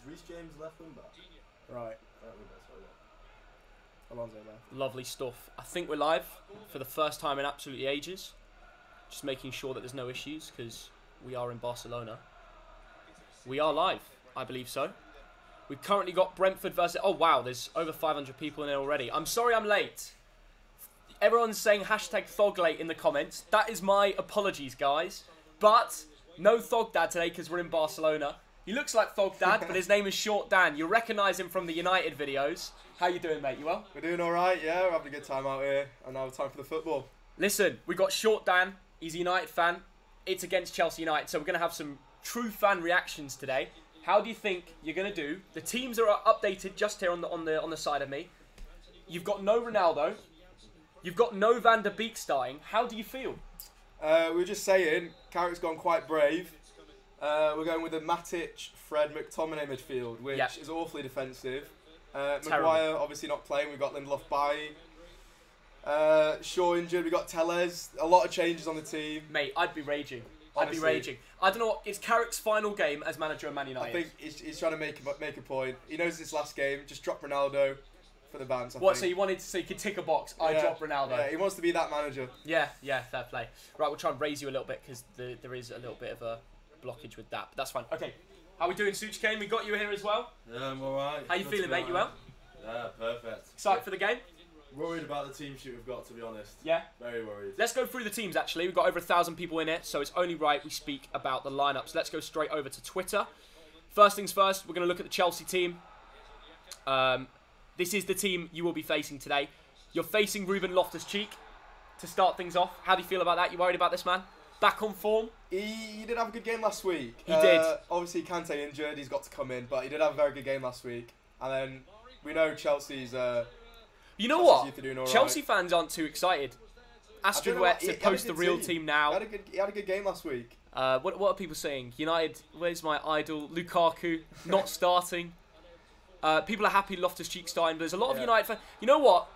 Reece James left wing back? Right. Alonso, man. Lovely stuff. I think we're live for the first time in absolutely ages. Just making sure that there's no issues because we are in Barcelona. We are live, I believe so. We've currently got Brentford versus... Oh, wow, there's over 500 people in there already. I'm sorry I'm late. Everyone's saying hashtag ThogLate in the comments. That is my apologies, guys. But no Thog Dad today because we're in Barcelona. He looks like Thog Dad, but his name is Short Dan. You'll recognise him from the United videos. How you doing, mate? You well? We're doing all right, yeah. We're having a good time out here. And now it's time for the football. Listen, we got Short Dan. He's a United fan. It's against Chelsea United, so we're going to have some true fan reactions today. How do you think you're going to do? The teams are updated just here on the side of me. You've got no Ronaldo. You've got no Van der Beek starting. How do you feel? We were just saying, Carrick's gone quite brave. We're going with a Matic, Fred, McTominay midfield, which is awfully defensive. Maguire obviously not playing. We've got Lindelof Bailly. Shaw injured. We've got Tellez. A lot of changes on the team. Mate, I'd be raging. Honestly. I'd be raging. I don't know what... It's Carrick's final game as manager of Man United. I think he's trying to make a point. He knows it's his last game. Just drop Ronaldo for the bans, I think. So you wanted to say you could tick a box, I drop Ronaldo. Yeah, he wants to be that manager. Yeah, fair play. Right, we'll try and raise you a little bit because there is a little bit of a blockage with that. But that's fine. Okay, how we doing, Such Kane? We got you here as well. Yeah, I'm alright. How you feeling, mate? You well? Yeah, perfect. Excited for the game? Worried about the team sheet we've got, to be honest. Yeah? Very worried. Let's go through the teams, actually. We've got over 1,000 people in it, so it's only right we speak about the lineups. Let's go straight over to Twitter. First things first, we're going to look at the Chelsea team. This is the team you will be facing today. You're facing Ruben Loftus-Cheek to start things off. How do you feel about that? You worried about this man? Back on form? He did have a good game last week. He did. Obviously, Kante injured. He's got to come in, but he did have a very good game last week. And then we know Chelsea's... you know what? Right. Chelsea fans aren't too excited. Astrid Wet to post the real team now. He had a good game last week. What are people saying? United, where's my idol? Lukaku, not starting. People are happy Loftus-Cheek starting, but there's a lot of United fans. You know what?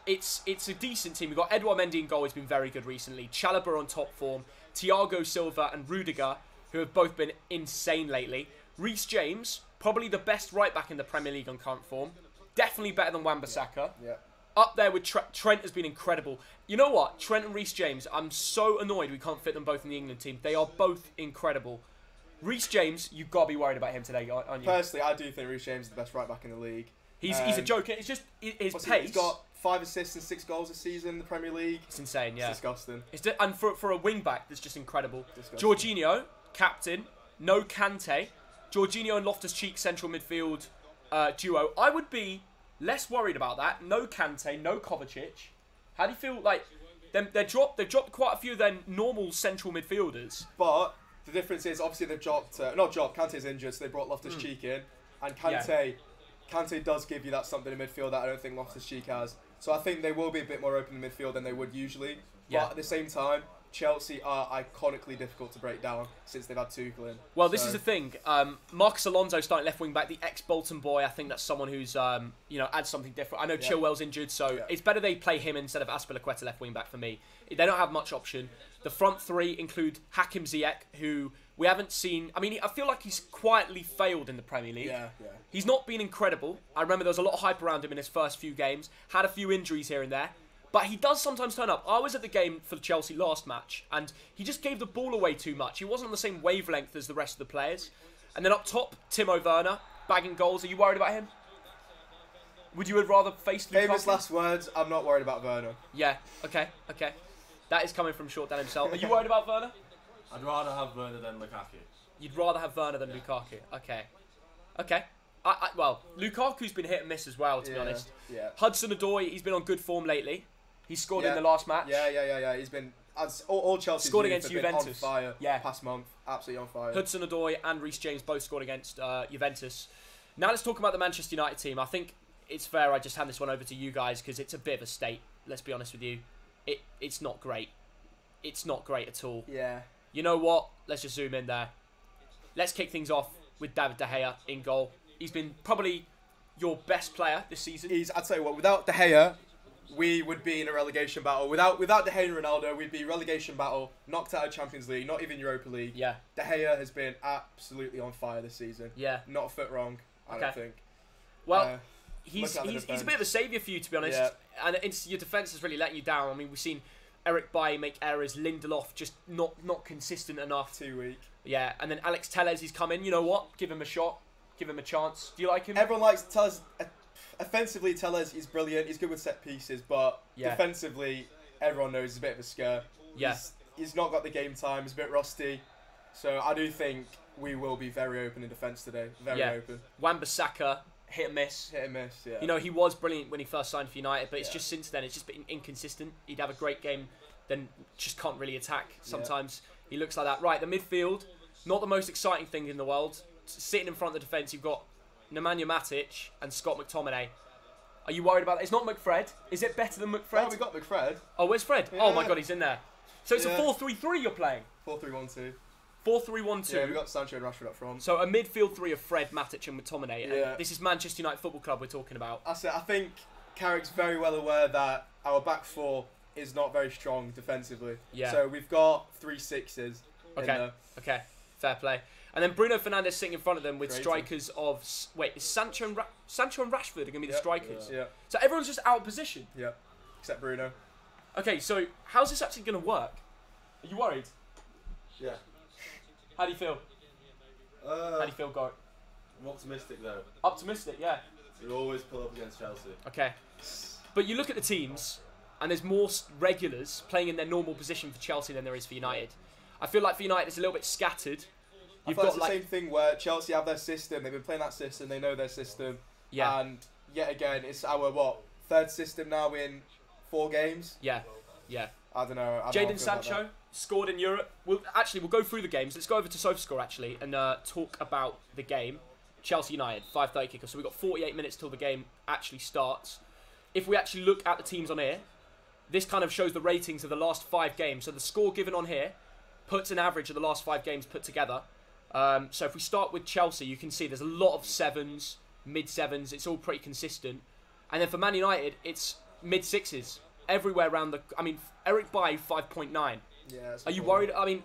It's a decent team. We've got Edouard Mendy in goal. He's been very good recently. Chalobah on top form. Thiago Silva and Rudiger, who have both been insane lately. Reece James, probably the best right back in the Premier League on current form. Definitely better than Wan-Bissaka. Yeah. Up there with Trent has been incredible. You know what? Trent and Reece James, I'm so annoyed we can't fit them both in the England team. They are both incredible. Reece James, you've got to be worried about him today, aren't you? Personally, I do think Reece James is the best right back in the league. He's a joker. It's just his pace. He's got 5 assists and 6 goals this season in the Premier League. It's insane, yeah. It's disgusting. And for a wing back, that's just incredible. Disgusting. Jorginho, captain. No Kante. Jorginho and Loftus-Cheek central midfield duo. I would be less worried about that. No Kante, no Kovacic. How do you feel like they've dropped quite a few of their normal central midfielders? But the difference is obviously they've dropped Kante's injured, so they brought Loftus-Cheek in, and Kante does give you that something in midfield that I don't think Loftus-Cheek has. So I think they will be a bit more open in midfield than they would usually. Yeah. But at the same time, Chelsea are iconically difficult to break down since they've had Tuchel in. Well, this is the thing. Marcus Alonso starting left wing back, the ex-Bolton boy. I think that's someone who's adds something different. I know Chilwell's injured, so it's better they play him instead of Azpilicueta left wing back for me. They don't have much option. The front three include Hakim Ziyech, who we haven't seen. I mean, I feel like he's quietly failed in the Premier League. Yeah. He's not been incredible. I remember there was a lot of hype around him in his first few games. Had a few injuries here and there. But he does sometimes turn up. I was at the game for Chelsea last match, and he just gave the ball away too much. He wasn't on the same wavelength as the rest of the players. And then up top, Timo Werner, bagging goals. Are you worried about him? Would you have rather face Lukaku? Famous last words, I'm not worried about Werner. Yeah, okay. That is coming from Short Dan himself. Are you worried about Werner? I'd rather have Werner than Lukaku. You'd rather have Werner than Lukaku. Okay. Well, Lukaku's been hit and miss as well, to be honest. Yeah. Hudson-Odoi, he's been on good form lately. He scored in the last match. Yeah. He's been, as all Chelsea scored against Juventus. On fire past month. Absolutely on fire. Hudson-Odoi and Reece James both scored against Juventus. Now let's talk about the Manchester United team. I think it's fair I just hand this one over to you guys because it's a bit of a state. Let's be honest with you. It's not great. It's not great at all. Yeah. You know what? Let's just zoom in there. Let's kick things off with David De Gea in goal. He's been probably your best player this season. I'd say without De Gea, we would be in a relegation battle. Without De Gea and Ronaldo, we'd be relegation battle, knocked out of Champions League, not even Europa League. Yeah. De Gea has been absolutely on fire this season. Yeah. Not a foot wrong, I don't think. Well, he's a bit of a saviour for you, to be honest. Yeah. And your defence is really letting you down. I mean, we've seen Eric Bailly make errors. Lindelof just not consistent enough. Too weak. Yeah, and then Alex Telles, he's come in. You know what? Give him a shot. Give him a chance. Do you like him? Everyone likes Telles. Offensively, Telles is brilliant. He's good with set pieces, but defensively, everyone knows he's a bit of a scare. Yeah. He's not got the game time. He's a bit rusty. So I do think we will be very open in defence today. Very open. Wan-Bissaka, hit and miss. Hit and miss, yeah. You know, he was brilliant when he first signed for United, but it's just since then, it's just been inconsistent. He'd have a great game, then just can't really attack. Sometimes he looks like that. Right, the midfield, not the most exciting thing in the world. Sitting in front of the defence, you've got Nemanja Matic and Scott McTominay. Are you worried about that? It's not McFred. Is it better than McFred? Oh, we got McFred. Oh, where's Fred? Yeah. Oh my God, he's in there. So it's a 4-3-3 you're playing? 4-3-1-2. 4-3-1-2. Yeah, we got Sancho and Rashford up front. So a midfield three of Fred, Matic and McTominay. Yeah. And this is Manchester United Football Club we're talking about. That's it. I think Carrick's very well aware that our back four is not very strong defensively. Yeah. So we've got 3 sixes. Okay. Okay. Fair play. And then Bruno Fernandes sitting in front of them with Creative. strikers of... Wait, is Sancho and Rashford are going to be the strikers? Yeah. So everyone's just out of position? Yeah. Except Bruno. Okay, so how's this actually going to work? Are you worried? Yeah. How do you feel? How do you feel, Gort? I'm optimistic though. Optimistic, yeah. We always pull up against Chelsea. Okay. But you look at the teams, and there's more regulars playing in their normal position for Chelsea than there is for United. I feel like for United it's a little bit scattered. I feel it's the same thing where Chelsea have their system. They've been playing that system. They know their system. Yeah. And yet again, it's our, third system now in 4 games? Yeah. Yeah. I don't know. Jadon Sancho scored in Europe. We'll go through the games. Let's go over to SofaScore actually and talk about the game. Chelsea United, 5:30 kickoff. So we've got 48 minutes till the game actually starts. If we actually look at the teams on here, this kind of shows the ratings of the last 5 games. So the score given on here puts an average of the last 5 games put together. So if we start with Chelsea, you can see there's a lot of 7s, mid-7s. It's all pretty consistent. And then for Man United, it's mid-6s. Everywhere around the... I mean, Eric Bailly, 5.9. Yeah, are you worried? I mean,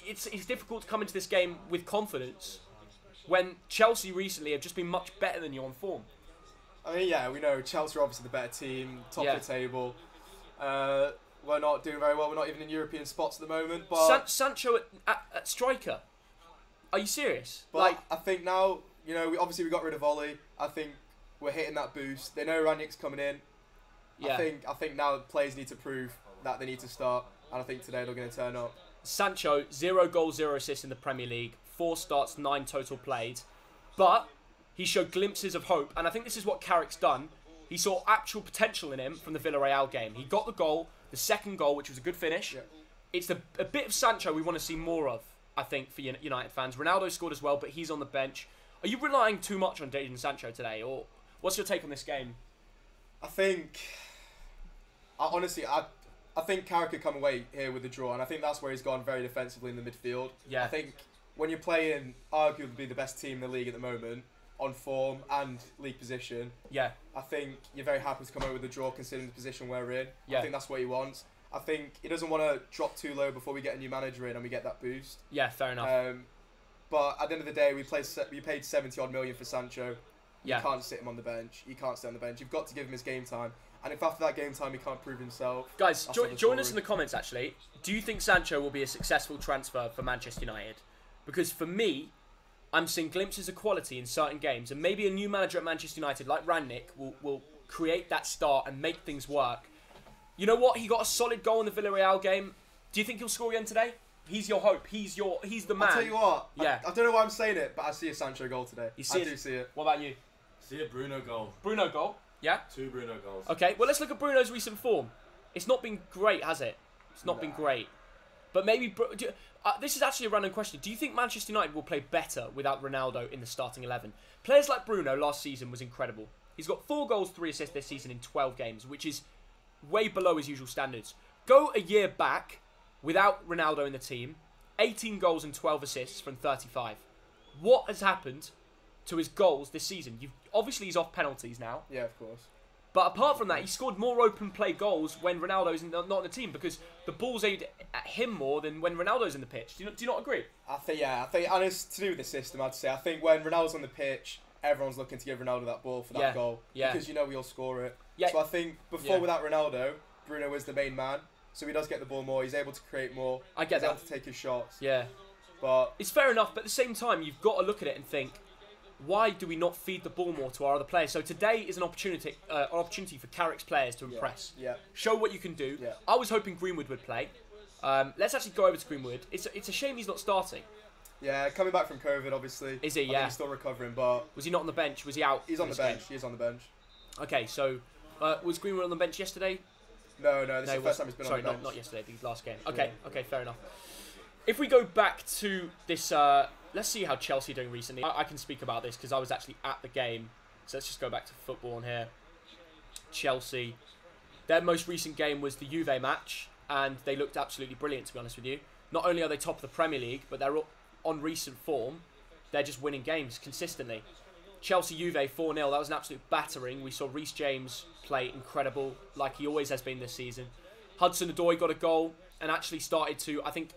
it's difficult to come into this game with confidence when Chelsea recently have just been much better than you on form. I mean, yeah, we know Chelsea are obviously the better team, top of the table. We're not doing very well. We're not even in European spots at the moment. But Sancho at striker. Are you serious? But I think now, we got rid of Ollie. I think we're hitting that boost. They know Ranić's coming in. Yeah. I think now players need to prove that they need to start, and I think today they're going to turn up. Sancho, 0 goals, 0 assists in the Premier League, 4 starts, 9 total played, but he showed glimpses of hope, and I think this is what Carrick's done. He saw actual potential in him from the Villarreal game. He got the goal, the second goal, which was a good finish. Yeah. It's a bit of Sancho we want to see more of, I think, for United fans. Ronaldo scored as well, but he's on the bench. Are you relying too much on Jadon Sancho today, or what's your take on this game? I think... I think Carrick could come away here with the draw, and I think that's where he's gone very defensively in the midfield. Yeah. I think when you're playing arguably the best team in the league at the moment, on form and league position, I think you're very happy to come away with the draw considering the position we're in. I think that's what he wants. I think he doesn't want to drop too low before we get a new manager in and we get that boost. Yeah, fair enough. But at the end of the day, we paid 70 odd million for Sancho. You can't sit him on the bench. You can't sit on the bench. You've got to give him his game time. And if after that game time he can't prove himself... Guys, join us in the comments, actually. Do you think Sancho will be a successful transfer for Manchester United? Because for me, I'm seeing glimpses of quality in certain games. And maybe a new manager at Manchester United, like Ranić, will create that start and make things work. You know what? He got a solid goal in the Villarreal game. Do you think he'll score again today? He's your hope. He's the man. I'll tell you what. Yeah. I don't know why I'm saying it, but I see a Sancho goal today. I do see it. What about you? See a Bruno goal. Bruno goal? Yeah? 2 Bruno goals. Okay, well, let's look at Bruno's recent form. It's not been great, has it? It's not been great. But maybe... this is actually a random question. Do you think Manchester United will play better without Ronaldo in the starting 11? Players like Bruno last season was incredible. He's got 4 goals, 3 assists this season in 12 games, which is way below his usual standards. Go a year back without Ronaldo in the team, 18 goals and 12 assists from 35. What has happened to his goals this season? Obviously, he's off penalties now. Yeah, of course. But apart from that, he scored more open play goals when Ronaldo's not in the team because the ball's aimed at him more than when Ronaldo's in the pitch. Do you not agree? I think, and it's to do with the system, I'd say. I think when Ronaldo's on the pitch, everyone's looking to give Ronaldo that ball for that goal. Yeah. Because we'll score it. Yeah. So I think before without Ronaldo, Bruno is the main man. So he does get the ball more. He's able to create more. I get He's that. able to take his shots. Yeah. But it's fair enough, but at the same time, you've got to look at it and think, why do we not feed the ball more to our other players? So today is an opportunity for Carrick's players to impress. Yeah. Show what you can do. Yeah. I was hoping Greenwood would play. Let's actually go over to Greenwood. It's a shame he's not starting. Yeah, coming back from COVID, obviously. Is he? I think Yeah. he's still recovering, but Was he not on the bench? Was he out? he's on the bench. He is on the bench. Okay, so was Greenwood on the bench yesterday? No, this is the first time he's been on the bench. Sorry, not yesterday, the last game. Okay, fair enough. If we go back to this, let's see how Chelsea are doing recently. I can speak about this because I was actually at the game. So let's just go back to football on here. Chelsea, their most recent game was the Juve match, and they looked absolutely brilliant, to be honest with you. Not only are they top of the Premier League, but they're on recent form. They're just winning games consistently. Chelsea-Juve 4-0, that was an absolute battering. We saw Reece James play incredible, like he always has been this season. Hudson-Odoi got a goal and actually started to, I think,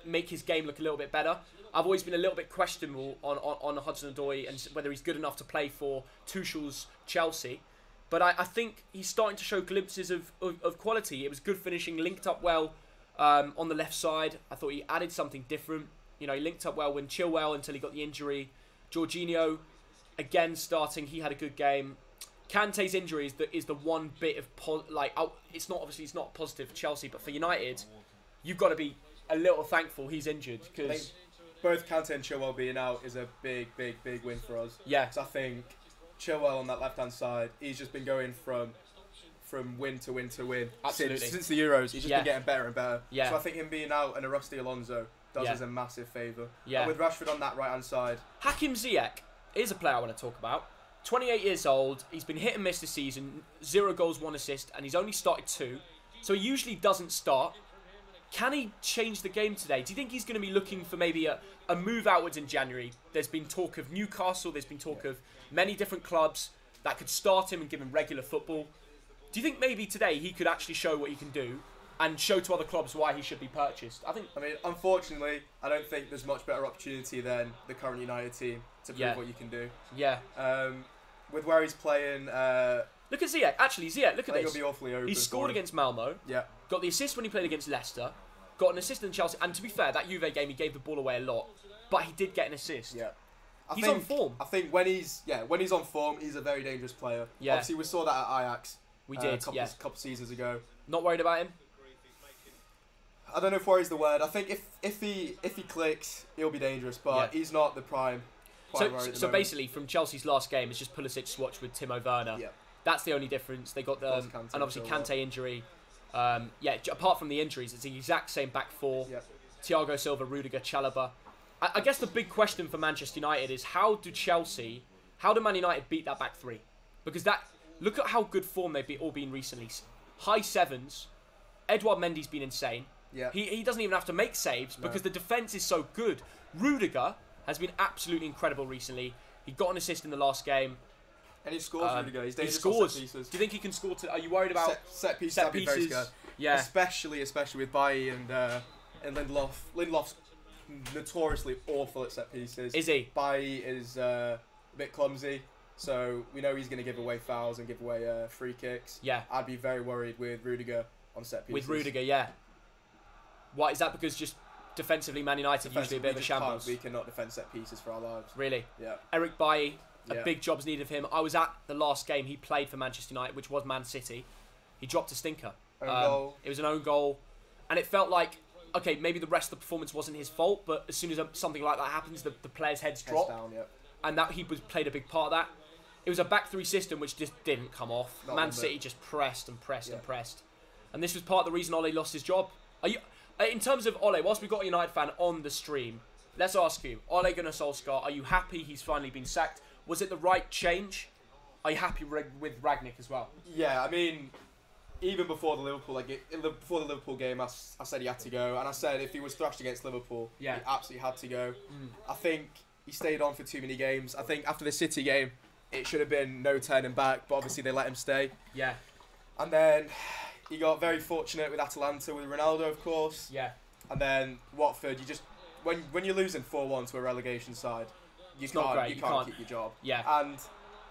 make his game look a little bit better. I've always been a little bit questionable on Hudson-Odoi and whether he's good enough to play for Tuchel's Chelsea. But I think he's starting to show glimpses of quality. It was good finishing, linked up well on the left side. I thought he added something different. He linked up well when Chilwell until he got the injury. Jorginho, again starting, he had a good game. Kante's injury is the one bit of it's not positive for Chelsea, but for United, you've got to be a little thankful he's injured because both Kante and Chilwell being out is a big win for us. Yeah. So I think Chilwell on that left hand side, he's just been going from win to win to win. Absolutely. Since the Euros, he's just been getting better and better. Yeah. So I think him being out and a rusty Alonso does us a massive favour. Yeah. And with Rashford on that right hand side. Hakim Ziyech is a player I want to talk about. 28 years old, he's been hit and miss this season, 0 goals, 1 assist, and he's only started 2. So he usually doesn't start. Can he change the game today? Do you think he's going to be looking for maybe a move outwards in January? There's been talk of Newcastle, there's been talk of many different clubs that could start him and give him regular football. Do you think maybe today he could actually show what he can do and show to other clubs why he should be purchased? I mean, unfortunately, I don't think there's much better opportunity than the current United team to prove what you can do. Yeah. With where he's playing... look at Ziyech. Actually, Ziyech, look at this. He'll be awfully open. He scored against Malmo. Yeah. Got the assist when he played against Leicester. Got an assist in Chelsea. And to be fair, that Juve game, he gave the ball away a lot. But he did get an assist. Yeah. He's on form. I think when he's on form, he's a very dangerous player. Yeah. Obviously, we saw that at Ajax. We did, a couple seasons ago. Not worried about him? I don't know if worry's the word. I think if he clicks, he'll be dangerous. But he's not the prime. So basically, from Chelsea's last game, it's just Pulisic swatched with Timo Werner. Yeah. That's the only difference. They got and obviously Kante injury. Apart from the injuries, it's the exact same back four. Yep. Thiago Silva, Rudiger, Chalobah. I guess the big question for Manchester United is how do Man United beat that back three? Because look at how good form they've all been recently. High sevens. Edouard Mendy's been insane. Yeah. He doesn't even have to make saves because the defence is so good. Rudiger has been absolutely incredible recently. He got an assist in the last game. And he scores, Rudiger. He's dangerous he scores. on set pieces. Do you think he can score? Are you worried about set pieces? Set Be very scared. Yeah. Especially with Bailly and Lindelof. Lindelof's notoriously awful at set pieces. Is he? Bailly is a bit clumsy, so we know he's going to give away fouls and give away free kicks. Yeah. I'd be very worried with Rudiger on set pieces. With Rudiger, yeah. Why is that? Because just defensively, Man United usually a bit of a shambles. We cannot defend set pieces for our lives. Really? Yeah. Eric Bailly, a big job's needed of him. I was at the last game he played for Manchester United, which was Man City. He dropped a stinker. Own goal. It was an own goal, and it felt like maybe the rest of the performance wasn't his fault, but as soon as something like that happens, the players' heads drop, down, and that he played a big part of that. It was a back three system which just didn't come off. Man City just pressed and pressed and pressed, and this was part of the reason Ole lost his job. Are you? In terms of Ole, whilst we've got a United fan on the stream, let's ask you, Ole Gunnar Solskjaer, are you happy he's finally been sacked? Was it the right change? Are you happy with Rangnick as well? Yeah, I mean, even before the Liverpool game, I said he had to go, and I said if he was thrashed against Liverpool, he absolutely had to go. I think he stayed on for too many games. I think after the City game, it should have been no turning back, but obviously they let him stay. Yeah. And then he got very fortunate with Atalanta with Ronaldo, of course. Yeah. And then Watford, you just when you're losing 4-1 to a relegation side, you can't keep your job. Yeah. And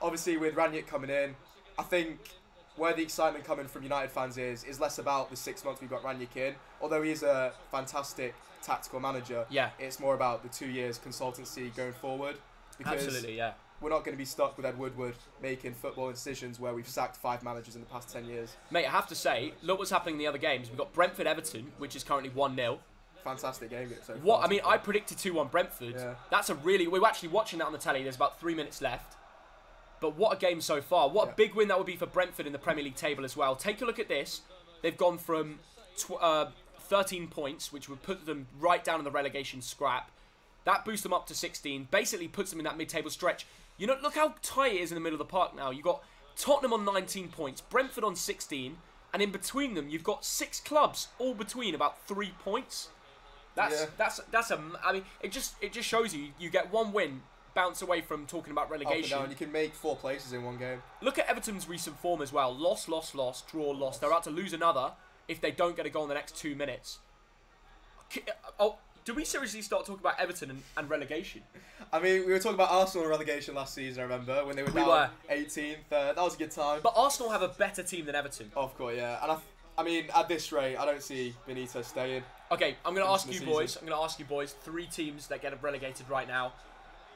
obviously with Ranić coming in, I think where the excitement coming from United fans is less about the 6 months we've got Ranić in, although he is a fantastic tactical manager. Yeah. It's more about the 2 years consultancy going forward. Because Absolutely, yeah. we're not going to be stuck with Ed Woodward making football decisions where we've sacked 5 managers in the past 10 years. Mate, I have to say, look what's happening in the other games. We've got Brentford-Everton, which is currently 1-0. Fantastic game so far. What I mean, I predicted 2-1 Brentford. Yeah. That's a really... We were actually watching that on the telly. There's about 3 minutes left. But what a game so far. What a big win that would be for Brentford in the Premier League table as well. Take a look at this. They've gone from 13 points, which would put them right down in the relegation scrap. That boosts them up to 16. Basically puts them in that mid-table stretch. You know, look how tight it is in the middle of the park now. You've got Tottenham on 19 points, Brentford on 16, and in between them, you've got 6 clubs, all between about 3 points. I mean, it just shows you get one win, bounce away from talking about relegation. Up and down, you can make 4 places in one game. Look at Everton's recent form as well. Loss, draw, loss. They're about to lose another if they don't get a goal in the next 2 minutes. Do we seriously start talking about Everton and relegation? I mean, we were talking about Arsenal and relegation last season, I remember, when they were down 18th. That was a good time. But Arsenal have a better team than Everton. Of course, yeah. And I mean, at this rate, I don't see Benitez staying. Okay, I'm going to ask you boys. 3 teams that get relegated right now.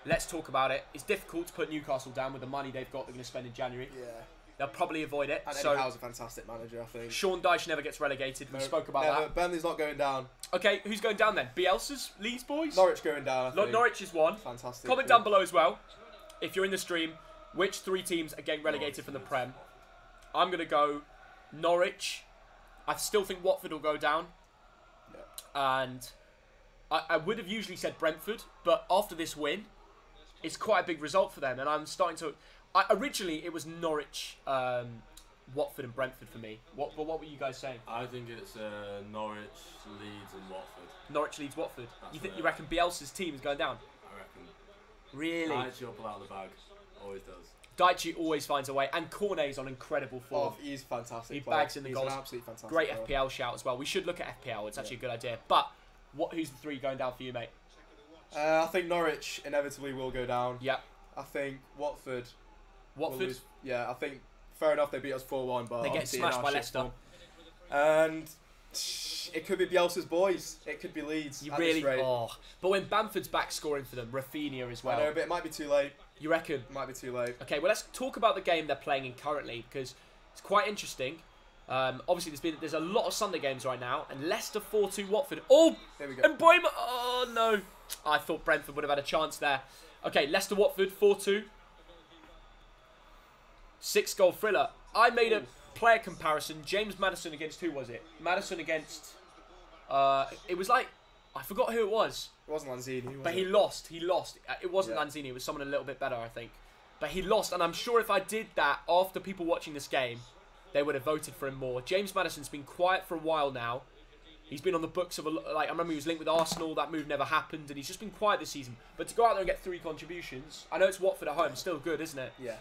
Let's talk about it. It's difficult to put Newcastle down with the money they've got they're going to spend in January. Yeah. They'll probably avoid it. And Eddie Howe's a fantastic manager, I think. Sean Dyche never gets relegated. We spoke about that. Burnley's not going down. Okay, who's going down then? Bielsa's Leeds boys? Norwich going down, I think. Norwich is one. Fantastic. Comment down below as well, if you're in the stream, which 3 teams are getting relegated from the Prem. I'm going to go Norwich. I still think Watford will go down. Yeah. And I would have usually said Brentford, but after this win, it's quite a big result for them. And I'm starting to... originally, it was Norwich, Watford and Brentford for me. What were you guys saying? I think it's Norwich, Leeds and Watford. Norwich, Leeds, Watford. You reckon Bielsa's team is going down? I reckon. Really? Dyche will pull out of the bag. Always does. Dyche always finds a way. And Cornet's on incredible form. Oh, he's fantastic. He bags in the goals. An absolutely fantastic Great player. FPL shout as well. We should look at FPL. It's actually a good idea. But who's the 3 going down for you, mate? I think Norwich inevitably will go down. Yeah. I think Watford. Watford? Yeah, I think fair enough they beat us 4-1, but they get smashed by Leicester. And it could be Bielsa's boys. It could be Leeds. You really? Oh. But when Bamford's back scoring for them, Rafinha as well. I know, but it might be too late. You reckon? It might be too late. Okay, well let's talk about the game they're playing in currently because it's quite interesting. Obviously, there's a lot of Sunday games right now, and Leicester 4-2 Watford. Oh, there we go. And Boyma. Oh no, I thought Brentford would have had a chance there. Okay, Leicester Watford 4-2. 6-goal thriller. I made a player comparison. James Maddison against who was it? Maddison against. It was like I forgot who it was. It wasn't Lanzini. But he lost. He lost. It wasn't Lanzini. It was someone a little bit better, I think. But he lost, and I'm sure if I did that after people watching this game, they would have voted for him more. James Maddison's been quiet for a while now. He's been on the books of I remember he was linked with Arsenal. That move never happened, and he's just been quiet this season. But to go out there and get 3 contributions, I know it's Watford at home, still good, isn't it? Yeah.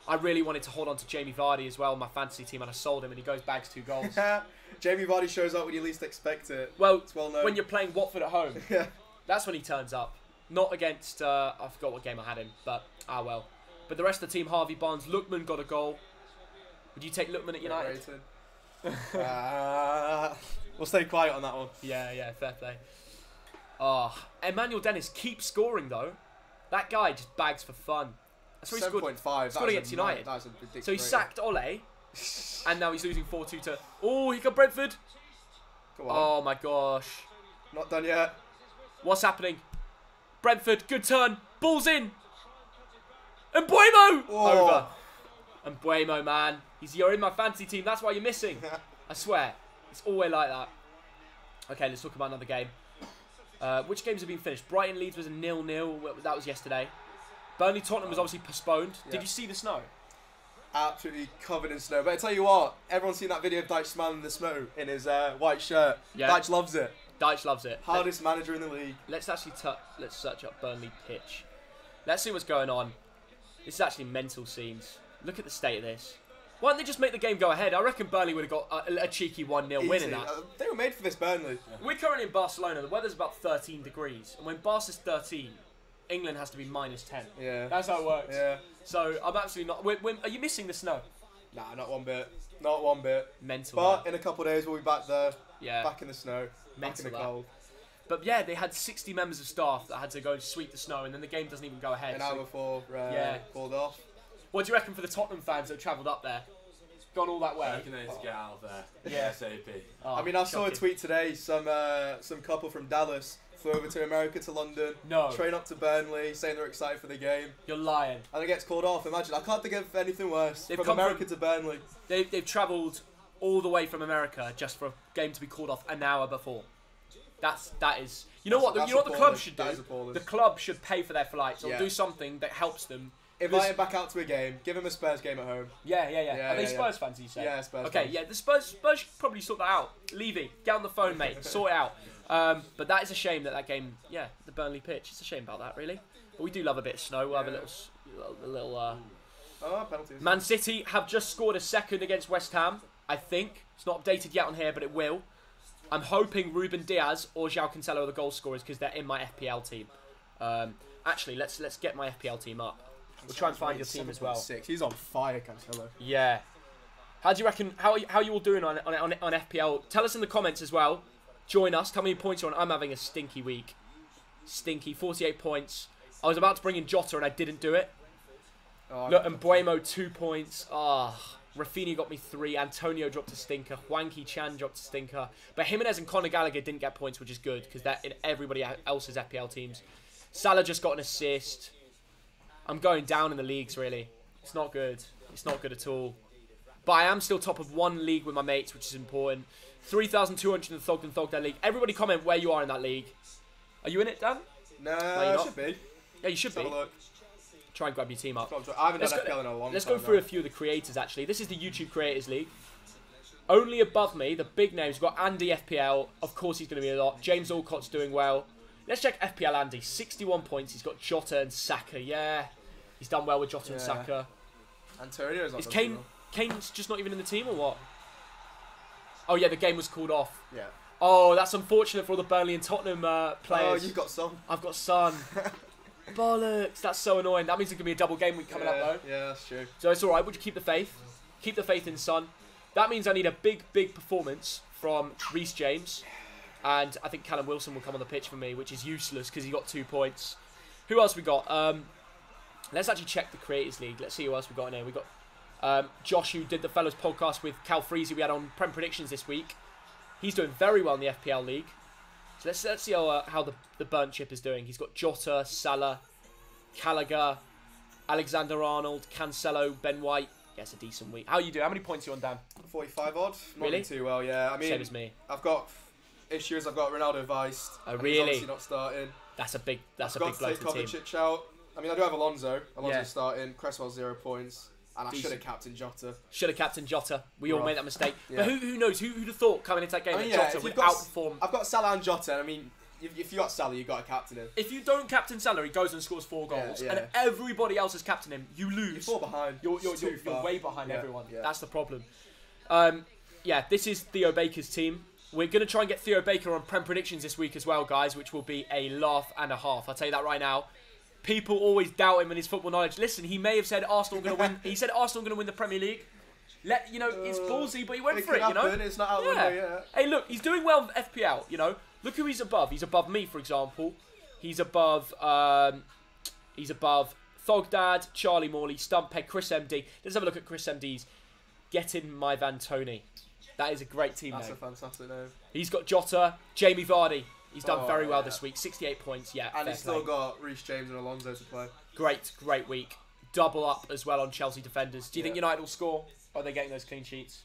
I really wanted to hold on to Jamie Vardy as well, my fantasy team, and I sold him, and he goes bags 2 goals. Jamie Vardy shows up when you least expect it. Well, it's well known. When you're playing Watford at home, yeah, that's when he turns up. Not against, I forgot what game I had him, but well. But the rest of the team, Harvey Barnes, Lookman got a goal. Would you take Lookman at United? We'll stay quiet on that one. Yeah, fair play. Emmanuel Dennis keeps scoring though. That guy just bags for fun. That's what he scored. 7.5. Scored against United. That was a ridiculous so he sacked Ole, and now he's losing 4-2 to. Oh, he got Brentford. Go on. Oh my gosh. Not done yet. What's happening? Brentford, good turn. Ball's in. And Mbuemo! Over. And Mbuemo, man. You're in my fantasy team. That's why you're missing. I swear. It's always like that. Okay, let's talk about another game. Which games have been finished? Brighton Leeds was a 0-0. That was yesterday. Burnley Tottenham was obviously postponed. Yeah. Did you see the snow? Absolutely covered in snow. But I tell you what, everyone's seen that video of Dyche smiling in the snow in his white shirt. Yeah. Dyche loves it. Dyche loves it. Hardest manager in the league. Let's actually let's search up Burnley pitch. Let's see what's going on. This is actually mental scenes. Look at the state of this. Why don't they just make the game go ahead? I reckon Burnley would have got a cheeky 1-0 win in that. They were made for this, Burnley. We're currently in Barcelona. The weather's about 13 degrees. And when Barca's 13, England has to be -10. Yeah. That's how it works. Yeah. So I'm absolutely not... Are you missing the snow? Nah, not one bit. Not one bit. Mental. But in a couple of days, we'll be back there. Yeah. Back in the snow. Mental back in the cold. But yeah, they had 60 members of staff that had to go and sweep the snow, and then the game doesn't even go ahead. An hour before called off. What do you reckon for the Tottenham fans that have travelled up there? Gone all that way? I reckon they need to get out of there. Yeah. ASAP. Oh, I mean, I saw a shocking. tweet today. Some couple from Dallas flew over to America to London. No. Train up to Burnley, saying they're excited for the game. You're lying. And it gets called off. Imagine, I can't think of anything worse. They've From come America to Burnley. They've travelled all the way from America just for a game to be called off an hour before. That is. You know what? You know what the club should That is do? appalling. The club should pay for their flights or Yeah. do something that helps them. Invite him back out to a game. Give him a Spurs game at home. Yeah. Yeah, Are they yeah, Spurs fans? You say? Yeah, Spurs Okay, fans. yeah. The Spurs should probably sort that out. Levy, get on the phone, mate. Sort it out. But that is a shame that game. Yeah, the Burnley pitch. It's a shame about that, really. But we do love a bit of snow. We'll have a little. Penalties. Man City have just scored a second against West Ham. I think it's not updated yet on here, but it will. I'm hoping Ruben Diaz or João Cancelo are the goal scorers because they're in my FPL team. Actually, let's get my FPL team up. We'll try and find your team as well. 7.6. He's on fire, Cancelo. Yeah. How do you reckon? How are you all doing on FPL? Tell us in the comments as well. Join us. Tell me your points you're on. I'm having a stinky week. Stinky. 48 points. I was about to bring in Jota and I didn't do it. Oh, Look, and Buemo 2 points. Rafinha got me 3. Antonio dropped a stinker. Hwang Chan dropped a stinker. But Jimenez and Conor Gallagher didn't get points, which is good because they're in everybody else's FPL teams. Salah just got an assist. I'm going down in the leagues, really. It's not good. It's not good at all. But I am still top of one league with my mates, which is important. 3,200 in the Thogden League. Everybody comment where you are in that league. Are you in it, Dan? No, you're I not. should be. Yeah, you should Let's be. have a look. Try and grab your team up. I haven't done FPL in a long time. Let's go through a few of the creators, actually. This is the YouTube Creators League. Only above me, the big names. We've got Andy FPL. Of course, he's going to be a lot. James Alcott's doing well. Let's check FPL Andy. 61 points. He's got Jota and Saka. Yeah. He's done well with Jota and Saka. Antonio's not Is Kane's just not even in the team or what? Oh, yeah, the game was called off. Yeah. Oh, that's unfortunate for all the Burnley and Tottenham players. Oh, you've got some. I've got Son. Bollocks. That's so annoying. That means there's going to be a double game week coming up, though. Yeah, that's true. So it's alright. Would you keep the faith? Keep the faith in Son. That means I need a big performance from Reece James. And I think Callum Wilson will come on the pitch for me, which is useless because he got 2 points. Who else we got? Let's actually check the Creators League. Let's see who else we got in here. We got Josh, who did the Fellows podcast with Cal Freezy we had on Prem Predictions this week. He's doing very well in the FPL League. So let's see how the burnt chip is doing. He's got Jota, Salah, Gallagher, Alexander-Arnold, Cancelo, Ben White. Yeah, it's a decent week. How you doing? How many points are you on, Dan? 45 odd. Not Really? doing too well, yeah. I mean, Same as me. I've got issues. I've got Ronaldo viced. Oh, and really? He's obviously not starting. That's a big blow I've got to to take the team. Kovacic out. I mean, I do have Alonso's Yeah. starting. Cresswell's 0 points. And I should have captained Jota. Should have captained Jota. We all Rough. made that mistake. Yeah. But who'd have thought? Who'd have thought coming into that game I mean, that yeah, Jota if would you've got outperform? I've got Salah and Jota. And I mean, if you got Salah, you've got to captain him. If you don't captain Salah, he goes and scores 4 goals, Yeah. and everybody else has captained him, you lose. You're 4 behind. You're Too far. way behind Yeah, everyone. yeah. That's the problem. Yeah, this is Theo Baker's team. We're going to try and get Theo Baker on Prem Predictions this week as well, guys, which will be a laugh and a half. I'll tell you that right now. People always doubt him and his football knowledge. Listen, he may have said Arsenal going to win. He said Arsenal going to win the Premier League. It's ballsy, but he went for it, you know. It's not out the window yet. Hey, look, he's doing well with FPL, you know. Look who he's above. He's above me, for example. He's above Thogdad, Charlie Morley, Stumpeg, Chris MD. Let's have a look at Chris MD's Getting My Van Tony. That is a great team That's name. a fantastic name. He's got Jota, Jamie Vardy. He's done very well yeah. this week. 68 points, yeah. And fair he's still play. got Reece James and Alonso to play. Great week. Double up as well on Chelsea defenders. Do you think Yeah. United will score? Or are they getting those clean sheets?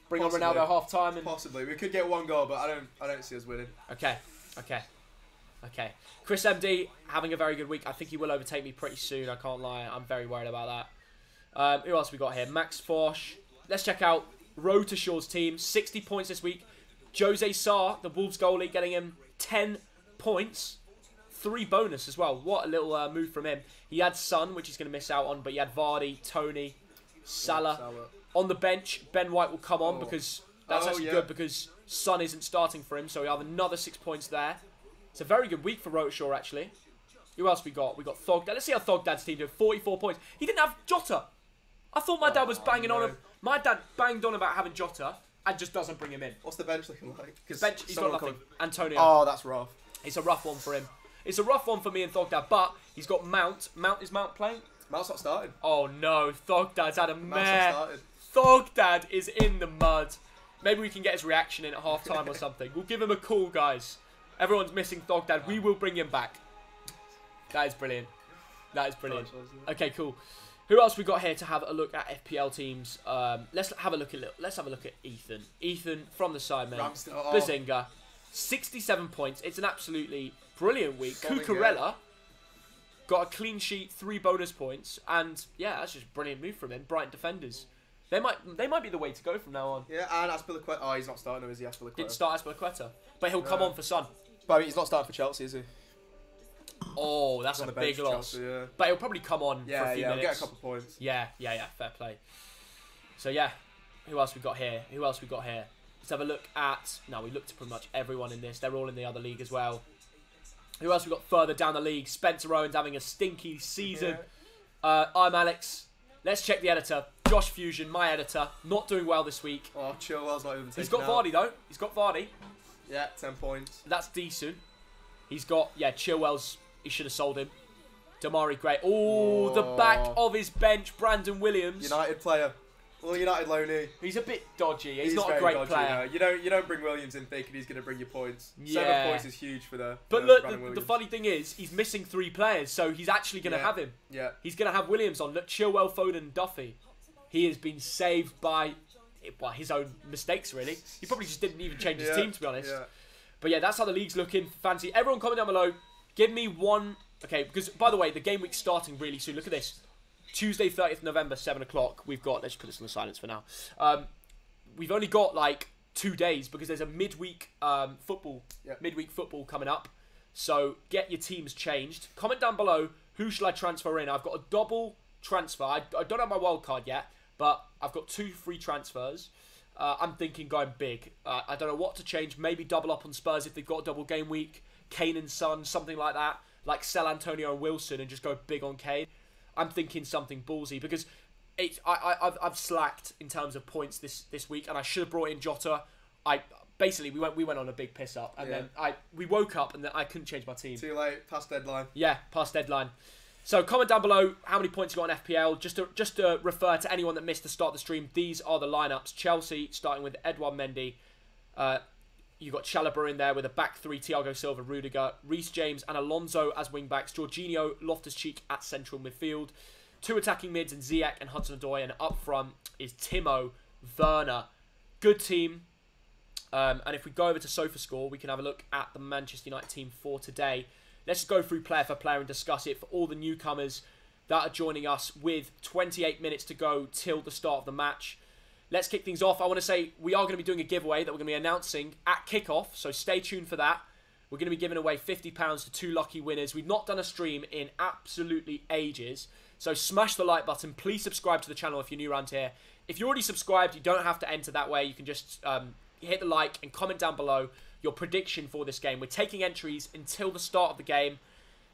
Bring Possibly. on Ronaldo half time and Possibly. We could get 1 goal, but I don't see us winning. Okay. Chris MD having a very good week. I think he will overtake me pretty soon. I can't lie. I'm very worried about that. Who else we got here? Max Fosh. Let's check out Road to Shaw's team. 60 points this week. Jose Sarr, the Wolves goalie, getting him 10 points. 3 bonus as well. What a little move from him. He had Son, which he's going to miss out on, but he had Vardy, Tony, Salah. On the bench, Ben White will come on because that's actually good because Son isn't starting for him, so we have another 6 points there. It's a very good week for Rotashaw, actually. Who else we got? We got Thogdad. Let's see how Thogdad's team did. 44 points. He didn't have Jota. I thought my dad was banging on him. My dad banged on about having Jota and just doesn't bring him in. What's the bench looking like? Bench, he's got nothing. Antonio. Oh, that's rough. It's a rough one for him. It's a rough one for me and Thogdad, but he's got Mount. Is Mount playing? Mount's not starting. Oh no, Thogdad's had a mare. Started. Thogdad is in the mud. Maybe we can get his reaction in at half time or something. We'll give him a call, guys. Everyone's missing Thogdad. We will bring him back. That is brilliant. That is brilliant. Okay, cool. Who else we got here to have a look at FPL teams? Let's have a look at Ethan. Ethan from the side, mate. Bazinga, 67 points. It's an absolutely brilliant week. Cucurella got a clean sheet, 3 bonus points, and yeah, that's just a brilliant move from him. Brighton defenders. They might be the way to go from now on. Yeah, and Azpilicueta. Oh, he's not starting, is he? Azpilicueta didn't start Azpilicueta, but he'll come on for Son. But I mean, he's not starting for Chelsea, is he? Oh, that's a big loss. Chelsea, yeah. But he'll probably come on for a few minutes. He'll get a couple points. Yeah, fair play. So yeah, who else we got here? Let's have a look at... No, we looked at pretty much everyone in this. They're all in the other league as well. Who else we got further down the league? Spencer Owens having a stinky season. Yeah. I'm Alex. Let's check the editor. Josh Fusion, my editor, not doing well this week. Oh, Chilwell's not even taking He's got Vardy, though. He's got Vardy. Yeah, 10 points. That's decent. He's got... Chilwell's... He should have sold him. Damari Gray. Oh, the back of his bench, Brandon Williams. United player. Well, United loanee. He's a bit dodgy. He's not a great dodgy, player. You don't bring Williams in thinking he's going to bring you points. Yeah. 7 points is huge for the. But look, the funny thing is, he's missing 3 players, so he's actually going to have him. Yeah. He's going to have Williams on. Look, Chilwell, Foden, Duffy. He has been saved by his own mistakes, really. He probably just didn't even change his team, to be honest. Yeah. But yeah, that's how the league's looking. Fancy. Everyone comment down below. Give me one... Okay, because, by the way, the game week's starting really soon. Look at this. Tuesday, 30th November, 7 o'clock. We've got... Let's put this on the silence for now. We've only got, 2 days because there's a midweek football. Yep. Midweek football coming up. So, get your teams changed. Comment down below, who should I transfer in? I've got a double transfer. I don't have my wild card yet, but I've got 2 free transfers. I'm thinking going big. I don't know what to change. Maybe double up on Spurs if they've got a double game week. Kane and Son, something like that. Like sell Antonio and Wilson and just go big on Kane. I'm thinking something ballsy because I've slacked in terms of points this week, and I should have brought in Jota. We went on a big piss up, and then we woke up and then I couldn't change my team. Too late, past deadline. Yeah, past deadline. So comment down below how many points you got on FPL. Just to refer to anyone that missed the start of the stream, these are the lineups. Chelsea starting with Edouard Mendy. You got Chalobah in there with a back 3, Thiago Silva, Rudiger, Reece James and Alonso as wing-backs, Jorginho, Loftus-Cheek at central midfield, 2 attacking mids and Ziyech and Hudson-Odoi, and up front is Timo Werner. Good team. And if we go over to SofaScore, we can have a look at the Manchester United team for today. Let's go through player for player and discuss it for all the newcomers that are joining us with 28 minutes to go till the start of the match. Let's kick things off. I want to say we are going to be doing a giveaway that we're going to be announcing at kickoff, so stay tuned for that. We're going to be giving away £50 to 2 lucky winners. We've not done a stream in absolutely ages, so smash the like button. Please subscribe to the channel if you're new around here. If you're already subscribed, you don't have to enter that way. You can just hit the like and comment down below your prediction for this game. We're taking entries until the start of the game,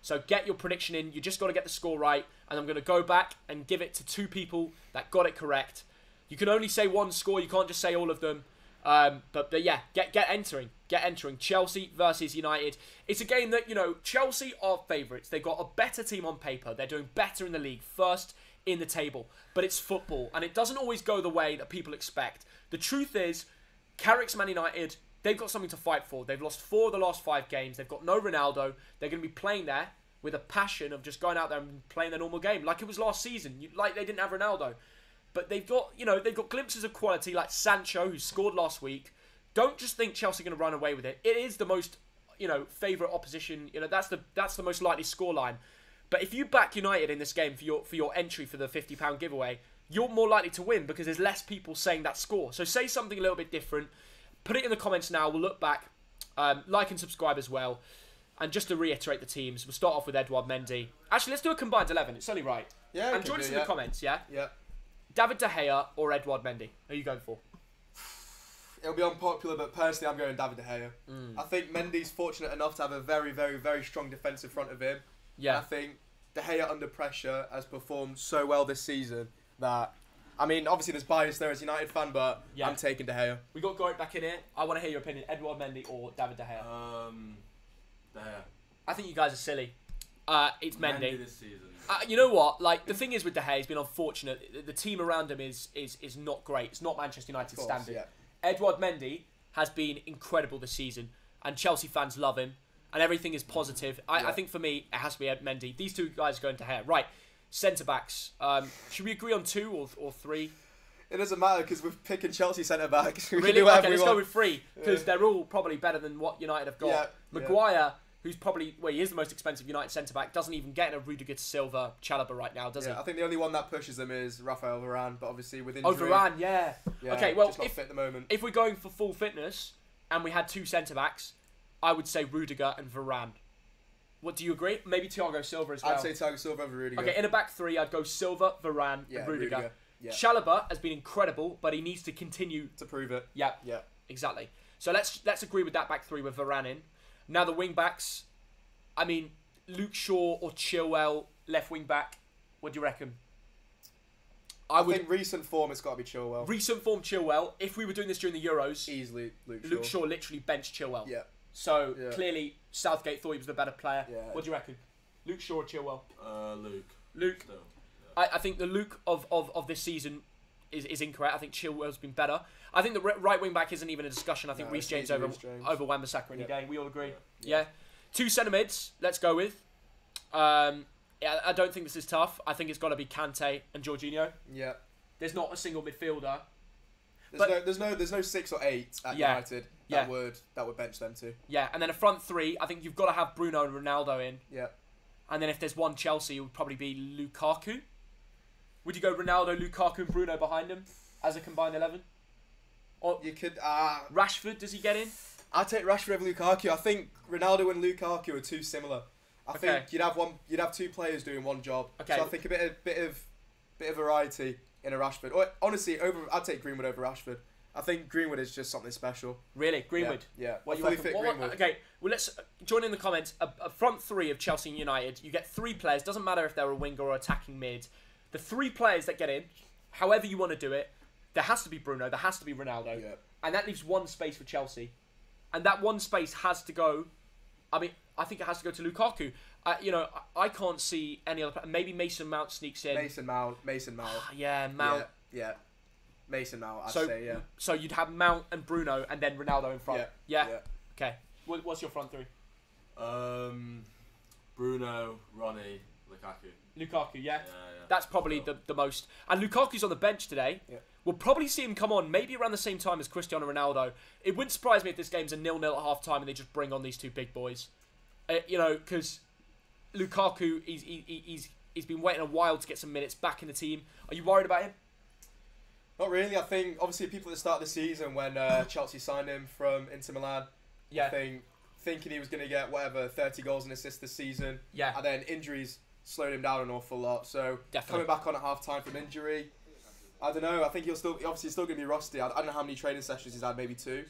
so get your prediction in. You just got to get the score right, and I'm going to go back and give it to 2 people that got it correct. You can only say 1 score. You can't just say all of them. But yeah, get entering. Get entering. Chelsea versus United. It's a game that, Chelsea are favourites. They've got a better team on paper. They're doing better in the league. First in the table. But it's football. And it doesn't always go the way that people expect. The truth is, Carrick's Man United, they've got something to fight for. They've lost 4 of the last 5 games. They've got no Ronaldo. They're going to be playing there with a passion of just going out there and playing their normal game. Like it was last season. Like they didn't have Ronaldo. But they've got, they've got glimpses of quality like Sancho, who scored last week. Don't just think Chelsea are going to run away with it. It is the most, favourite opposition. That's the most likely scoreline. But if you back United in this game for your entry for the £50 giveaway, you're more likely to win because there's less people saying that score. So say something a little bit different. Put it in the comments now. We'll look back. Like and subscribe as well. And just to reiterate the teams, we'll start off with Edouard Mendy. Actually, let's do a combined 11. It's only right. Yeah. And join us in the comments, yeah? Yeah. David De Gea or Edouard Mendy? Who are you going for? It'll be unpopular, but personally, I'm going David De Gea. I think Mendy's fortunate enough to have a very, very, very strong defensive front of him. Yeah. I think De Gea under pressure has performed so well this season that, I mean, obviously there's bias there as a United fan, but I'm taking De Gea. We got Gorit back in here. I want to hear your opinion. Edouard Mendy or David De Gea? De Gea. I think you guys are silly. It's Mendy. This season. You know what? Like, the thing is with De Gea, he's been unfortunate. The team around him is not great. It's not Manchester United standard. Yeah. Edouard Mendy has been incredible this season, and Chelsea fans love him, and everything is positive. I think for me, it has to be Ed Mendy. These two guys are going to Gea. Right, centre-backs. Should we agree on 2 or 3? It doesn't matter because we're picking Chelsea centre-backs. Really? Okay, let's go with 3, because they're all probably better than what United have got. Yeah. Maguire, who's probably, well, he is the most expensive United centre-back, doesn't even get in a Rudiger Silva Chalobah right now, does he? I think the only one that pushes them is Rafael Varane, but obviously with injury... Oh, Varane, yeah. Okay, well, just not fit at the moment. If we're going for full fitness, and we had 2 centre-backs, I would say Rudiger and Varane. What, do you agree? Maybe Thiago Silva as well. I'd say Thiago Silva over Rudiger. Okay, in a back 3, I'd go Silva, Varane, and Rudiger. Yeah. Chalobah has been incredible, but he needs to continue to prove it. Yeah. Yeah. Exactly. So let's agree with that back 3 with Varane in. Now the wing backs, I mean, Luke Shaw or Chilwell, left wing back. What do you reckon? I think recent form, it's got to be Chilwell. Recent form, Chilwell. If we were doing this during the Euros, easily Luke Shaw literally benched Chilwell. Yeah. So clearly Southgate thought he was the better player. Yeah. What do you reckon? Luke Shaw or Chilwell? Luke. Still, yeah. I think the Luke of this season is incorrect. I think Chilwell's been better. I think the right wing back isn't even a discussion. I think Reece James over Wan-Bissaka any day. We all agree. Yeah. 2 centre mids. Let's go with. I don't think this is tough. I think it's got to be Kante and Jorginho. Yeah. There's not a single midfielder. There's no 6 or 8 at United that would bench them too. Yeah, and then a front 3. I think you've got to have Bruno and Ronaldo in. Yeah. And then if there's one Chelsea, it would probably be Lukaku. Would you go Ronaldo, Lukaku, and Bruno behind him as a combined 11? Or you could. Rashford, does he get in? I'd take Rashford over Lukaku. I think Ronaldo and Lukaku are too similar. I think you'd have 2 players doing one job. Okay. So I think a bit of variety in a Rashford. Or honestly, I'd take Greenwood over Rashford. I think Greenwood is just something special. Really, Greenwood. Yeah. What you fit Greenwood. Okay. Well, let's join in the comments. A front 3 of Chelsea and United. You get 3 players. Doesn't matter if they're a winger or attacking mid. The 3 players that get in, however you want to do it, there has to be Bruno. There has to be Ronaldo. Yeah. And that leaves 1 space for Chelsea. And that 1 space has to go. I mean, I think it has to go to Lukaku. I can't see any other. Maybe Mason Mount sneaks in. Mason Mount. Yeah, Mount. Yeah. Mason Mount, I'd say, yeah. So you'd have Mount and Bruno and then Ronaldo in front. Yeah. Okay. What's your front 3? Bruno, Ronnie, Lukaku, yeah. That's probably the most. And Lukaku's on the bench today. Yeah. We'll probably see him come on maybe around the same time as Cristiano Ronaldo. It wouldn't surprise me if this game's a 0-0 at half time and they just bring on these 2 big boys. Because Lukaku, he's been waiting a while to get some minutes back in the team. Are you worried about him? Not really. I think, obviously, people at the start of the season when Chelsea signed him from Inter Milan, I think, thinking he was going to get, 30 goals and assists this season. Yeah. And then injuries slowed him down an awful lot. So, coming back on at half-time from injury, I don't know. I think he's still going to be rusty. I don't know how many training sessions he's had, maybe 2.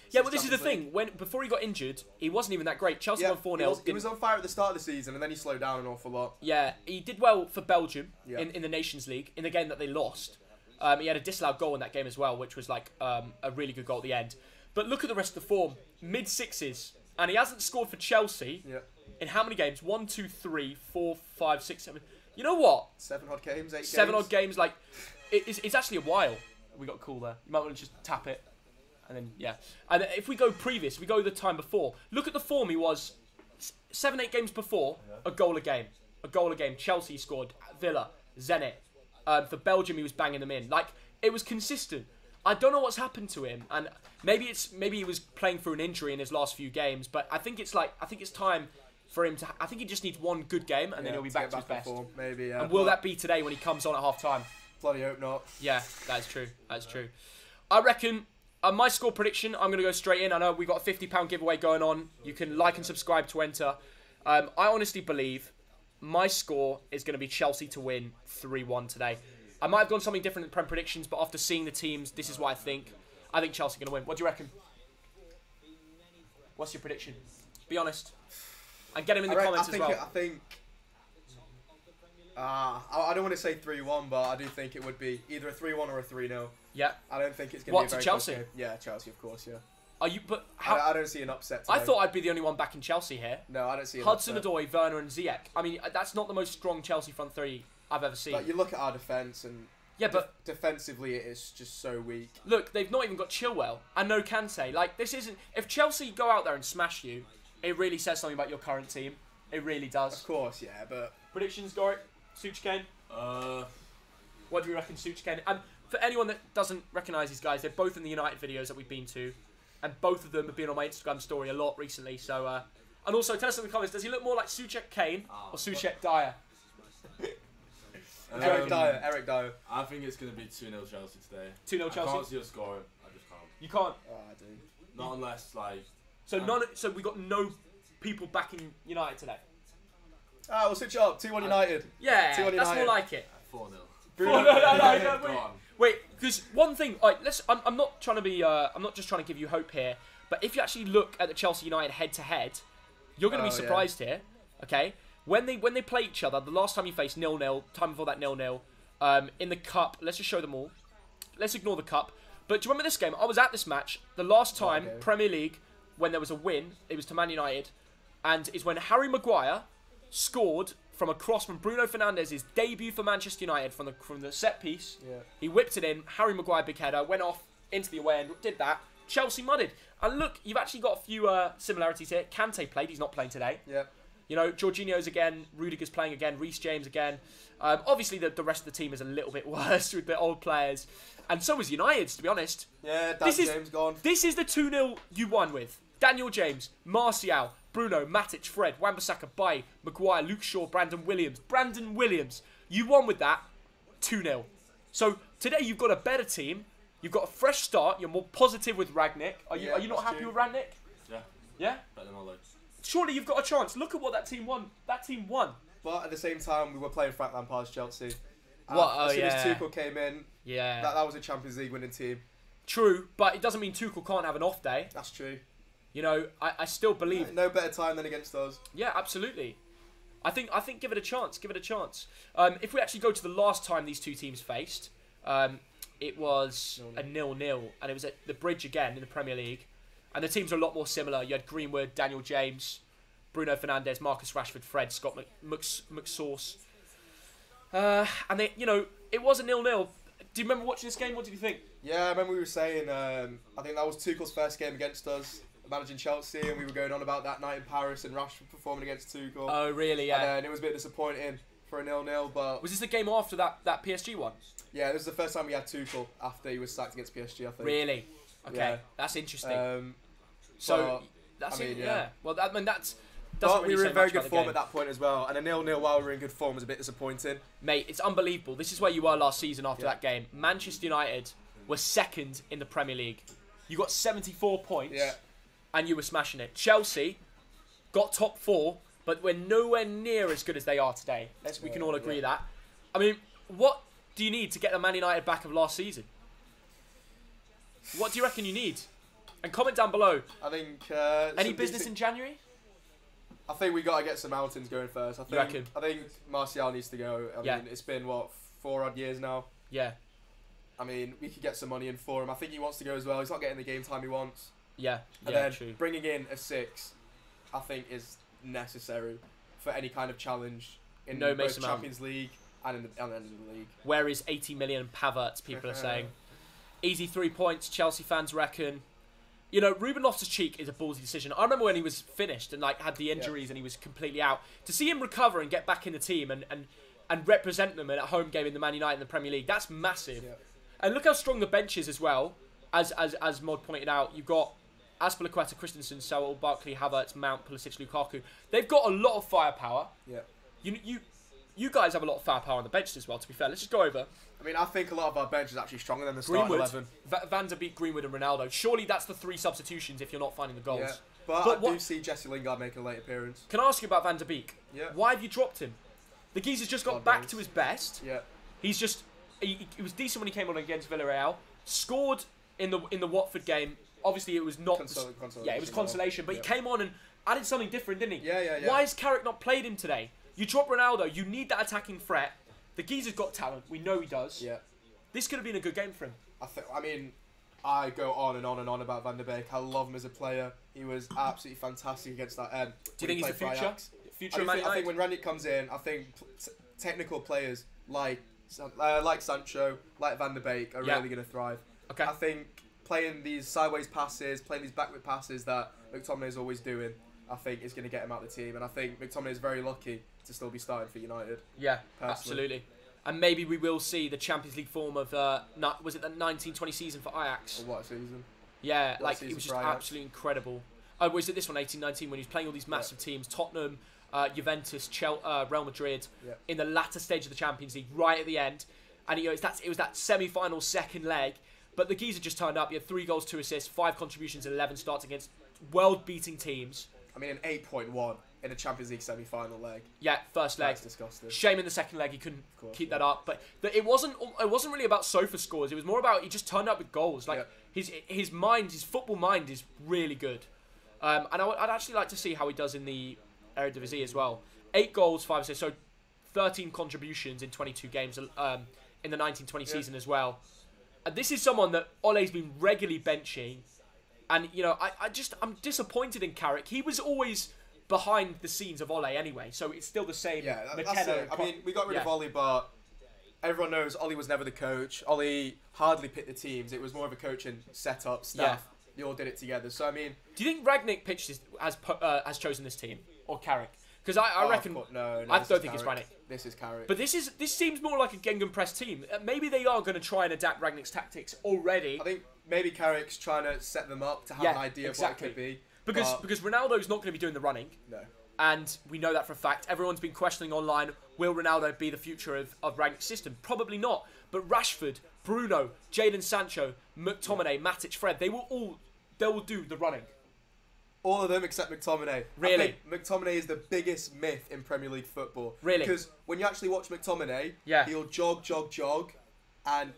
Yeah, well, this is the thing. Before he got injured, he wasn't even that great. Chelsea won 4-0. He was on fire at the start of the season, and then he slowed down an awful lot. Yeah, he did well for Belgium in the Nations League, in the game that they lost. He had a disallowed goal in that game as well, which was like a really good goal at the end. But look at the rest of the form. Mid-6s. And he hasn't scored for Chelsea in how many games? 1, 2, 3, 4, 5, 6, 7. You know what? 7 odd games, 8 games. 7 odd games. Like, it's actually a while. We got cool there. You might want to just tap it. And then, yeah. And if we go previous, we go the time before. Look at the form he was 7, 8 games before. A goal a game. A goal a game. Chelsea scored. Villa. Zenit. For Belgium, he was banging them in. Like, it was consistent. I don't know what's happened to him. And maybe he was playing through an injury in his last few games. But I think it's time for him to... I think he just needs 1 good game and then he'll be back to his best. Form, maybe, yeah. And will that be today when he comes on at half-time? Bloody hope not. Yeah, that's true. That's true. I reckon my score prediction, I'm going to go straight in. I know we've got a £50 giveaway going on. You can like and subscribe to enter. I honestly believe my score is going to be Chelsea to win 3-1 today. I might have gone something different than Prem predictions, but after seeing the teams, this is what I think. I think Chelsea are going to win. What do you reckon? What's your prediction? Be honest. And get him in the comments as well. I think... I don't want to say 3-1, but I do think it would be either a 3-1 or a 3-0. Yeah. I don't think it's going to be a very Chelsea? close game. Yeah, Chelsea, of course, yeah. Are you? But how? I don't see an upset today. I thought I'd be the only one back in Chelsea here. No, I don't see an Hudson upset. Odoi, Werner and Ziyech. I mean, that's not the most strong Chelsea front three I've ever seen. Like, you look at our defence and... Yeah, but... defensively, it is just so weak. Look, they've not even got Chilwell and no Kante. Like, this isn't... If Chelsea go out there and smash you, it really says something about your current team. It really does. Of course, yeah, but... Predictions, Goric? Such Kane? What do we reckon, Such Kane? And for anyone that doesn't recognise these guys, they're both in the United videos that we've been to. And both of them have been on my Instagram story a lot recently. So, and also, tell us in the comments, does he look more like Souček Kane or Souček Dyer? Eric Dyer. I think it's going to be 2-0 Chelsea today. 2-0 Chelsea? I can't see us scoring. I just can't. You can't? Oh, I do. Not unless, like... So we got no people backing United today? Ah, we'll switch up. 2-1 United. Yeah, 2-1 that's United. more like it. 4-0. No, Go on. wait, because one thing, I'm not trying to be, I'm not just trying to give you hope here, but if you actually look at the Chelsea United head-to-head, you're going to be surprised here, okay? When they play each other, the last time you faced 0-0, time before that 0-0, in the cup, let's just show them all. Let's ignore the cup. But do you remember this game? I was at this match, the last time, Premier League, when there was a win, it was to Man United, and is when Harry Maguire scored from a cross from Bruno Fernandes's debut for Manchester United from the set piece. Yeah. He whipped it in. Harry Maguire, big header, went off into the away end, did that. Chelsea mudded. And look, you've actually got a few similarities here. Kante played. He's not playing today. Yeah. You know, Jorginho's again. Rudiger's playing again. Reece James again. Obviously, the rest of the team is a little bit worse with the old players. And so is United's, to be honest. Yeah, James gone. This is the 2-0 you won with. Daniel James, Martial, Bruno, Matic, Fred, Wan-Bissaka, Baye, Maguire, Luke Shaw, Brandon Williams. You won with that 2-0. So today you've got a better team. You've got a fresh start. You're more positive with Rangnick. Are you not happy with Rangnick? Yeah. Yeah? Better than all those. Surely you've got a chance. Look at what that team won. That team won. But at the same time, we were playing Frank Lampard's Chelsea. What? As soon as Tuchel came in, yeah, that was a Champions League winning team. True, but it doesn't mean Tuchel can't have an off day. That's true. You know, I still believe. No better time than against us. Yeah, absolutely. I think give it a chance. Give it a chance. If we actually go to the last time these two teams faced, it was a 0-0, and it was at the Bridge again in the Premier League, and the teams are a lot more similar. You had Greenwood, Daniel James, Bruno Fernandes, Marcus Rashford, Fred, Scott McSauce, and they, you know, it was a 0-0. Do you remember watching this game? What did you think? Yeah, I remember we were saying. I think that was Tuchel's first game against us, managing Chelsea, and we were going on about that night in Paris and Rashford performing against Tuchel. Oh, really? Yeah. And it was a bit disappointing for a 0-0, but... Was this the game after that PSG one? Yeah, this was the first time we had Tuchel after he was sacked against PSG, I think. Really? Okay, yeah. That's interesting. So, that's I mean, yeah. Well, that's... But we were in very good form at that point as well, and a 0-0 while we were in good form was a bit disappointing. Mate, it's unbelievable. This is where you were last season after that game. Manchester United were second in the Premier League. You got 74 points, and you were smashing it. Chelsea got top 4, but we're nowhere near as good as they are today. We can all agree that. I mean, what do you need to get the Man United back of last season? What do you reckon you need? And comment down below. I think... any business in January? I think we got to get some mountains going first. I think Martial needs to go. I mean, it's been, 4 odd years now? Yeah. I mean, we could get some money in for him. I think he wants to go as well. He's not getting the game time he wants. Yeah, and then true. Bringing in a 6, I think, is necessary for any kind of challenge in both Champions League and in the league. Where is 80 million Paverts, people are saying. Easy 3 points, Chelsea fans reckon. You know, Ruben Loftus-Cheek is a ballsy decision. I remember when he was finished and had the injuries and he was completely out. To see him recover and get back in the team and represent them in a home game in the Man United in the Premier League, that's massive. Yeah. And look how strong the bench is as well. As Mod pointed out, you've got Azpilicueta, Christensen, Sowell, Barkley, Havertz, Mount, Pulisic, Lukaku. They've got a lot of firepower. Yeah. you guys have a lot of firepower on the bench as well, to be fair. Let's just go over. I mean, I think a lot of our bench is actually stronger than the starting 11. Van der Beek, Greenwood and Ronaldo. Surely that's the 3 substitutions if you're not finding the goals. Yeah. But I do see Jesse Lingard make a late appearance. Can I ask you about Van der Beek? Yeah. Why have you dropped him? The geezer's just got back to his best. Yeah. He's just... He was decent when he came on against Villarreal. Scored in the Watford game. Obviously, it was not... Consolation. Yeah, it was consolation. But he came on and added something different, didn't he? Yeah. Why has Carrick not played him today? You drop Ronaldo. You need that attacking threat. The geezer's got talent. We know he does. Yeah. This could have been a good game for him. I go on and on and on about Van der Beek. I love him as a player. He was absolutely fantastic against that end. Do you think he's the future? Future of Man United? I think when Rangnick comes in, I think technical players like Sancho, like Van der Beek are really going to thrive. Okay. I think playing these sideways passes, playing these backward passes that McTominay is always doing, I think is going to get him out of the team. And I think McTominay is very lucky to still be starting for United. Yeah, absolutely. And maybe we will see the Champions League form of, was it the 1920 season for Ajax? Or what a season. Yeah, it was just absolutely incredible. Oh, was it this one, 18-19, when he was playing all these massive teams, Tottenham, Juventus, Real Madrid, in the latter stage of the Champions League, right at the end. And it was that semi-final second leg. But the geezer just turned up. He had 3 goals, 2 assists, 5 contributions, and 11 starts against world-beating teams. I mean, an 8.1 in a Champions League semi-final leg. Yeah, first leg. That's disgusting. Shame in the second leg he couldn't keep that up. But it wasn't really about sofa scores. It was more about he just turned up with goals. Like his football mind is really good. And I'd actually like to see how he does in the Eredivisie as well. 8 goals, 5 assists, so 13 contributions in 22 games in the 1920 season as well. And this is someone that Ole's been regularly benching. And, I'm disappointed in Carrick. He was always behind the scenes of Ole anyway, so it's still the same. Yeah, that's it. I mean, we got rid of Ole, but everyone knows Ole was never the coach. Ole hardly picked the teams. It was more of a coaching setup, staff. They all did it together. So, I mean... Do you think Rangnick has chosen this team? Or Carrick? Because I reckon... No, I don't think it's Rangnick. This is Carrick. But this seems more like a Gegenpress team. Maybe they are going to try and adapt Rangnick's tactics already. I think maybe Carrick's trying to set them up to have an idea of what it could be. Because Ronaldo's not going to be doing the running. No. And we know that for a fact. Everyone's been questioning online, will Ronaldo be the future of Rangnick's system? Probably not. But Rashford, Bruno, Jadon Sancho, McTominay, Matic, Fred, they will do the running. All of them except McTominay. Really? I think McTominay is the biggest myth in Premier League football. Really? Because when you actually watch McTominay, he'll jog, and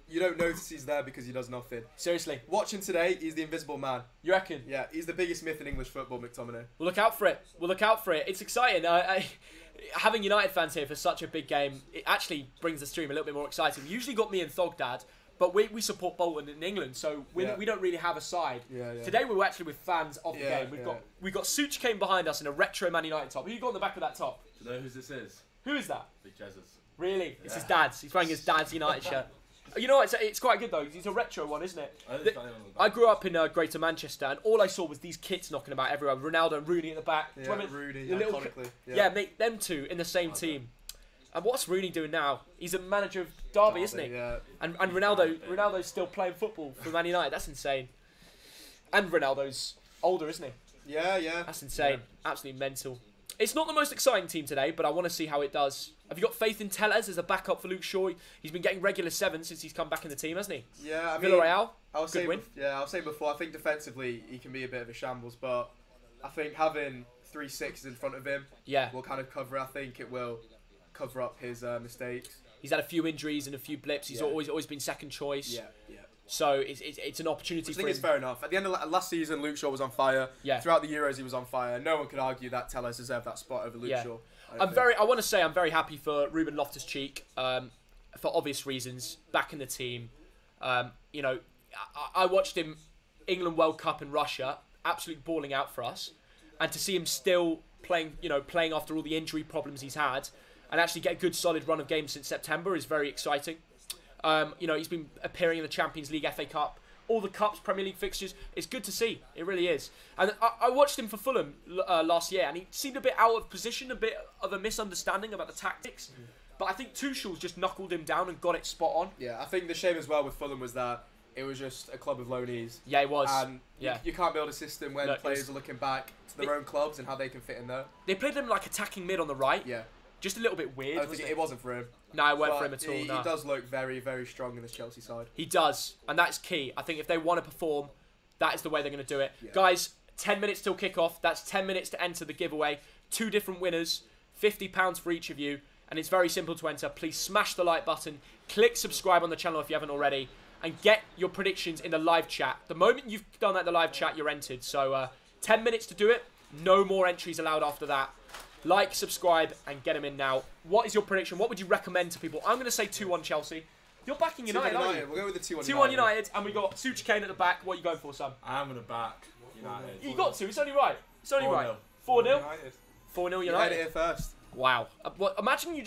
you don't notice he's there because he does nothing. Seriously. Watch him today, he's the invisible man. You reckon? Yeah, he's the biggest myth in English football, McTominay. We'll look out for it. It's exciting. Having United fans here for such a big game, it actually brings the stream a little bit more exciting. We usually got me and Thogdad, but we support Bolton in England, so we don't really have a side. Yeah. Today we were actually with fans of the game. We've got Such came behind us in a retro Man United top. Who you got on the back of that top? Do you know who this is? Who is that? Big Jesus. Really? It's his dad's. He's wearing his dad's United shirt. You know what? It's quite good though. It's a retro one, isn't it? I grew up in Greater Manchester, and all I saw was these kits knocking about everywhere. Ronaldo and Rooney at the back. Yeah, Rooney, iconically. Mate, them two in the same team. And what's Rooney doing now? He's a manager of Derby, isn't he? Yeah. And Ronaldo's still playing football for Man United. That's insane. And Ronaldo's older, isn't he? Yeah. That's insane. Yeah. Absolutely mental. It's not the most exciting team today, but I want to see how it does. Have you got faith in Tellez as a backup for Luke Shaw? He's been getting regular 7 since he's come back in the team, hasn't he? Yeah, I mean... Villarreal, I was win. I was saying before, I think defensively he can be a bit of a shambles, but I think having 3 6s in front of him will kind of cover. I think it will cover up his mistakes. He's had a few injuries and a few blips. He's always been second choice. Yeah. So it's an opportunity for him. I think it's fair enough. At the end of last season, Luke Shaw was on fire. Yeah. Throughout the Euros, he was on fire. No one could argue that Tellez deserved that spot over Luke Shaw. I want to say I'm very happy for Ruben Loftus-Cheek for obvious reasons. Back in the team. I watched him England World Cup in Russia, absolutely balling out for us, and to see him still playing after all the injury problems he's had, and actually get a good solid run of games since September is very exciting. He's been appearing in the Champions League, FA Cup, all the cups, Premier League fixtures. It's good to see. It really is. And I watched him for Fulham last year, and he seemed a bit out of position, a bit of a misunderstanding about the tactics. But I think Tuchel's just knuckled him down and got it spot on. Yeah, I think the shame as well with Fulham was that it was just a club of loanees. Yeah, it was. And you can't build a system when players are looking back to their own clubs and how they can fit in there. They played them like attacking mid on the right. Yeah. just a little bit weird. I don't think it wasn't for him. No, it weren't But for him at all. He No. does look very, very strong in this Chelsea side. He does, and that's key. I think if they want to perform, that is the way they're going to do it. Yeah. Guys, 10 minutes till kickoff. That's 10 minutes to enter the giveaway. 2 different winners, £50 for each of you, and it's very simple to enter. Please smash the like button, click subscribe on the channel if you haven't already, and get your predictions in the live chat. The moment you've done that in the live chat, you're entered. So 10 minutes to do it. No more entries allowed after that. Like, subscribe, and get them in now. What is your prediction? What would you recommend to people? I'm going to say 2-1 Chelsea. You're backing United, aren't you? We'll go with the 2-1 2-1 United, and we got Suchi Kane at the back. What are you going for, Sam? I am going to back United. You got to. It's only right. It's only 4-0. right. 4-0? United. 4-0 You United. heard it here first. Wow. Imagine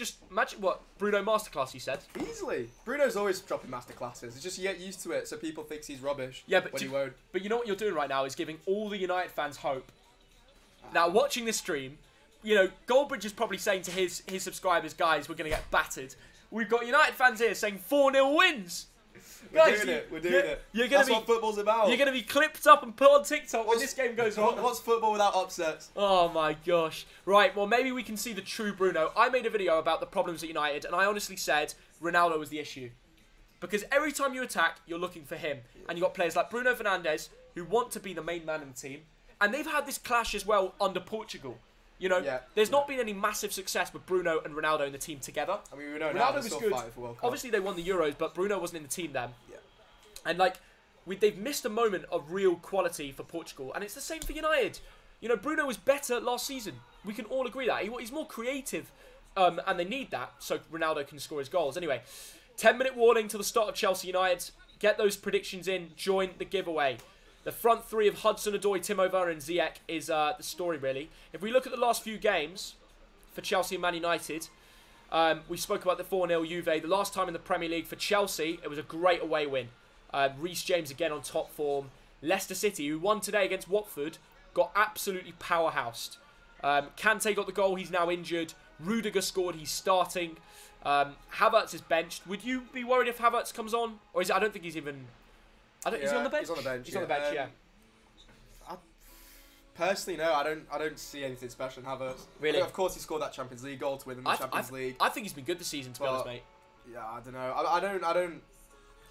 what Bruno masterclass you said. Easily. Bruno's always dropping masterclasses. It's just you get used to it, so people think he's rubbish. Yeah, but when he won't. But you know what you're doing right now is giving all the United fans hope. Now, watching this stream, you know, Goldbridge is probably saying to his subscribers, guys, we're going to get battered. We've got United fans here saying 4-0 wins. We're doing it. We're doing it. That's what football's about. You're going to be clipped up and put on TikTok when this game goes on. What's football without upsets? Oh my gosh. Right, well maybe we can see the true Bruno. I made a video about the problems at United and I honestly said Ronaldo was the issue. Because every time you attack, you're looking for him. And you've got players like Bruno Fernandes who want to be the main man in the team. And they've had this clash as well under Portugal. You know, there's not been any massive success with Bruno and Ronaldo in the team together. I mean, we know now Ronaldo was good. For World Cup. Obviously, they won the Euros, but Bruno wasn't in the team then. Yeah. And like, they've missed a moment of real quality for Portugal, and it's the same for United. You know, Bruno was better last season. We can all agree that he's more creative, and they need that so Ronaldo can score his goals. Anyway, 10-minute warning to the start of Chelsea United. Get those predictions in. Join the giveaway. The front three of Hudson-Odoi, Timo Werner and Ziyech is the story, really. If we look at the last few games for Chelsea and Man United, we spoke about the 4-0 Juve. The last time in the Premier League for Chelsea, it was a great away win. Reece James again on top form. Leicester City, who won today against Watford, got absolutely powerhoused. Kante got the goal. He's now injured. Rudiger scored. He's starting. Havertz is benched. Would you be worried if Havertz comes on? Or is it, I don't think he's even... Is he on the bench? He's on the bench. He's on the bench, yeah. Personally, no, I don't see anything special in Havertz. Really? Of course, he scored that Champions League goal to win the Champions League. I think he's been good this season, to be honest, mate. Yeah, I don't know. I don't.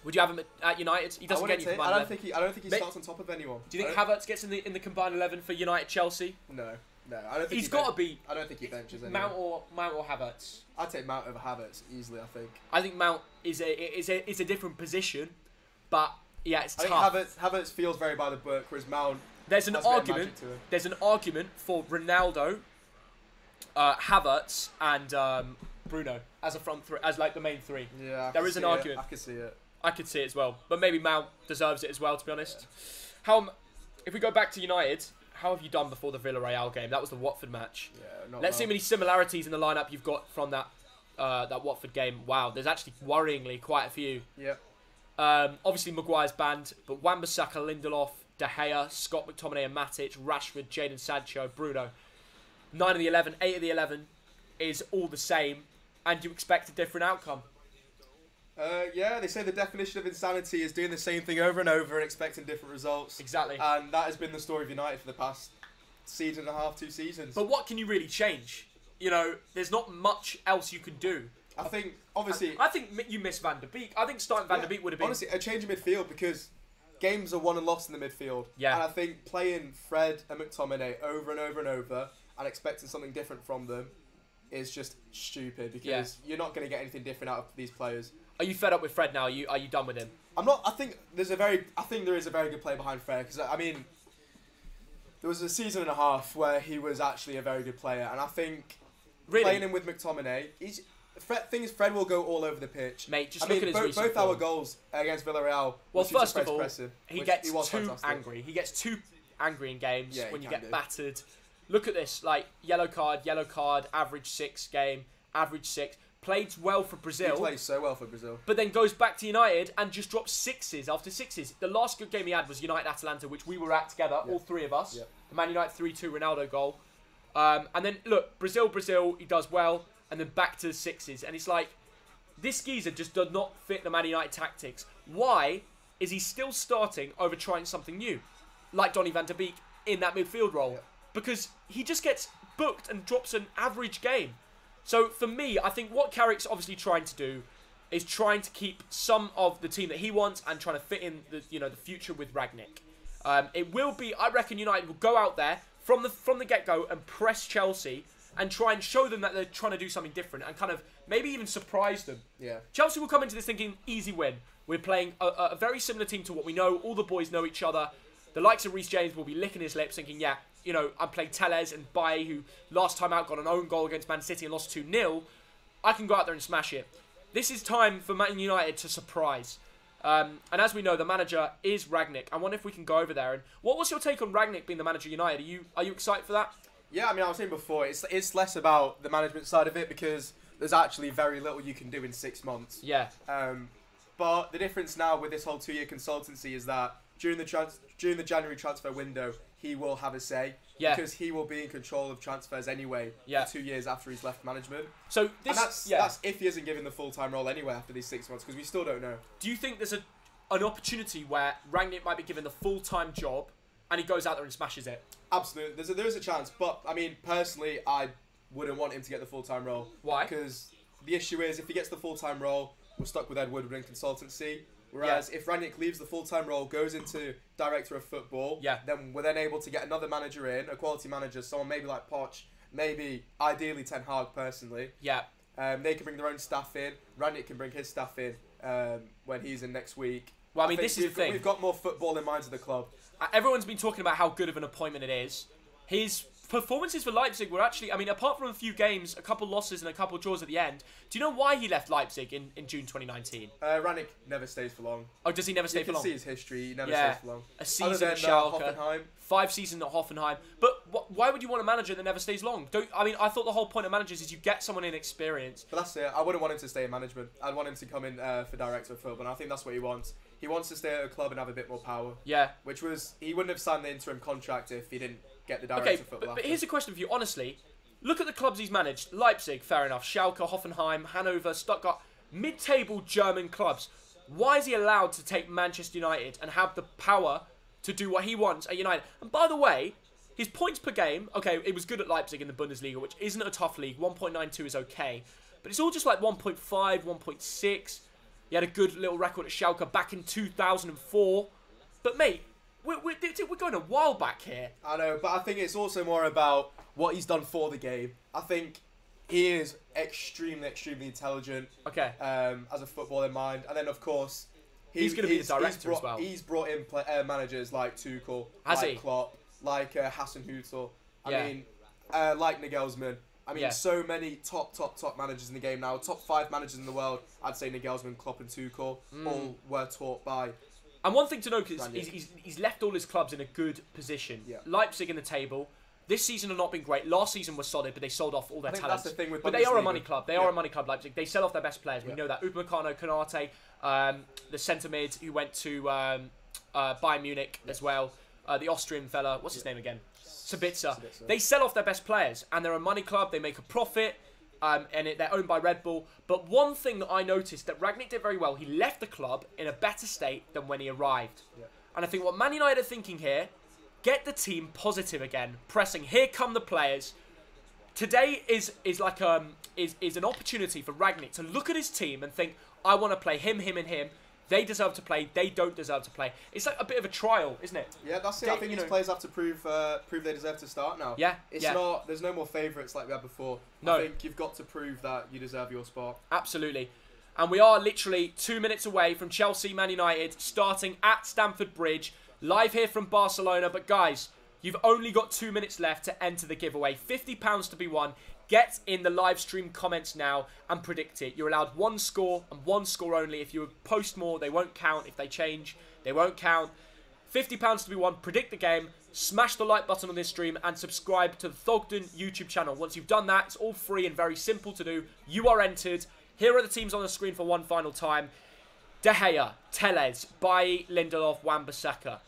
Would you have him at United? He doesn't get you combined 11. I don't think he starts on top of anyone. Do you think Havertz gets in the combined 11 for United Chelsea? No. I don't think he's got to be. I don't think he benches anyone. Mount or Havertz. I'd take Mount over Havertz easily. I think Mount is a different position, but yeah, it's tough. I think Havertz feels very by the book, whereas Mount. There's an argument. There's an argument for Ronaldo, Havertz, and Bruno as a front three, as like the main three. Yeah, there is an argument. I can see it. I could see it as well, but maybe Mount deserves it as well. To be honest, if we go back to United, how have you done before the Villarreal game? That was the Watford match. Yeah, Let's see how many similarities in the lineup you've got from that Watford game. Wow, there's actually worryingly quite a few. Yeah. Obviously Maguire's banned, but Wan-Bissaka, Lindelof, De Gea, Scott McTominay and Matic, Rashford, Jadon Sancho, Bruno. 9 of the 11, 8 of the 11 is all the same, and you expect a different outcome. Yeah, they say the definition of insanity is doing the same thing over and over and expecting different results. Exactly. And that has been the story of United for the past season and a half, 2 seasons. But what can you really change? You know, there's not much else you can do. I think, obviously... I think you miss Van der Beek. I think starting Van der Beek would have been... Honestly, a change in midfield because games are won and lost in the midfield. Yeah. And I think playing Fred and McTominay over and over and over and expecting something different from them is just stupid because you're not going to get anything different out of these players. Are you fed up with Fred now? Are you done with him? I'm not. I think there is a very good player behind Fred because I mean, there was a season and a half where he was actually a very good player, and I think playing him with McTominay, Fred will go all over the pitch. Mate, just look at his recent both form. our goals against Villarreal. Well, first of all, impressive, he gets too angry. He gets too angry in games when you get battered. Look at this, like yellow card, average 6 game, average 6. Played well for Brazil. He plays so well for Brazil. But then goes back to United and just drops 6s after 6s. The last good game he had was United-Atalanta, which we were at together, all 3 of us. Yep. The Man United 3-2 Ronaldo goal. And then, look, Brazil, he does well. And then back to the 6s. And it's like, this geezer just does not fit the Man United tactics. Why is he still starting over trying something new? Like Donny van der Beek in that midfield role. Yep. Because he just gets booked and drops an average game. So for me, I think what Carrick's obviously trying to do is trying to keep some of the team that he wants and trying to fit in the the future with Rangnick. It will be, I reckon, United will go out there from the get-go and press Chelsea and try and show them that they're trying to do something different and kind of maybe even surprise them. Yeah. Chelsea will come into this thinking, easy win. We're playing a very similar team to what we know. All the boys know each other. The likes of Reece James will be licking his lips thinking, yeah, I'm playing Telles and Baye, who last time out got an own goal against Man City and lost 2-0. I can go out there and smash it. This is time for Man United to surprise. And as we know, the manager is Rangnick. I wonder if we can go over there. And what's your take on Rangnick being the manager of United? Are you excited for that? Yeah, I mean, I was saying before, it's less about the management side of it because there's actually very little you can do in 6 months. Yeah. But the difference now with this whole 2-year consultancy is that during the January transfer window, he will have a say. Yeah. Because he will be in control of transfers anyway. Yeah. For 2 years after he's left management. So this, and that's if he isn't given the full-time role anyway after these 6 months, because we still don't know. Do you think there's an opportunity where Rangnick might be given the full-time job and he goes out there and smashes it? Absolutely. There's a chance. But, I mean, personally, I wouldn't want him to get the full-time role. Why? Because the issue is, if he gets the full-time role, we're stuck with Ed Woodward in consultancy. Whereas if Rangnick leaves the full-time role, goes into director of football, then we're then able to get another manager in, a quality manager, someone maybe like Poch, maybe ideally Ten Hag personally. Yeah. They can bring their own staff in. Rangnick can bring his staff in when he's in next week. Well, I mean, this is the thing. We've got more football in mind to the club. Everyone's been talking about how good of an appointment it is. His performances for Leipzig were actually, I mean, apart from a few games, a couple losses and a couple draws at the end, do you know why he left Leipzig in June 2019? Rangnick never stays for long. Oh, does he never stay for long? You can see his history. He never stays for long. A season at Schalke, Hoffenheim. 5 seasons at Hoffenheim. But why would you want a manager that never stays long? I thought the whole point of managers is you get someone in experience. But that's it. I wouldn't want him to stay in management. I'd want him to come in for director of football, and I think that's what he wants. He wants to stay at a club and have a bit more power. Yeah. Which was, he wouldn't have signed the interim contract if he didn't get the director of football. But here's a question for you, honestly. Look at the clubs he's managed. Leipzig, fair enough. Schalke, Hoffenheim, Hanover, Stuttgart. Mid-table German clubs. Why is he allowed to take Manchester United and have the power to do what he wants at United? And by the way, his points per game, okay, it was good at Leipzig in the Bundesliga, which isn't a tough league. 1.92 is okay. But it's all just like 1.5, 1.6. He had a good little record at Schalke back in 2004. But mate, we're going a while back here. I know, but I think it's also more about what he's done for the game. I think he is extremely, extremely intelligent. Okay. As a football in mind, and then of course he's going to be the director as well. He's brought in managers like Tuchel, like Klopp, like Hasenhüttl. I mean, like Nagelsmann. I mean, so many top managers in the game now. Top 5 managers in the world. I'd say Nagelsmann, Klopp, and Tuchel all were taught by. And one thing to note is he's left all his clubs in a good position. Yeah. Leipzig in the table. This season have not been great. Last season was solid, but they sold off all their talents. That's the thing with but they are a money club. They are a money club, Leipzig. They sell off their best players. We know that. Upamecano, Konate, the centre mid who went to Bayern Munich as well. The Austrian fella, what's his name again? Sabitzer. They sell off their best players, and they're a money club. They make a profit, and they're owned by Red Bull. But one thing that I noticed that Rangnick did very well, he left the club in a better state than when he arrived. Yeah. And I think what Man United are thinking here, get the team positive again, pressing. Here come the players. Today is like is an opportunity for Rangnick to look at his team and think, I want to play him, and him. They deserve to play. They don't deserve to play. It's like a bit of a trial, isn't it? Yeah, that's it. I think these players have to prove they deserve to start now. Yeah, it's not. There's no more favourites like we had before. No. I think you've got to prove that you deserve your spot. Absolutely. And we are literally 2 minutes away from Chelsea Man United starting at Stamford Bridge, live here from Barcelona. But guys, you've only got 2 minutes left to enter the giveaway. £50 to be won. Get in the live stream comments now and predict it. You're allowed one score and one score only. If you post more, they won't count. If they change, they won't count. £50 to be won. Predict the game. Smash the like button on this stream and subscribe to the Thogden YouTube channel. Once you've done that, it's all free and very simple to do. You are entered. Here are the teams on the screen for one final time. De Gea, Telles, Bailly, Lindelof, Wan-Bissaka.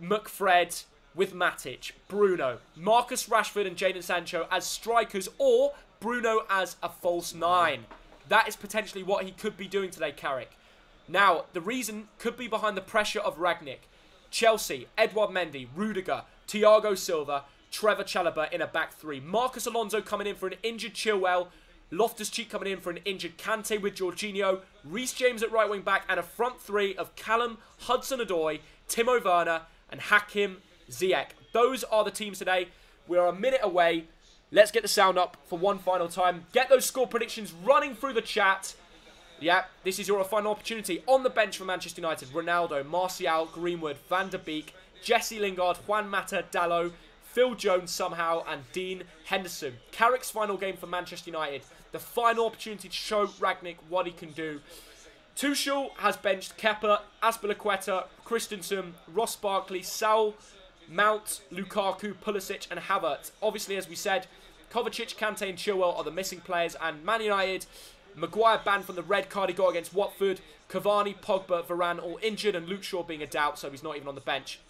McFred with Matic, Bruno, Marcus Rashford and Jadon Sancho as strikers, or Bruno as a false 9. That is potentially what he could be doing today, Carrick. Now, the reason could be behind the pressure of Rangnick. Chelsea, Edouard Mendy, Rudiger, Thiago Silva, Trevor Chalobah in a back 3. Marcus Alonso coming in for an injured Chilwell. Loftus-Cheek coming in for an injured Kante with Jorginho. Reece James at right wing back. And a front three of Callum Hudson-Odoi, Timo Werner and Hakim Ziyech. Those are the teams today. We are a minute away. Let's get the sound up for one final time. Get those score predictions running through the chat. Yeah, this is your final opportunity. On the bench for Manchester United, Ronaldo, Martial, Greenwood, Van der Beek, Jesse Lingard, Juan Mata, Dalot, Phil Jones somehow, and Dean Henderson. Carrick's final game for Manchester United. The final opportunity to show Rangnick what he can do. Tuchel has benched Kepa, Azpilicueta, Christensen, Ross Barkley, Saul, Mount, Lukaku, Pulisic, and Havertz. Obviously, as we said, Kovacic, Kante, and Chilwell are the missing players, and Man United, Maguire banned from the red card he got against Watford, Cavani, Pogba, Varane all injured, and Luke Shaw being a doubt, so he's not even on the bench.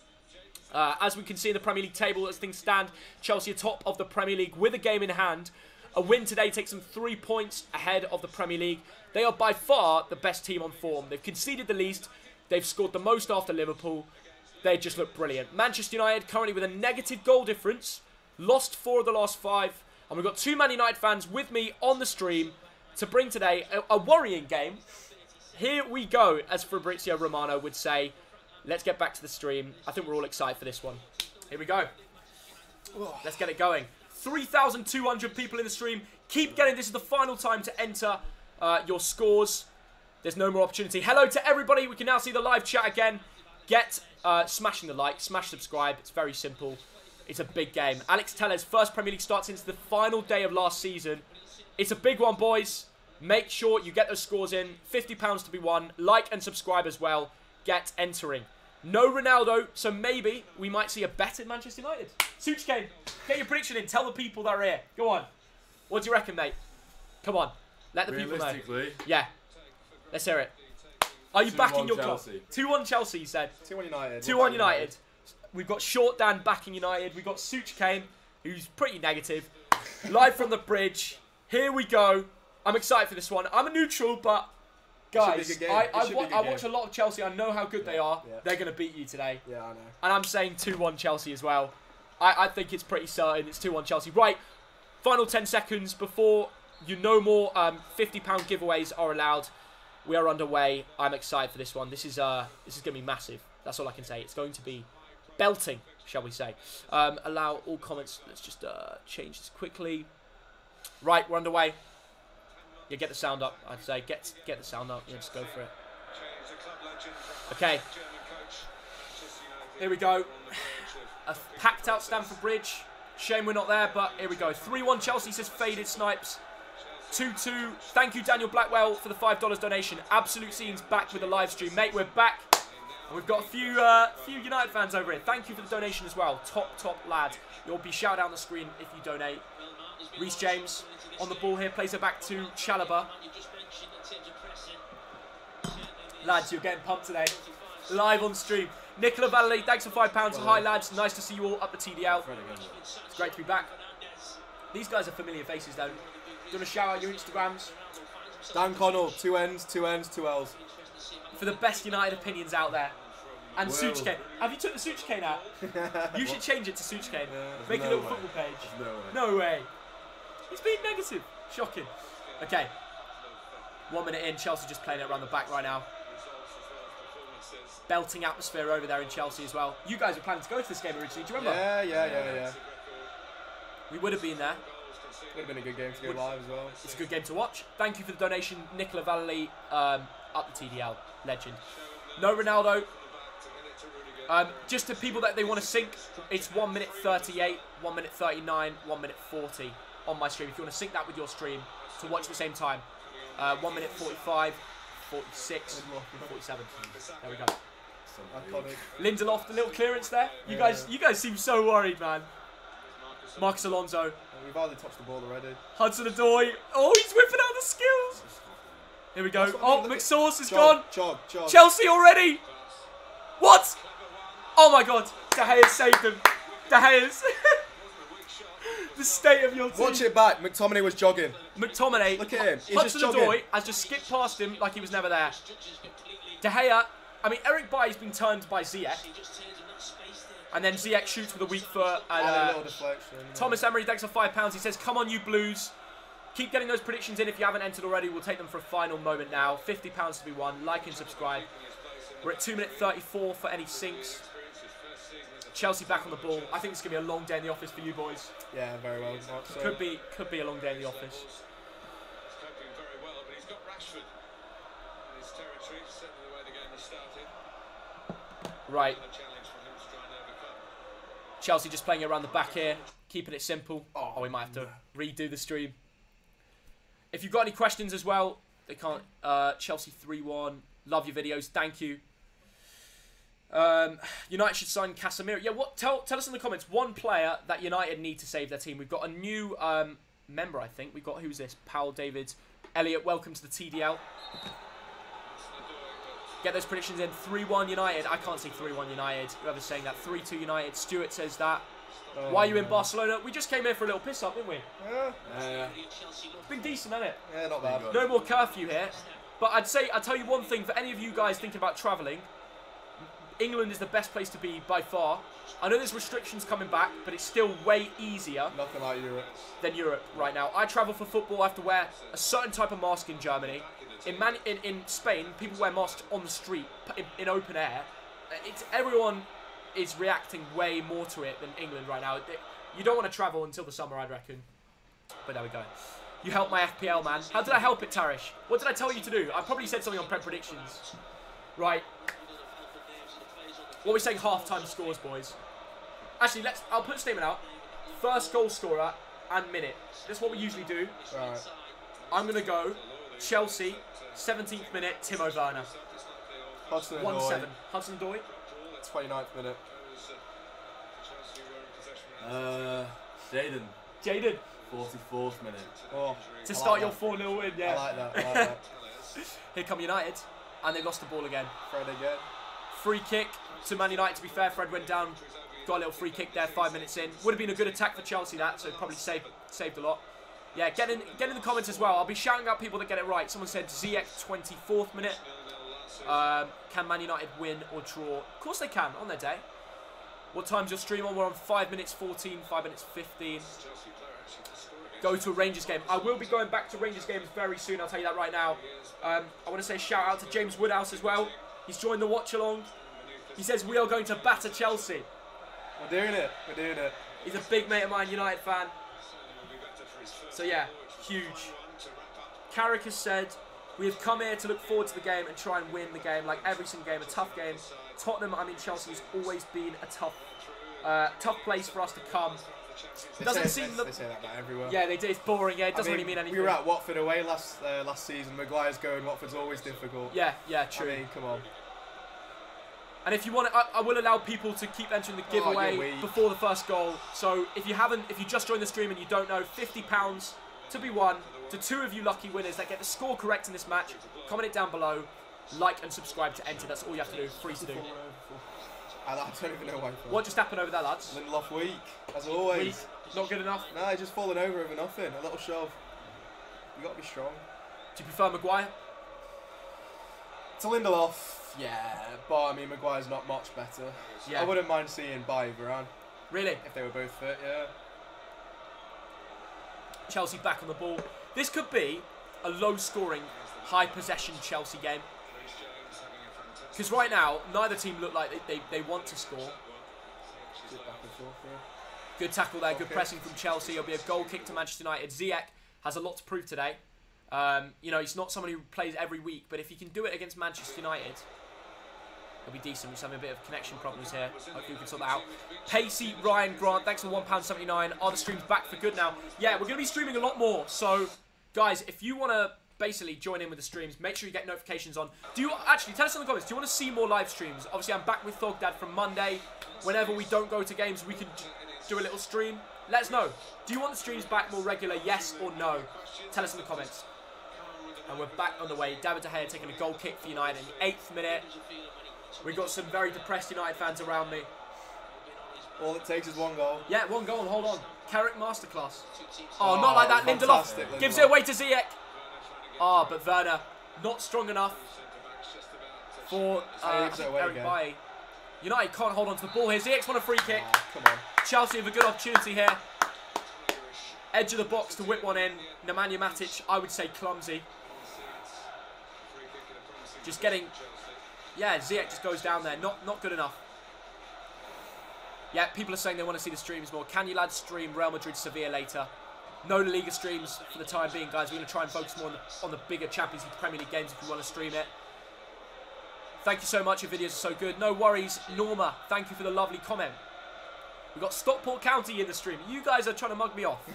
As we can see in the Premier League table, as things stand, Chelsea are top of the Premier League with a game in hand. A win today takes them 3 points ahead of the Premier League. They are by far the best team on form. They've conceded the least. They've scored the most after Liverpool. They just look brilliant. Manchester United currently with a negative goal difference. Lost 4 of the last 5. And we've got 2 Man United fans with me on the stream to bring today a worrying game. Here we go, as Fabrizio Romano would say. Let's get back to the stream. I think we're all excited for this one. Here we go. Let's get it going. 3,200 people in the stream. Keep getting. This is the final time to enter your scores. There's no more opportunity. Hello to everybody. We can now see the live chat again. Get smashing the like, smash subscribe. It's very simple. It's a big game. Alex Tellez, first Premier League start since the final day of last season. It's a big one, boys. Make sure you get those scores in. £50 to be won. Like and subscribe as well. Get entering. No Ronaldo, so maybe we might see a bet in Manchester United. Such game. Get your prediction in. Tell the people that are here. Go on. What do you reckon, mate? Come on. Let the people know. Yeah. Let's hear it. Are you backing your club? 2-1 Chelsea, you said. 2-1 United. 2-1 United. We've got Short Dan backing United. We've got Such Kane, who's pretty negative. Live from the bridge. Here we go. I'm excited for this one. I'm a neutral, but guys, I watch a lot of Chelsea. I know how good they are. Yeah. They're going to beat you today. Yeah, I know. And I'm saying 2-1 Chelsea as well. I think it's pretty certain. It's 2-1 Chelsea. Right, final 10 seconds before you know more £50 giveaways are allowed. We are underway. I'm excited for this one. This is going to be massive. That's all I can say. It's going to be belting, shall we say. Allow all comments. Let's just change this quickly. Right, we're underway. Yeah, get the sound up. I'd say get the sound up. Yeah, just go for it. Okay. Here we go. A packed out Stamford Bridge. Shame we're not there, but here we go. 3-1 Chelsea, says Faded Snipes. 2-2. Thank you, Daniel Blackwell, for the $5 donation. Absolute Scenes back with the live stream. Mate, we're back. And we've got a few United fans over here. Thank you for the donation as well. Top lad. You'll be shouted out on the screen if you donate. Reece James on the ball here. Plays it back to Chalobah. Lads, you're getting pumped today. Live on stream. Nicola Valley, thanks for £5. Hi, lads. Nice to see you all up the TDL. It's great to be back. These guys are familiar faces, though. Do you want to shout out your Instagrams? Dan Connell, 2 N's, 2 N's, 2 L's. For the best United opinions out there. And Such Kane. Have you took the Such Kane out? You should change it to Such Kane. Make a little football page. No way. He's being negative. Shocking. Okay. 1 minute in. Chelsea just playing it around the back right now. Belting atmosphere over there in Chelsea as well. You guys were planning to go to this game originally. Do you remember? Yeah. We would have been there. Would have been a good game to go live as well. It's a good game to watch. Thank you for the donation, Nicola Valley, up the TDL. Legend. No Ronaldo. Just to people that they want to sync, it's 1 minute 38, 1 minute 39, 1 minute 40 on my stream. If you want to sync that with your stream to watch at the same time. 1 minute 45, 46, 47. There we go. Lindelof, the little clearance there. You guys seem so worried, man. Marcus Alonso. We've hardly touched the ball already. Hudson-Odoi. Oh, he's whipping out the skills. Here we go. Oh, McSauce is gone. Jog. Chelsea already. What? Oh my God. De Gea saved them. De Gea's. The state of your team. Watch it back. McTominay was jogging. McTominay. Look at him. He's Hudson-Odoi has just skipped past him like he was never there. De Gea. I mean, Eric Bailly's been turned by Ziyech. And then Ziyech shoots with a weak foot. And a little deflection. Thomas Emery, thanks for £5. He says, come on, you Blues. Keep getting those predictions in if you haven't entered already. We'll take them for a final moment now. £50 to be won. Like and subscribe. We're at 2:34 for any sinks. Chelsea back on the ball. I think it's going to be a long day in the office for you boys. Yeah, very well. So. Could be a long day in the office. Right. Chelsea just playing it around the back here, keeping it simple. Oh, we might have to redo the stream. If you've got any questions as well, they can't. Chelsea 3-1. Love your videos. Thank you. United should sign Casemiro. Yeah, what? Tell us in the comments one player that United need to save their team. We've got a new member, I think. We've got, who's this? Powell David. Elliot, welcome to the TDL. Get those predictions in. 3-1 United. I can't see 3-1 United. Whoever's saying that. 3-2 United. Stuart says that. Why are you in Barcelona? We just came here for a little piss up, didn't we? Yeah. It's been decent, hasn't it? Yeah, not bad. No more curfew here. But I'd tell you one thing, for any of you guys thinking about travelling, England is the best place to be by far. I know there's restrictions coming back, but it's still way easier Nothing like Europe. Than Europe right now. I travel for football, I have to wear a certain type of mask in Germany. In Spain, people wear masks on the street, in open air. Everyone is reacting way more to it than England right now. You don't want to travel until the summer, I'd reckon. But there we go. You helped my FPL, man. How did I help it, Tarish? What did I tell you to do? I probably said something on Prep Predictions. Right. What are we saying half-time scores, boys? Actually, I'll put a statement out. First goal scorer and minute. That's what we usually do. Right. I'm going to go Chelsea, 17th minute, Timo Werner. Hudson-Odoi. 1-7. Hudson-Odoi. 29th minute. Jaden. 44th minute. Oh, To start your 4-0 win, yeah. I like that. Here come United, and they lost the ball again. Fred again. Free kick to Man United, to be fair. Fred went down, got a little free kick there 5 minutes in. Would have been a good attack for Chelsea, that, so probably saved a lot. Yeah, get in the comments as well. I'll be shouting out people that get it right. Someone said Ziyech, 24th minute. Can Man United win or draw? Of course they can, on their day. What time's your stream on? We're on 5 minutes 14, 5 minutes 15. Go to a Rangers game. I will be going back to Rangers games very soon, I'll tell you that right now. I want to say shout out to James Woodhouse as well. He's joined the watch along. He says we are going to batter Chelsea. We're doing it. He's a big mate of mine, United fan. So yeah, huge. Carrick has said, we have come here to look forward to the game and try and win the game, like every single game, a tough game. Tottenham, Chelsea has always been a tough place for us to come. They say that about everywhere. Yeah, they do. It's boring. Yeah, it doesn't really mean anything. We were at Watford away last season. Maguire's going. Watford's always difficult. Yeah, true. I mean, come on. And if you want, I will allow people to keep entering the giveaway before the first goal. So if you just joined the stream and you don't know, £50 to be won to 2 of you lucky winners that get the score correct in this match. Comment it down below, like and subscribe to enter. That's all you have to do. Free to do. I don't even know why. What just happened over there, lads? Lindelof weak, as always. Weak. Not good enough? Nah, he's just falling over nothing. A little shove. You got to be strong. Do you prefer Maguire? To Lindelof, yeah. But, I mean, Maguire's not much better. Yeah. I wouldn't mind seeing Bailly Varane. Really? If they were both fit, yeah. Chelsea back on the ball. This could be a low-scoring, high-possession Chelsea game. Because right now, neither team look like they want to score. Good tackle there, good pressing from Chelsea. It'll be a goal kick to Manchester United. Ziyech has a lot to prove today. He's not someone who plays every week, but if he can do it against Manchester United, it'll be decent. We're just having a bit of connection problems here. Hopefully we can sort that out. Pacey, Ryan, Grant, thanks for £1.79. Are the streams back for good now? Yeah, we're going to be streaming a lot more. So, guys, if you want to basically join in with the streams, make sure you get notifications on. Actually, tell us in the comments, do you want to see more live streams? Obviously, I'm back with Thogdad from Monday. Whenever we don't go to games, we can do a little stream. Let us know. Do you want the streams back more regular, yes or no? Tell us in the comments. And we're back on the way. David De Gea taking a goal kick for United in the 8th minute. We've got some very depressed United fans around me. All it takes is one goal. Yeah, one goal. Hold on. Carrick masterclass. Oh, not like that. Lindelof gives it away to Ziyech. But Werner not strong enough for Eric Bailly. United can't hold on to the ball here. Ziyech's won a free kick. Come on. Chelsea have a good opportunity here. Edge of the box to whip one in. Nemanja Matic, I would say clumsy. Just getting... Yeah, Ziyech just goes down there. Not good enough. Yeah, people are saying they want to see the streams more. Can you lads stream Real Madrid Sevilla later? No La Liga streams for the time being, guys. We're going to try and focus more on the bigger Champions League Premier League games if you want to stream it. Thank you so much. Your videos are so good. No worries. Norma, thank you for the lovely comment. We've got Stockport County in the stream. You guys are trying to mug me off.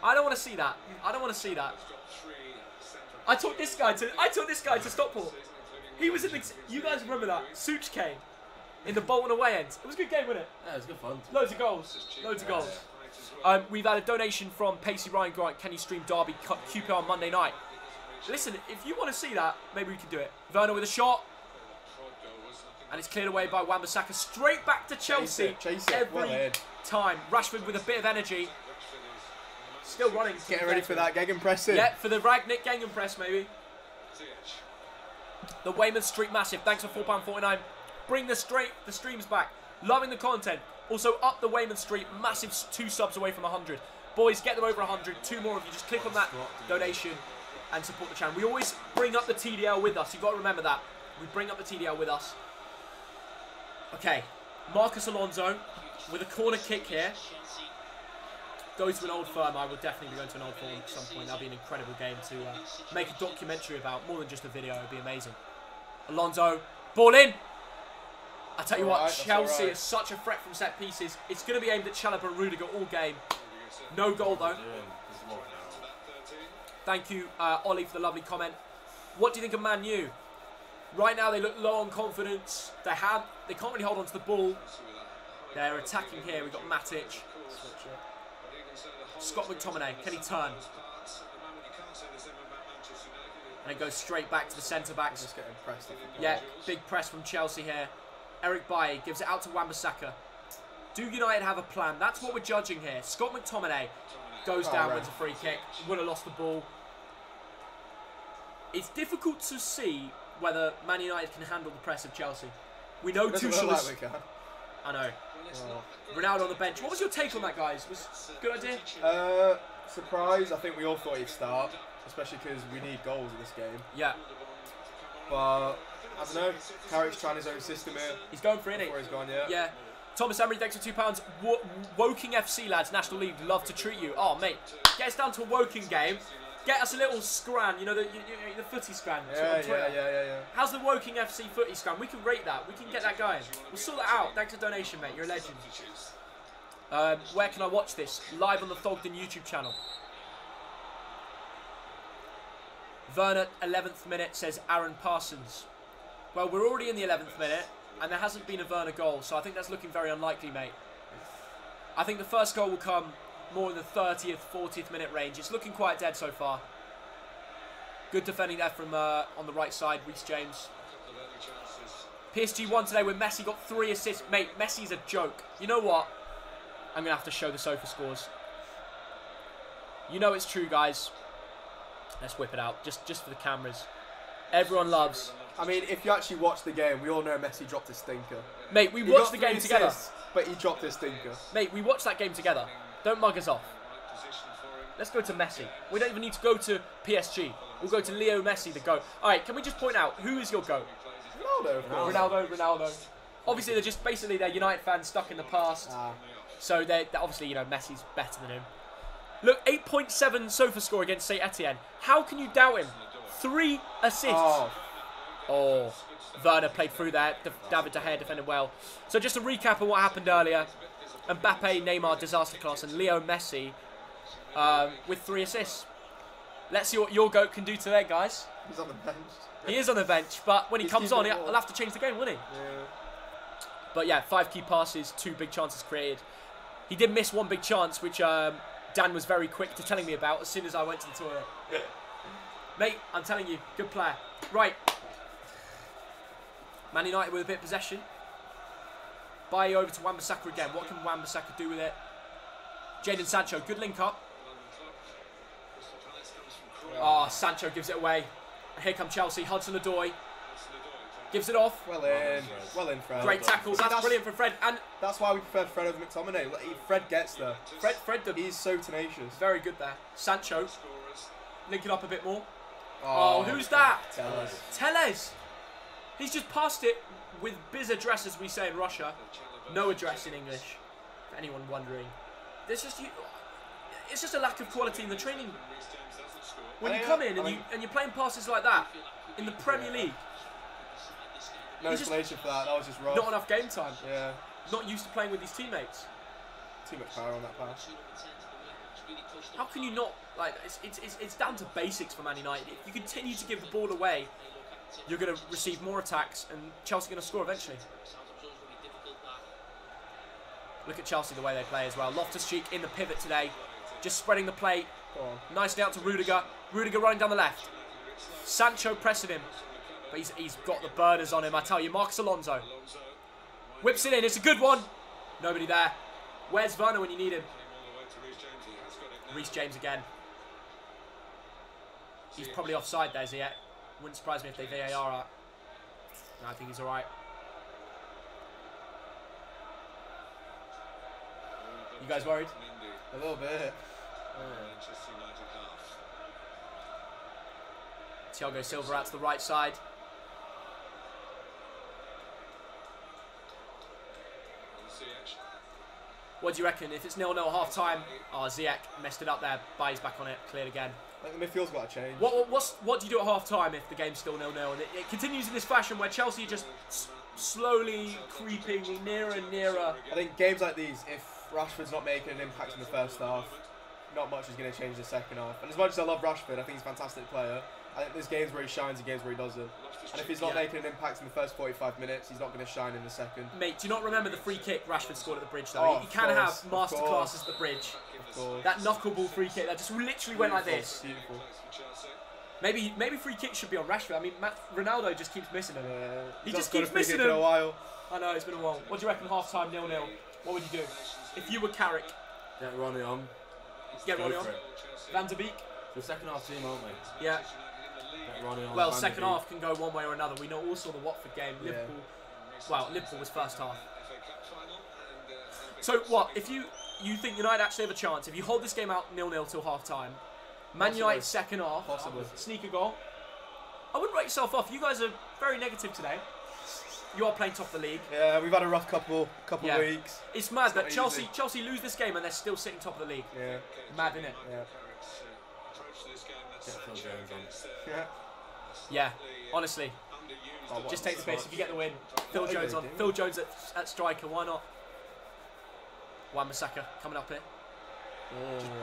I don't want to see that. I don't want to see that. I took this guy to Stockport. He was in the... You guys remember that? Such came in the Bolton away end. It was a good game, wasn't it? Yeah, it was good fun. Loads of goals. Loads of goals. We've had a donation from Pacey Ryan Grant. Can you stream Derby QPR on Monday night? Listen, if you want to see that, maybe we can do it. Werner with a shot. And it's cleared away by Wan-Bissaka. Straight back to Chelsea. Chase it. Every time. Rashford with a bit of energy. Still running. Getting ready for that gegenpressing. Yeah, for the Ragnick gegenpress, maybe. The Weymouth Street Massive. Thanks for £4.49. Bring the streams back. Loving the content. Also, up the Weymouth Street. Massive 2 subs away from 100. Boys, get them over 100. 2 more of you. Just click on that donation and support the channel. We always bring up the TDL with us. You've got to remember that. We bring up the TDL with us. Okay. Marcus Alonso with a corner kick here. Goes to an old firm. I will definitely be going to an old firm at some point. That'll be an incredible game to make a documentary about. More than just a video. It would be amazing. Alonso. Ball in. I tell you what, Chelsea is such a threat from set pieces. It's going to be aimed at Chalobah and Rudiger all game. No goal though. Thank you, Ollie, for the lovely comment. What do you think of Man U? Right now they look low on confidence. They can't really hold on to the ball. They're attacking here. We've got Matic. Scott McTominay. Can he turn? And it goes straight back to the centre backs. Just getting pressed. Yeah, big press from Chelsea here. Eric Bailly gives it out to Wan-Bissaka. Do United have a plan? That's what we're judging here. Scott McTominay goes down with a free kick. Would have lost the ball. It's difficult to see whether Man United can handle the press of Chelsea. We know Tuchel is... I know. Ronaldo on the bench. What was your take on that, guys? Was good idea? Surprise. I think we all thought he'd start, especially because we need goals in this game. Yeah. But I don't know. Carrick's trying his own system here. He's going for it. He's gone, yeah. Yeah. Thomas Emery, thanks for £2. Woking FC lads, National League, love to treat you. Oh, mate, get us down to a Woking game. Get us a little scran, you know, the footy scran. Yeah. How's the Woking FC footy scran? We can rate that. We can get that going. We'll sort that out. Thanks for the donation, mate. You're a legend. Where can I watch this? Live on the Thogden YouTube channel. Werner, 11th minute, says Aaron Parsons. Well, we're already in the 11th minute, and there hasn't been a Werner goal, so I think that's looking very unlikely, mate. I think the first goal will come more in the 30th, 40th minute range. It's looking quite dead so far. Good defending there from on the right side, Reece James. PSG won today when Messi got 3 assists. Mate, Messi's a joke. You know what? I'm going to have to show the sofa scores. You know it's true, guys. Let's whip it out, just for the cameras. Everyone loves... I mean, if you actually watch the game, we all know Messi dropped his stinker. Mate, we watched the game together. But he dropped his stinker. Mate, we watched that game together. Don't mug us off. Let's go to Messi. We don't even need to go to PSG. We'll go to Leo Messi, the GOAT. Alright, can we just point out, who is your GOAT? Ronaldo, of course. Ronaldo. Obviously, they're just basically they're United fans stuck in the past. So they're obviously, you know, Messi's better than him. Look, 8.7 sofa score against St Etienne. How can you doubt him? 3 assists. Oh, Werner played through there. David De Gea defended well. So just a recap of what happened earlier. Mbappe, Neymar, disaster class, and Leo Messi with 3 assists. Let's see what your GOAT can do today, guys. He's on the bench. He is on the bench, but when he comes on, he'll have to change the game, won't he? Yeah. But yeah, 5 key passes, 2 big chances created. He did miss 1 big chance, which Dan was very quick to telling me about as soon as I went to the toilet. Mate, I'm telling you, good player. Right. Man United with a bit of possession. Bailly over to Wan-Bissaka again. What can Wan-Bissaka do with it? Jadon Sancho, good link up. Oh, Sancho gives it away. And here come Chelsea. Hudson-Odoi. Gives it off. Well in. Well in, Fred. Great tackle. See, That's brilliant for Fred. And that's why we prefer Fred over McTominay. Fred gets there. Fred He's so tenacious. very good there. Sancho. Linking up a bit more. Oh, who's that? Tellez. He's just passed it with biz address, as we say in Russia. No address in English, for anyone wondering. It's just a lack of quality in the training. When you come in and you're playing passes like that in the Premier League. No explanation for that. That was just rough. Not enough game time. Yeah. Not used to playing with his teammates. Too much power on that pass. How can you not, like, it's down to basics for Man United. If you continue to give the ball away, you're going to receive more attacks and Chelsea are going to score eventually. Look at Chelsea, the way they play as well. Loftus-Cheek in the pivot today, just spreading the play. Nicely out to Rudiger. Rudiger running down the left. Sancho pressing him. But he's got the burners on him, I tell you. Marcus Alonso. Whips it in, it's a good one. Nobody there. Where's Werner when you need him? Reece James again. He's probably offside there, Ziyech. Wouldn't surprise me if they VAR out. No, I think he's alright. You guys worried? A little bit. Thiago Silva out to the right side. What do you reckon? If it's 0-0 half time, Ziyech messed it up there. Baye's back on it, cleared again. I think the midfield's got to change. What do you do at half time if the game's still 0-0? And it continues in this fashion where Chelsea are just slowly creeping nearer and nearer. I think games like these, if Rashford's not making an impact in the first half, not much is going to change in the second half. And as much as I love Rashford, I think he's a fantastic player. I think there's games where he shines and games where he doesn't. And if he's not making an impact in the first 45 minutes, he's not going to shine in the second. Mate, do you not remember the free kick Rashford scored at the bridge, though? Oh, he can have masterclasses at the bridge. That knuckleball free kick that just literally went like this. Beautiful. Maybe free kicks should be on Rashford. I mean, Ronaldo just keeps missing them. He just keeps missing them. In a while. I know, it's been a while. What do you reckon, half time 0-0? What would you do? If you were Carrick. Get Ronnie on. Get Ronnie on. Van de Beek. The second half team, aren't we? Yeah. Get Ronnie on. Well, second half can go one way or another. We know also the Watford game. Liverpool. Well, Liverpool was first half. So what? If you think United actually have a chance, if you hold this game out 0-0 till half time, Man United second half, sneak a goal. I wouldn't write yourself off. You guys are very negative today. You are playing top of the league. Yeah, we've had a rough couple weeks. It's mad that Chelsea lose this game and they're still sitting top of the league. Yeah. Mad, innit? Yeah. Get Phil Jones on. Yeah. Yeah, honestly. Just take the piss. If you get the win, Phil Jones on. Phil Jones at striker, why not? Wan-Bissaka coming up here.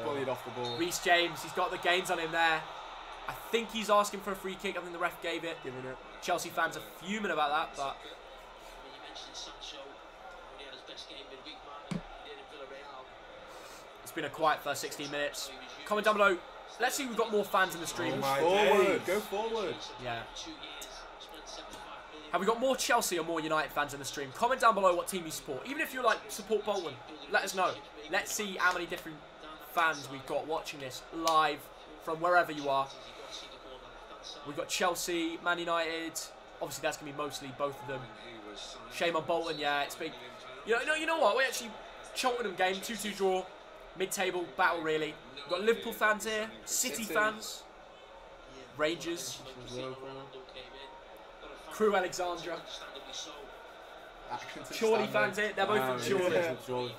Bullied off the ball. Reece James, he's got the gains on him there. I think he's asking for a free kick. I think the ref gave it. Giving it. Chelsea fans are fuming about that, but it's been a quiet first 16 minutes. Comment down below. Let's see if we've got more fans in the stream. Go forward. Yeah. Have we got more Chelsea or more United fans in the stream? Comment down below what team you support. Even if you support Bolton, let us know. Let's see how many different fans we've got watching this live from wherever you are. We've got Chelsea, Man United. Obviously, that's going to be mostly both of them. Shame on Bolton, yeah. It's big. You know what? We actually Cheltenham game, 2-2 draw. Mid-table battle, really. We've got Liverpool fans here. City fans. Rangers. Crew Alexandra. Chorley fans here. They're both from Chorley.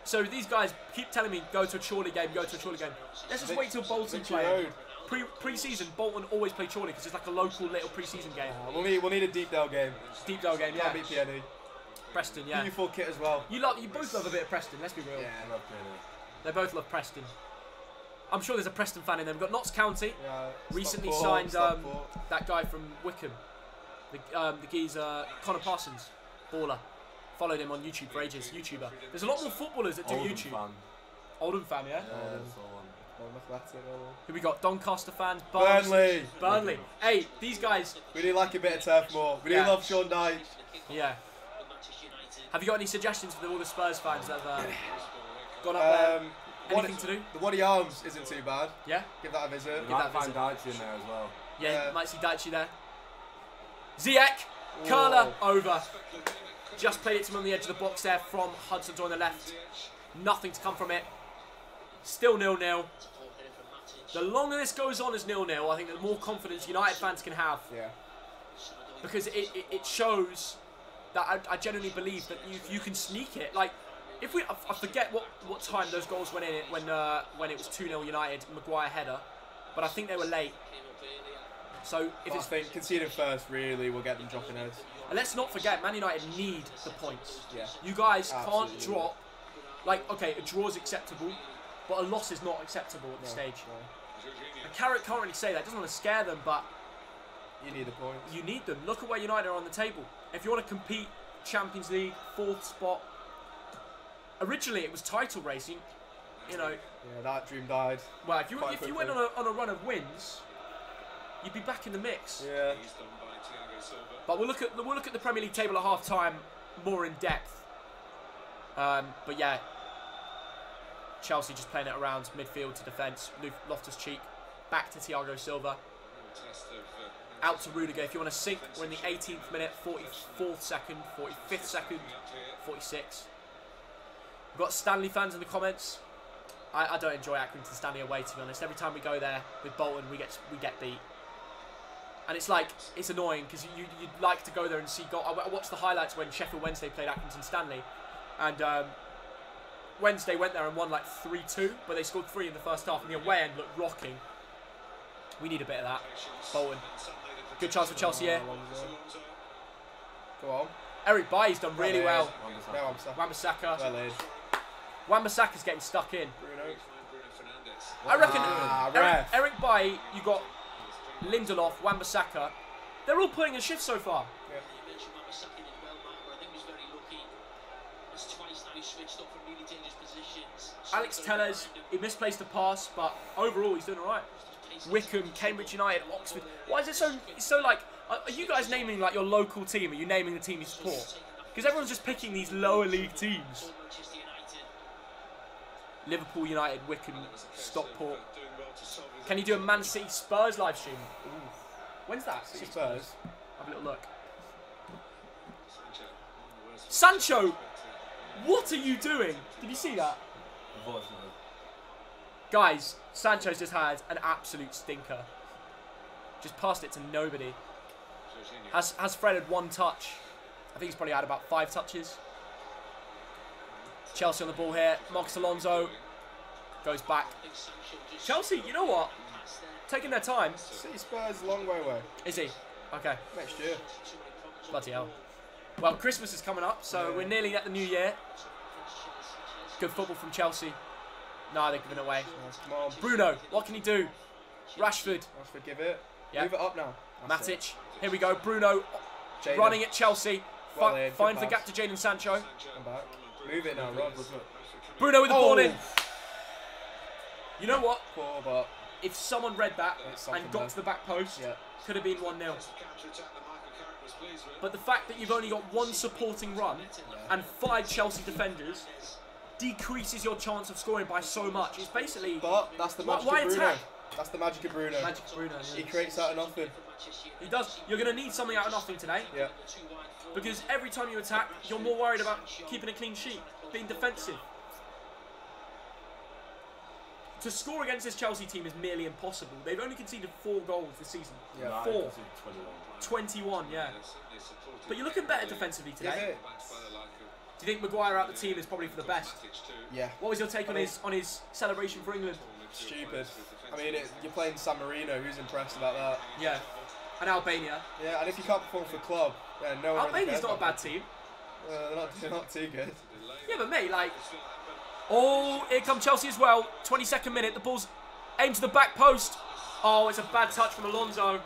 So these guys keep telling me, go to a Chorley game, go to a Chorley game. Let's just wait till Bolton play. Pre-season, Bolton always play Chorley because it's like a local little pre-season game. We'll need a Deepdale game. Deepdale game, yeah. Can't beat PNE. Preston, yeah. Beautiful kit as well. You both love a bit of Preston, let's be real. Yeah, I love PNE. They both love Preston. I'm sure there's a Preston fan in there. We've got Notts County. Yeah, Recently signed that guy from Wickham. The geezer, Connor Parsons. Baller. Followed him on YouTube for ages. YouTuber. There's a lot more footballers that do YouTube. Oldham fan, yeah? Who we got? Doncaster fans. Burnley. Hey, these guys. We do like a bit of turf more. We do love Sean Dyche. Yeah. Have you got any suggestions for all the Spurs fans that have gone up there? Anything to do? The Wadi Arms isn't too bad. Yeah? Give that a visit. You might find Dyche in there as well. Yeah, you might see Dyche there. Ziyech! Curler over. Just played it to him on the edge of the box there from Hudson on the left. Nothing to come from it. Still 0-0. The longer this goes on as 0-0, I think the more confidence United fans can have. Yeah. Because it shows that I genuinely believe that you can sneak it. Like, if we, I forget what time those goals went in it when it was 2-0 United, Maguire header, but I think they were late. So if I think conceding first really will get them dropping heads. And let's not forget, Man United need the points. Yeah. You guys Absolutely. can't drop. Like, okay, a draw is acceptable, but a loss is not acceptable at this stage. No. And Carrot can't really say that. Doesn't want to scare them, but You need the points. you need them. Look at where United are on the table. If you want to compete, Champions League, 4th spot. Originally, it was title racing. You know. Yeah, that dream died. Well, if you went on a run of wins, you'd be back in the mix. Yeah. But we'll look at the Premier League table at half time more in depth. But yeah, Chelsea just playing it around midfield to defence. Loftus-Cheek back to Thiago Silva. Out to Rudiger. If you want to sink, we're in the 18th minute, 44th second, 45th second, 46. We've got Stanley fans in the comments. I don't enjoy Accrington Stanley away, to be honest. Every time we go there with Bolton, we get beat. And it's like, it's annoying because you'd like to go there and see goal. I watched the highlights when Sheffield Wednesday played Accrington Stanley. And Wednesday went there and won like 3-2, but they scored 3 in the first half and the away end looked rocking. We need a bit of that. Bolton. Good chance for Chelsea here. Go on. Eric Bailly's done really well. Now Wan-Bissaka. Well in. Wan-Bissaka's getting stuck in. Bruno. I reckon ref. Eric Bailly, you got Lindelof, Wan-Bissaka. They're all putting a shift so far. Yeah. Alex Tellez, he misplaced a pass, but overall he's doing alright. Wickham, Cambridge United, Oxford. Why is it so? It's so like. Are you guys naming like your local team? Are you naming the team you support? Because everyone's just picking these lower league teams. Liverpool, United, Wickham, Stockport. Can you do a Man City Spurs live stream? Ooh. When's that? Spurs. Have a little look. Sancho, what are you doing? Did you see that? Unfortunately. Guys, Sancho's just had an absolute stinker. Just passed it to nobody. Has Fred had 1 touch? I think he's probably had about 5 touches. Chelsea on the ball here. Marcus Alonso goes back. Chelsea, you know what? Taking their time. City Spurs a long way away. Is he? Okay. Next year. Bloody hell. Well, Christmas is coming up, so we're nearly at the new year. Good football from Chelsea. No, they're giving it away. Come on. Bruno, what can he do? Rashford. Rashford, give it. Yeah. Move it up now. That's Matic. it. Here we go. Bruno Jadon. running at Chelsea. Well in, Finds good the pass. gap to Jadon Sancho. Come back. Move it now, Rob. Bruno with the ball in. Oh. You know what? Poor, but If someone read that It's and something got there. to the back post, Yeah. could have been 1-0. But the fact that you've only got 1 supporting run and 5 Chelsea defenders decreases your chance of scoring by so much. It's basically... But that's the magic Why of Bruno. attack? That's the magic of Bruno. Magic Bruno. He Yeah. creates out of nothing. He does. You're going to need something out of nothing today. Yeah. Because every time you attack, you're more worried about keeping a clean sheet, being defensive. To score against this Chelsea team is nearly impossible. They've only conceded 4 goals this season. Yeah. 4. 21, yeah. But you're looking better defensively Give today. it. Do you think Maguire out the team is probably for the best? Yeah. What was your take on his celebration for England? Stupid. I mean, you're playing San Marino. Who's impressed about that? Yeah. And Albania. Yeah, and if you can't perform for club, yeah, no one really Albania's cares not a about bad team. They're not too good. Yeah, but mate, like... Oh, here come Chelsea as well. 22nd minute. The ball's aimed to the back post. Oh, it's a bad touch from Alonso.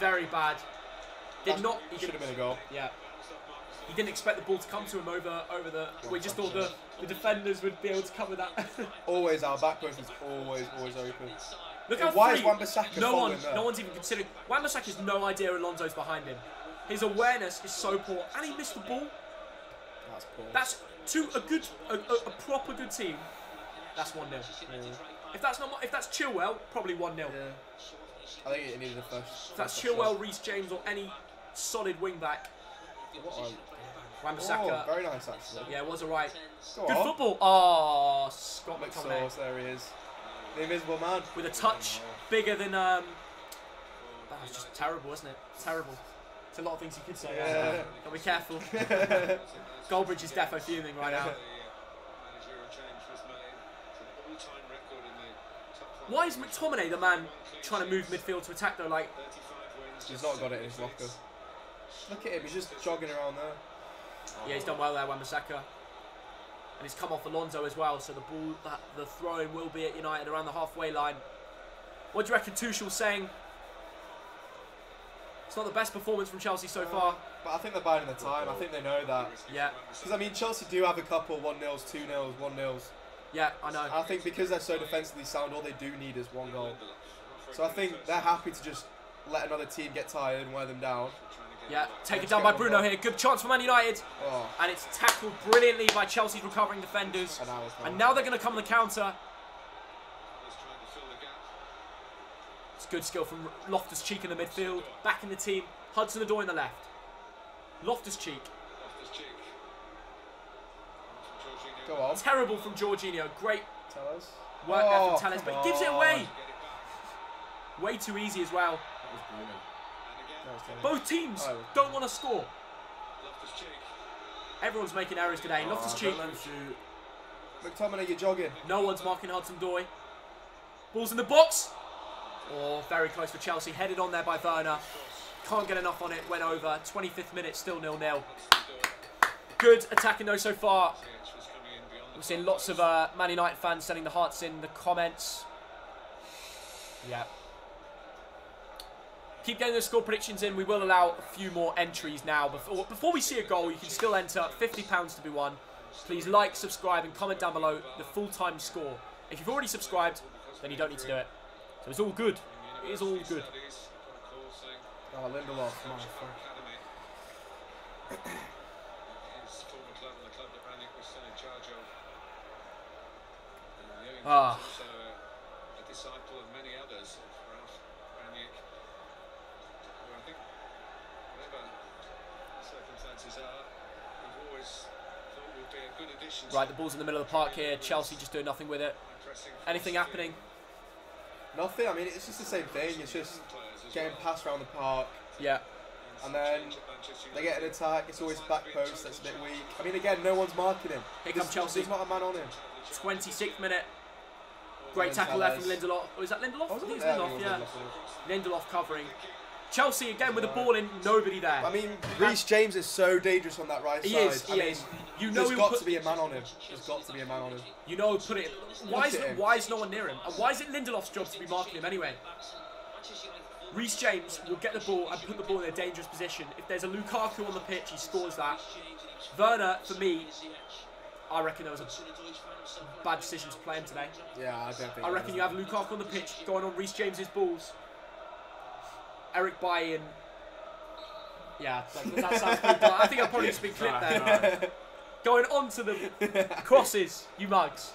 Very bad. He Should have been a goal. Yeah. He didn't expect the ball to come to him over the... We just thought the defenders would be able to cover that. Always, our back post is always open. Look how Why is free. Wan-Bissaka following there? No one's even considering. Wan-Bissaka has no idea Alonso's behind him. His awareness is so poor, and he missed the ball. That's poor. That's a proper good team. That's 1-0. Yeah. If that's Chilwell, probably 1-0. Yeah. I think it needed a first. If that's Chilwell, Reece James, or any solid wing back, Wan-Bissaka. Oh, very nice, actually. Yeah, it was alright. Go Good on. football. Oh, Scott Mixed McTominay. sauce, there he is. The invisible man. With a touch bigger than... That was just terrible, isn't it? Terrible. It's a lot of things you could say. Yeah. Gotta be careful. Goldbridge is defo fuming right now. Why is McTominay the man trying to move midfield to attack though? Like, He's not got it in his locker. Look at him, he's just jogging around there. yeah, he's done well there, Wan-Bissaka. And he's come off Alonso as well, so the ball, the throw-in will be at United around the halfway line. What do you reckon Tuchel's saying? It's not the best performance from Chelsea so far. But I think they're biding the time. I think they know that. Yeah. Because, I mean, Chelsea do have a couple 1-0s, 2-0s, 1-0s. Yeah, I know. I think because they're so defensively sound, all they do need is one goal. So I think they're happy to just let another team get tired and wear them down. Yeah, taken down by Bruno here. Good chance for Man United. Oh. And it's tackled brilliantly by Chelsea's recovering defenders. And now they're going to come on the counter. It's good skill from Loftus-Cheek in the midfield. Back in the team. Hudson-Odoi in the left. Loftus-Cheek. Go on. Terrible from Jorginho. Great Tellez. work there from Tellez, come but he gives it away. on. Way too easy as well. That was brilliant. Both teams don't want to score. Everyone's making errors today. Loftus-Cheek. Don't let him shoot. McTominay, you're jogging. No one's marking Hudson-Odoi. Ball's in the box. Oh, very close for Chelsea. Headed on there by Werner. Can't get enough on it. Went over. 25th minute, still 0-0. Good attacking though so far. We're seeing lots of Man United fans sending the hearts in the comments. Yeah. Keep getting those score predictions in. We will allow a few more entries now. Before we see a goal, you can still enter £50 to be won. Please like, subscribe, and comment down below the full-time score. If you've already subscribed, then you don't need to do it. So it's all good. It is all good. Oh, Lindelof. Ah. A disciple of many others, Ralph Rangnick, who I think, whatever circumstances are, we've always thought would be a good addition. Right, the ball's in the middle of the park here. Chelsea just doing nothing with it. Anything happening? Nothing. I mean, it's just the same thing. It's just getting passed around the park. Yeah. And then they get an attack. It's always back post. That's a bit weak. I mean, again, no one's marking him. Here comes Chelsea. There's not a man on him. 26th minute. Great tackle there from Lindelof. Oh, is that Lindelof? I think it's Lindelof, yeah. Lindelof covering. Chelsea again with the ball in, nobody there. I mean, Reece James is so dangerous on that right side. He is. You know there's got to be a man on him. There's got to be a man on him. You know, put it. Why is no one near him? And why is it Lindelof's job to be marking him anyway? Reece James will get the ball and put the ball in a dangerous position. If there's a Lukaku on the pitch, he scores that. Werner, for me, I reckon there was a bad decision to play him today. Yeah, I don't think. I reckon you have Lukaku on the pitch, going on Reece James's balls. Eric Bailly and... Yeah, that sounds pretty bad. I think I've probably just been clipped there. Going on to the crosses, you mugs.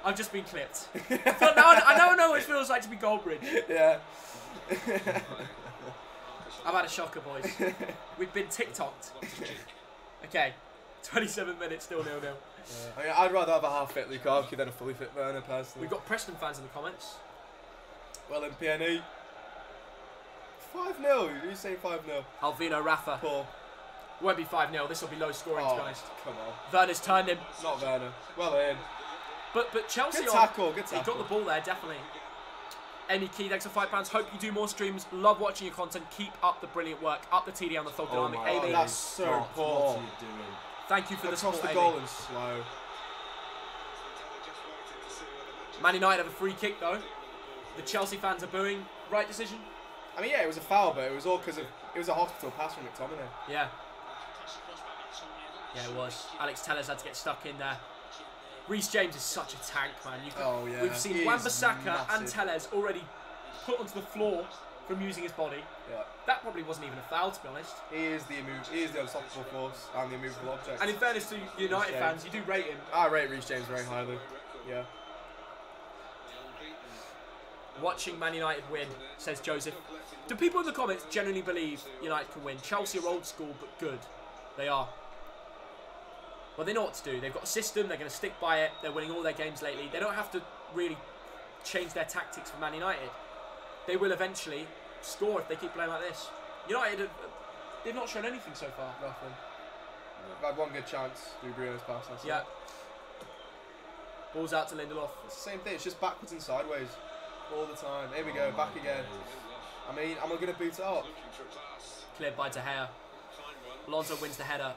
I've just been clipped. But now I now know what it feels like to be Goldbridge. Yeah. I've had a shocker, boys. We've been TikToked. Okay, 27 minutes, still 0-0. Yeah. I mean, I'd rather have a half-fit Lukaku than a fully fit Werner, personally. We've got Preston fans in the comments. Well, in PNE. 5-0. Who's saying 5-0? Alvino Rafa. Paul. Won't be 5-0. This will be low scoring, to be honest. Come on. Werner's turned him. Not Werner. Well in. But Chelsea... Good tackle, good tackle. He got the ball there, definitely. Amy Key, thanks for £5. Hope you do more streams. Love watching your content. Keep up the brilliant work. Up the TD on the Thogden Army. Amy, that's so poor. What are you doing? thank you for the support, Across the Amy. goal and slow. Man United have a free kick, though. The Chelsea fans are booing. Right decision? I mean, yeah, it was a foul, but it was all because of... It was a hospital pass from McTominay. Yeah. Yeah, it was. Alex Tellez had to get stuck in there. Reece James is such a tank, man. Yeah. We've seen He Wan-Bissaka is and Tellez already put onto the floor from using his body. Yeah. That probably wasn't even a foul, to be honest. He is the unstoppable force and the immovable object. And in fairness to United fans, you do rate him. I rate Reece James very highly. Yeah. Watching Man United win, says Joseph. Do people in the comments genuinely believe United can win? Chelsea are old school but good. They are. Well, they know what to do. They've got a system. They're going to stick by it. They're winning all their games lately. They don't have to really change their tactics for Man United. They will eventually score if they keep playing like this. United, they've not shown anything so far. Nothing. They've had one good chance through Bruno's pass. That's Yeah. it. Ball's out to Lindelof. It's the same thing. It's just backwards and sideways all the time. Here we go. Back again. I mean, am I going to boot it up? Cleared by De Gea. Alonso wins the header.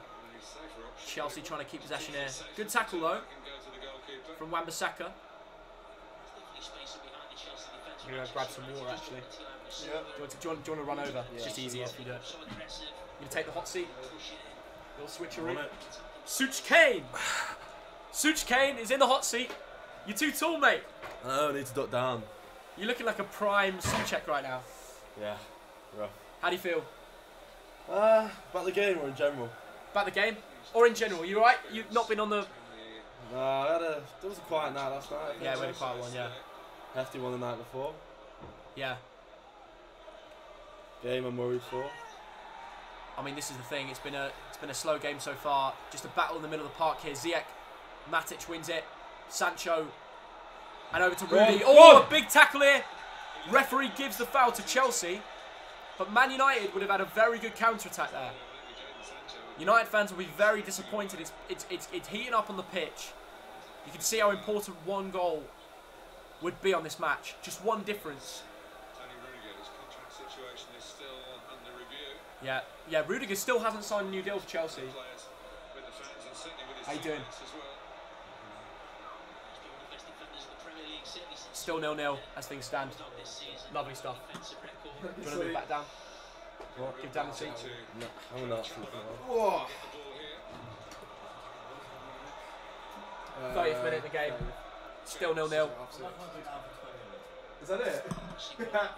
Chelsea trying to keep possession here. Good tackle though from Wan-Bissaka. I'm going to grab some water actually. Yeah. Do you want to run over? It's just easier if you do it. You take the hot seat. Little switcheroo. Such Kane. Such Kane is in the hot seat. You're too tall, mate. I know, I need to duck down. You're looking like a prime Suchek right now. Yeah, rough. How do you feel? About the game or in general? About the game? Or in general? You alright? You've not been on the... Nah, there was a quiet night last night. Yeah, we had a quiet one, yeah. Hefty one the night before. Yeah. Game I'm worried for. I mean, this is the thing. It's been a slow game so far. Just a battle in the middle of the park here. Ziyech, Matic wins it. Sancho, and over to Rudy. Oh, a big tackle here. Referee gives the foul to Chelsea, but Man United would have had a very good counter-attack there. United fans will be very disappointed. It's heating up on the pitch. You can see how important one goal would be on this match. Just one difference. Yeah, yeah. Rudiger still hasn't signed a new deal for Chelsea. How you doing? Still 0-0 as things stand. Lovely stuff. Do you want to move back down? What? Give Dan the seat. No, I'm not. Whoa. 30th minute of the game. Still 0-0. Is that it?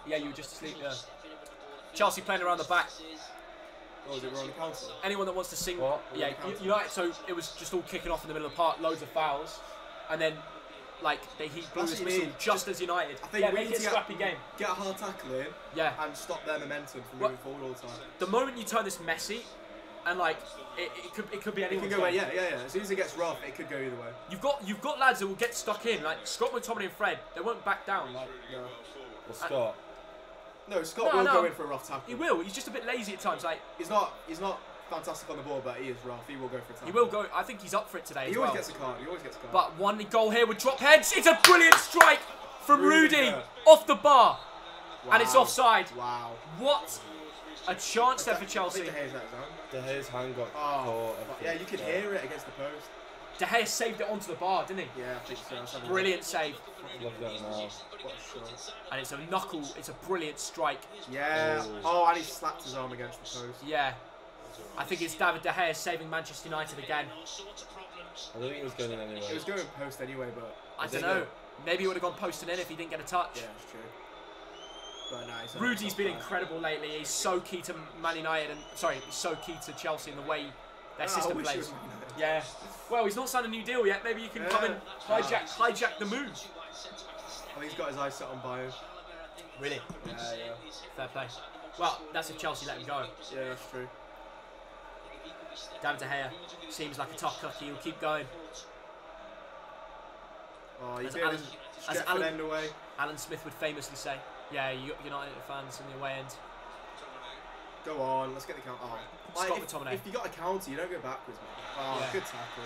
Yeah, you were just asleep, yeah. Chelsea playing around the back. Oh, is it on the counter? Anyone that wants to sing... What? Yeah, United, so it was just all kicking off in the middle of the park, loads of fouls. And then, like, he blew this whistle just as United. I think yeah, we make need it a to scrappy game. Get a hard tackle in Yeah. and stop their momentum from moving forward all the time. The moment you turn this messy, and like, it could be It anyone's can go away, game. yeah. As soon as it gets rough, it could go either way. You've got lads that will get stuck in, like Scott McTominay and Fred. They won't back down. Like, No. Well, Scott. No, Scott No, will no. go in for a rough tackle. he will. He's just a bit lazy at times. Like, He's not fantastic on the ball, but he is rough. He will go for a tackle. he will go. I think he's up for it today. He as always well. gets a card. He always gets a card. But one goal here with drop heads. It's a brilliant strike from Rudy Rudiger. off the bar, Wow. and it's offside. Wow. What a chance there for Chelsea. I think De Gea's let it down. De Gea's hand got Oh, caught. I fuck. think. Yeah, you could hear it against the post. De Gea saved it onto the bar, didn't he? Yeah, I think so. Let's have a look. Brilliant save, Look at that now. What a shot. and it's a knuckle. It's a brilliant strike. Yeah. Oh, and he slapped his arm against the post. Yeah, I think it's David De Gea saving Manchester United again. I don't think it was going in anyway. It was going post anyway, but I Was don't it know. good? Maybe he would have gone posting in if he didn't get a touch. Yeah, it's true. But nice. Rudy's been incredible lately. He's so key to Man United, and sorry, he's so key to Chelsea in the way their system plays. Yeah. Well, he's not signed a new deal yet. Maybe you can come and hijack the move. I think he's got his eyes set on Bio. Really? Yeah. Fair play. Well, that's if Chelsea let him go. Yeah, that's true. David De Gea seems like a tough cookie. He'll keep going. Oh, As he's getting Alan- his as Stretford Alan- end away. Alan Smith would famously say, "Yeah, United fans in the away end." Go on, let's get the count. Oh, Scott if, McTominay. if you got a counter, you don't go backwards, man. Oh, Yeah. good tackle.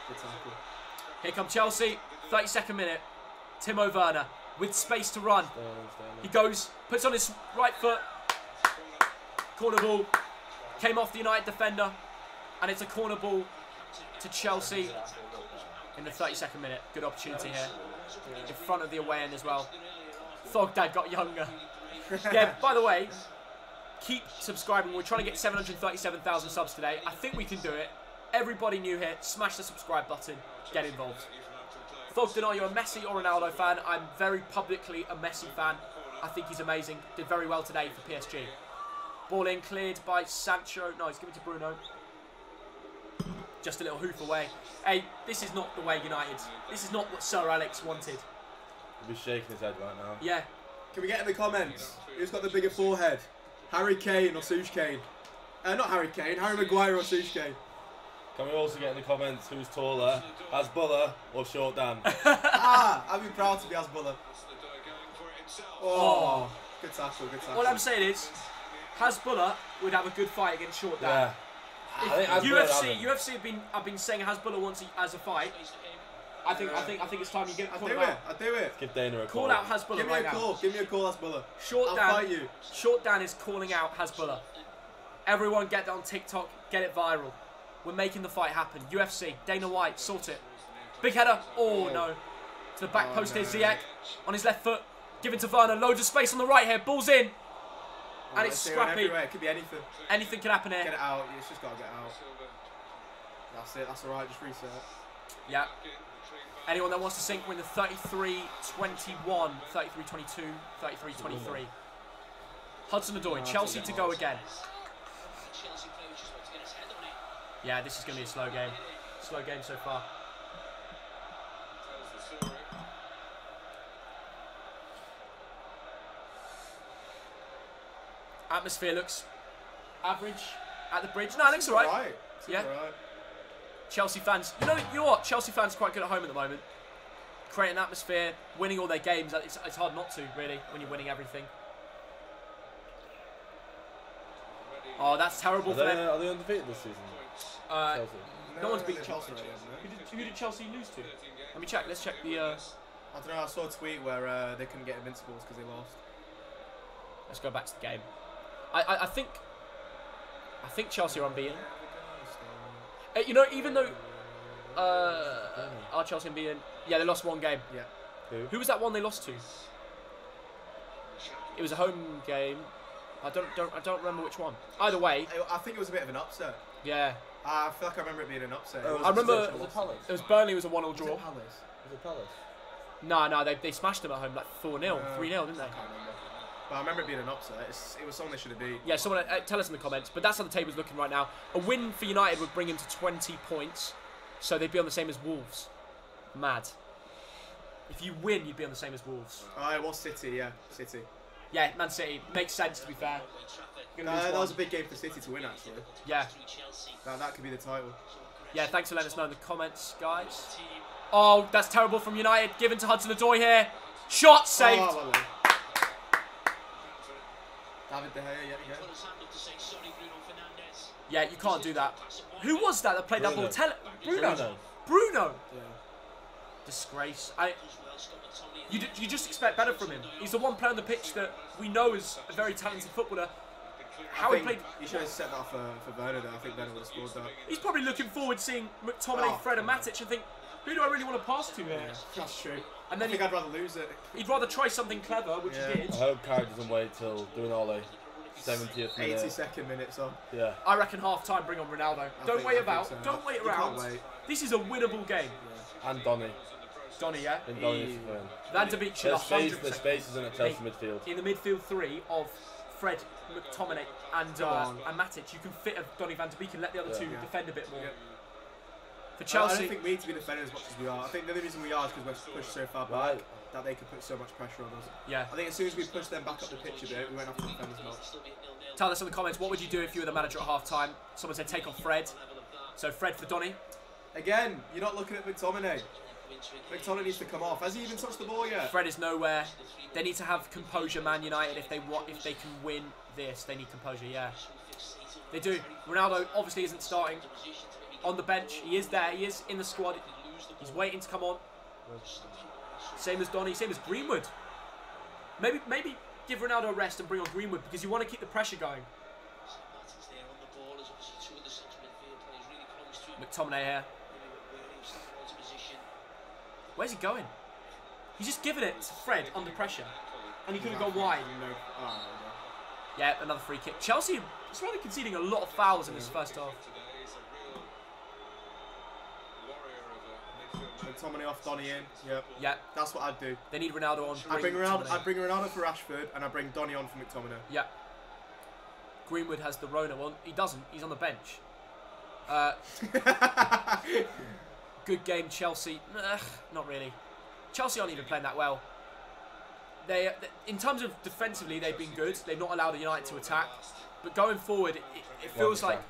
Good tackle. Here come Chelsea. 32nd minute. Timo Werner with space to run. He goes, puts on his right foot. Corner ball. Came off the United defender. And it's a corner ball to Chelsea in the 32nd minute. Good opportunity here. In front of the away end as well. Thogden got younger. Yeah, by the way, keep subscribing. We're trying to get 737,000 subs today. I think we can do it. Everybody new here, smash the subscribe button. Get involved. Thogden, are you a Messi or Ronaldo fan? I'm very publicly a Messi fan. I think he's amazing. Did very well today for PSG. Ball in, cleared by Sancho. No, he's given to Bruno. Just a little hoof away. Hey, this is not the way United. This is not what Sir Alex wanted. He'll be shaking his head right now. Yeah. Can we get in the comments? Who's got the bigger forehead? Harry Kane or Sush Kane? Not Harry Kane. Harry Maguire or Sush Kane? Can we also get in the comments who's taller, Hasbulla or Short Dan? I'd be proud to be Hasbulla. Oh, good tackle, good tackle. All I'm saying is, Hasbulla would have a good fight against Short Dan. Yeah. UFC have been saying Hasbulla wants as a fight. I think it's time you call him out. I'll do it. Give Dana a call. Call out Hasbulla right now. Give me a call, Hasbulla. Short I'll Dan, fight you. Short Dan is calling out Hasbulla. Everyone get that on TikTok, get it viral. We're making the fight happen. UFC, Dana White, sort it. Big header. Oh no. To the back post here, Ziyech on his left foot. Giving to Werner. Loads of space on the right here. Ball's in. And it's scrappy. It could be anything. Anything can happen here. Get it out. It's just got to get out. That's it. That's alright. Just reset. Yeah. Anyone that wants to sink, we're in the 33-21, 33-22, 33-23. Hudson-Odoi, Chelsea to go again. Yeah, this is going to be a slow game. Slow game so far. Atmosphere looks average at the bridge. No, it looks alright. Yeah. Chelsea fans, you know what? Chelsea fans are quite good at home at the moment. Creating an atmosphere, winning all their games. It's hard not to, really, when you're winning everything. Oh, that's terrible for them. Are they undefeated this season? Chelsea. No one's beaten Chelsea. Who did Chelsea lose to? Let me check. Let's check the... I don't know. I saw a tweet where they couldn't get Invincibles because they lost. Let's go back to the game. I think Chelsea are unbeaten. You know, even though are Chelsea unbeaten? Yeah, they lost one game. Yeah. Who was that one they lost to? It was a home game. I don't remember which one. Either way, I think it was a bit of an upset. Yeah. I feel like I remember it being an upset. I remember it was Burnley was a 1-0 draw. Was it Palace? No, they smashed them at home like 4-0, 3-0, didn't they? But I remember it being an upset. It was something they should have beat. Yeah, someone tell us in the comments. But that's how the table's looking right now. A win for United would bring them to 20 points, so they'd be on the same as Wolves. Mad. If you win, you'd be on the same as Wolves. Oh, it was City, yeah, City. Yeah, Man City makes sense to be fair. That was a big game for City to win, actually. Yeah. That could be the title. Yeah, thanks for letting us know in the comments, guys. Oh, that's terrible from United. Given to Hudson-Odoi here. Shot saved. Oh, well David De Gea, yeah. Yeah, you can't do that. Who was that played Bruno. that ball? Bruno. Yeah. Disgrace. You just expect better from him. He's the one player on the pitch that we know is a very talented footballer. How he played. You should have set that for Werner there. I think Werner would have scored that. He's probably looking forward to seeing McTominay, Fred, and Matic, and think, who do I really want to pass to here? Yeah, that's true. And then I think I'd rather lose it. He'd rather try something clever, which he did. I hope Carrick doesn't wait till doing all 70th minute. 82nd minute, so. Yeah. I reckon half time. Bring on Ronaldo. Don't wait about. So. Don't wait You around. can't wait. This is a winnable game. Yeah. And Donny. Donny, yeah. And Donny for him. Van de Beek should 100%. There's spaces in a Chelsea midfield. In the midfield three of Fred, McTominay, and Matic, you can fit a Donny Van de Beek and let the other two defend a bit more. Yeah. For Chelsea, I don't think we need to be defending as much as we are. I think the only reason we are is because we're pushed so far back that they could put so much pressure on us. Yeah. I think as soon as we push them back up the pitch a bit, we won't have to defend as much. Tell us in the comments, what would you do if you were the manager at half time? Someone said take off Fred. So Fred for Donny. Again, you're not looking at McTominay. McTominay needs to come off. Has he even touched the ball yet? Fred is nowhere. They need to have composure, Man United. If they can win this, they need composure. Yeah, they do. Ronaldo obviously isn't starting on the bench. He is there. He is in the squad. He's waiting to come on. Same as Donny. Same as Greenwood. Maybe give Ronaldo a rest and bring on Greenwood because you want to keep the pressure going. McTominay here. Where's he going? He's just giving it to Fred under pressure. And he could have gone wide. Yeah, another free kick. Chelsea is rather conceding a lot of fouls in this first half. McTominay off, Donny in. Yep. Yeah. That's what I'd do. They need Ronaldo on. I'd bring Ronaldo for Rashford and I'd bring Donny on for McTominay. Yeah. Greenwood has the Rona. Well, he doesn't. He's on the bench. Good game, Chelsea. Not really. Chelsea aren't even playing that well. they in terms of defensively, they've been good. They've not allowed United to attack. But going forward, it feels like...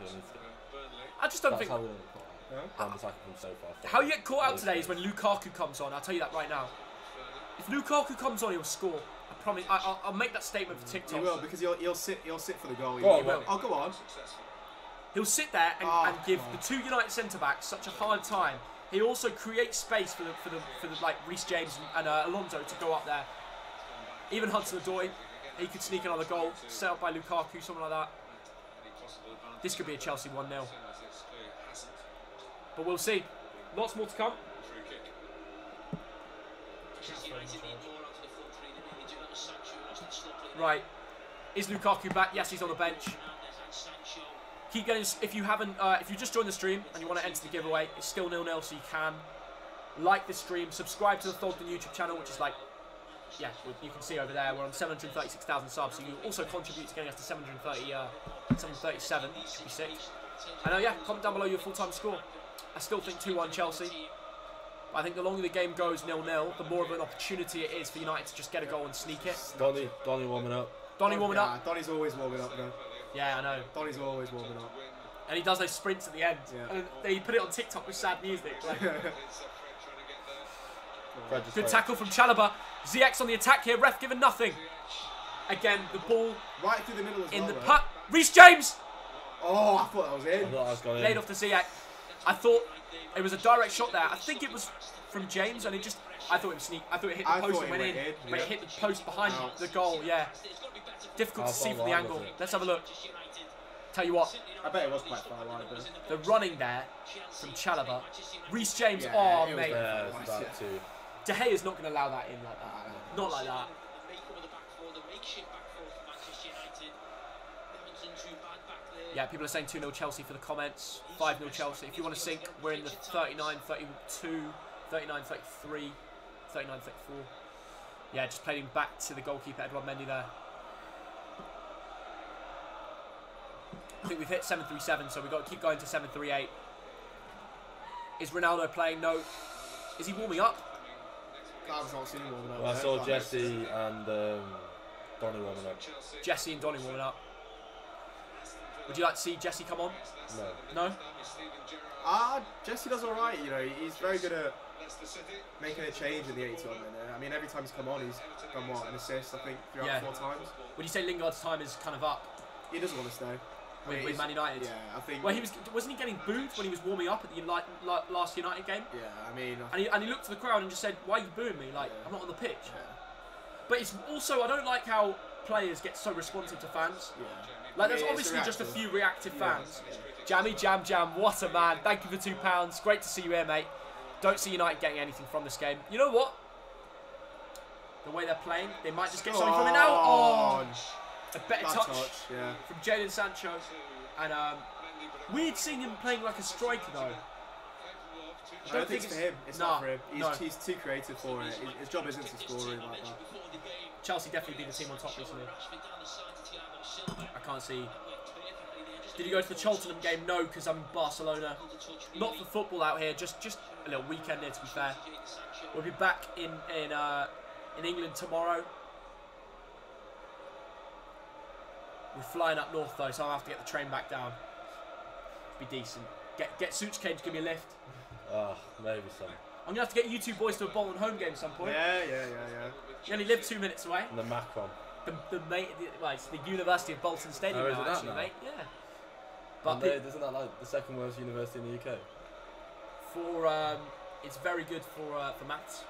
I just don't think... How you get caught out today is when Lukaku comes on. I'll tell you that right now. If Lukaku comes on, he'll score. I promise. I'll make that statement for TikTok. He will, because he'll sit for the goal. Go on, will. Oh, go on. He'll sit there and give the two United centre backs such a hard time. He also creates space for the like Reece James and Alonso to go up there. Even Hudson-Odoi, he could sneak another goal, set up by Lukaku, something like that. This could be a Chelsea 1-0. But we'll see. Lots more to come. Right. Is Lukaku back? Yes, he's on the bench. Keep getting. If you haven't, if you just joined the stream and you want to enter the giveaway, it's still 0-0, so you can like the stream, subscribe to the Thogden YouTube channel, which is like, yeah, you can see over there. We're on 736,000 subs, so you also contribute to getting us to 737, which should be sick. And yeah, comment down below your full-time score. I still think 2-1 Chelsea. I think the longer the game goes 0-0, the more of an opportunity it is for United to just get a goal and sneak it. Donny warming up. Donny warming up. Donny's always warming up, though. Yeah, I know. Donny's always warming up. And he does those sprints at the end. Yeah. And they put it on TikTok with sad music. Like. Good Good tackle from Chalobah. Ziyech's on the attack here. Ref given nothing. Again, the ball right through the middle as in well, the though. putt. Reece James! Oh, I thought that was in. I thought I was going Laid in. off to Ziyech. I thought it was a direct shot there. I think it was from James, and it just... I thought it was sneak. I thought it hit the post and went in. But it hit the post behind the goal, yeah. Difficult to see from the angle. Let's have a look. Tell you what. I bet it was quite far wide, though. The running there from Chalobah. Reece James, Yeah, oh, it was mate. Yeah, it's that too. De Gea's not going to allow that in like that. Not like that. Yeah, people are saying 2-0 Chelsea for the comments. 5-0 Chelsea. If you want to sync, we're in the 39, 32, 39, 33, 39, 34. Yeah, just playing back to the goalkeeper, Edouard Mendy there. I think we've hit 737, so we've got to keep going to 738. Is Ronaldo playing? No. Is he warming up? I've not seen him warming up. Well, I saw Jesse and Donny warming up. Jesse and Donny warming up. Would you like to see Jesse come on? No. No? Jesse does alright, you know, he's very good at making a change in the 81 minute. I mean, every time he's come on, he's done what, an assist, I think, 3 or 4 times. Would you say Lingard's time is kind of up He doesn't want to stay. with Man United? Yeah, I think... Well, wasn't he getting booed when he was warming up at the last United game? Yeah, I mean... And he looked to the crowd and just said, "Why are you booing me? Like, I'm not on the pitch." Yeah. But it's also, I don't like how players get so responsive to fans. Yeah. Like, I mean, there's obviously just a few reactive fans. Yeah. Jammy Jam Jam, what a man. Thank you for £2. Great to see you here, mate. Don't see United getting anything from this game. You know what? The way they're playing, they might just get something from it now. Oh, a better touch yeah. from Jadon Sancho. And we'd seen him playing like a striker, though. I don't think it's for him. It's not for him. No. He's too creative for it. His job isn't to score really like that. Chelsea definitely beat the team on top recently. I can't see. Did you go to the Cheltenham game? No, because I'm in Barcelona. Not for football out here, just a little weekend here, to be fair. We'll be back in England tomorrow. We're flying up north though, so I'll have to get the train back down. Be decent. Get Such Cage to give me a lift. Maybe some. I'm gonna have to get you two boys to a Bolton home game at some point. Yeah. You only live 2 minutes away. And the Macron. Well, it's the University of Bolton Stadium Oh, is now, it that actually, now? mate. Yeah. But Isn't that like the second worst university in the UK? it's very good for maths.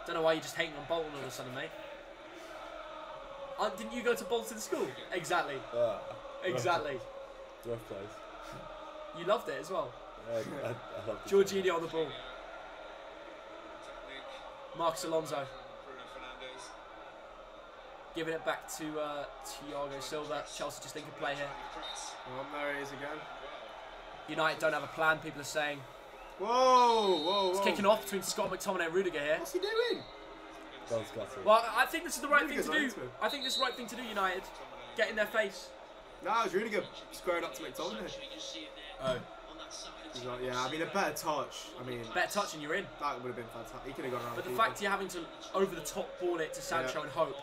Don't know why you're just hating on Bolton all of a sudden, mate. Didn't you go to Bolton school? Exactly. Exactly. Rough place. You loved it as well. I love it. Jorginho on the ball. Marcus Alonso. Giving it back to Thiago Silva. Chelsea just think of play here. Oh, there he is again. United don't have a plan, people are saying. Whoa. It's kicking off between Scott McTominay and Rudiger here. What's he doing? Don's got it. Well, I think this is the right thing to Rudiger's do. onto it. I think this is the right thing to do, United. Get in their face. No, it's really good. Squaring up to McTominay. Oh. Yeah, I mean, a better touch. I mean, Better touch and you're in. that would have been fantastic. He could have gone around. But the fact you're having to over the top ball it to Sancho and hope,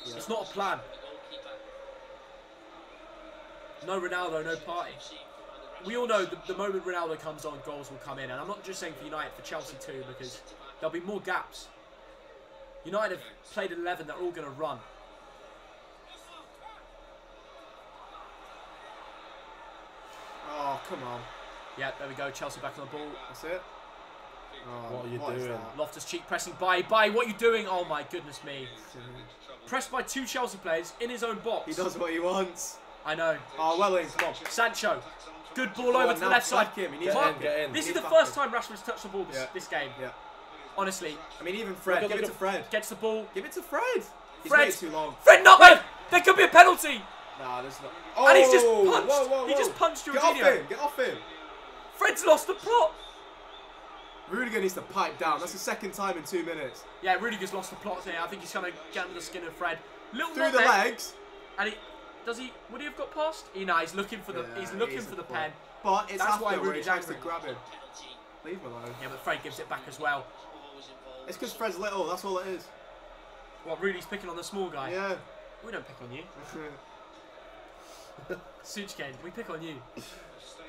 it's not a plan. No Ronaldo, no party. We all know the moment Ronaldo comes on, goals will come in. And I'm not just saying for United, for Chelsea too, because there'll be more gaps. United have played 11, they're all going to run. Oh, come on. Yeah, there we go. Chelsea back on the ball. That's it. Oh, What are you is doing? that? Loftus-Cheek pressing by. What are you doing? Oh my goodness me. Pressed by 2 Chelsea players in his own box. He does what he wants. I know. Oh, well in. Come on. Sancho. Good ball Go over on, to the now left side. back him. He needs Get to in, get in. This is He's the back first him. time Rashford's touched the ball this game. Yeah. Honestly. I mean, even Fred. Give it to Fred. Gets the ball. Give it to Fred. He's Fred. made it too long. Fred not bad. There could be a penalty. Nah, there's not. And he's just Oh, punched. whoa. He just punched Get off Jorginho. him. Get off him. Fred's lost the plot. Rudiger needs to pipe down. That's the second time in 2 minutes. Yeah, Rudiger's lost the plot here. I think he's going to get under the skin of Fred. Little Through nut the there. legs. And would he have got past? He's looking for he's looking for the pen. But it's That's why after where he Rudiger's tries to angry. grab him. Leave him alone. Yeah, but Fred gives it back as well. It's because Fred's little. That's all it is. What, Rudy's picking on the small guy? Yeah. We don't pick on you. Suchken, we pick on you.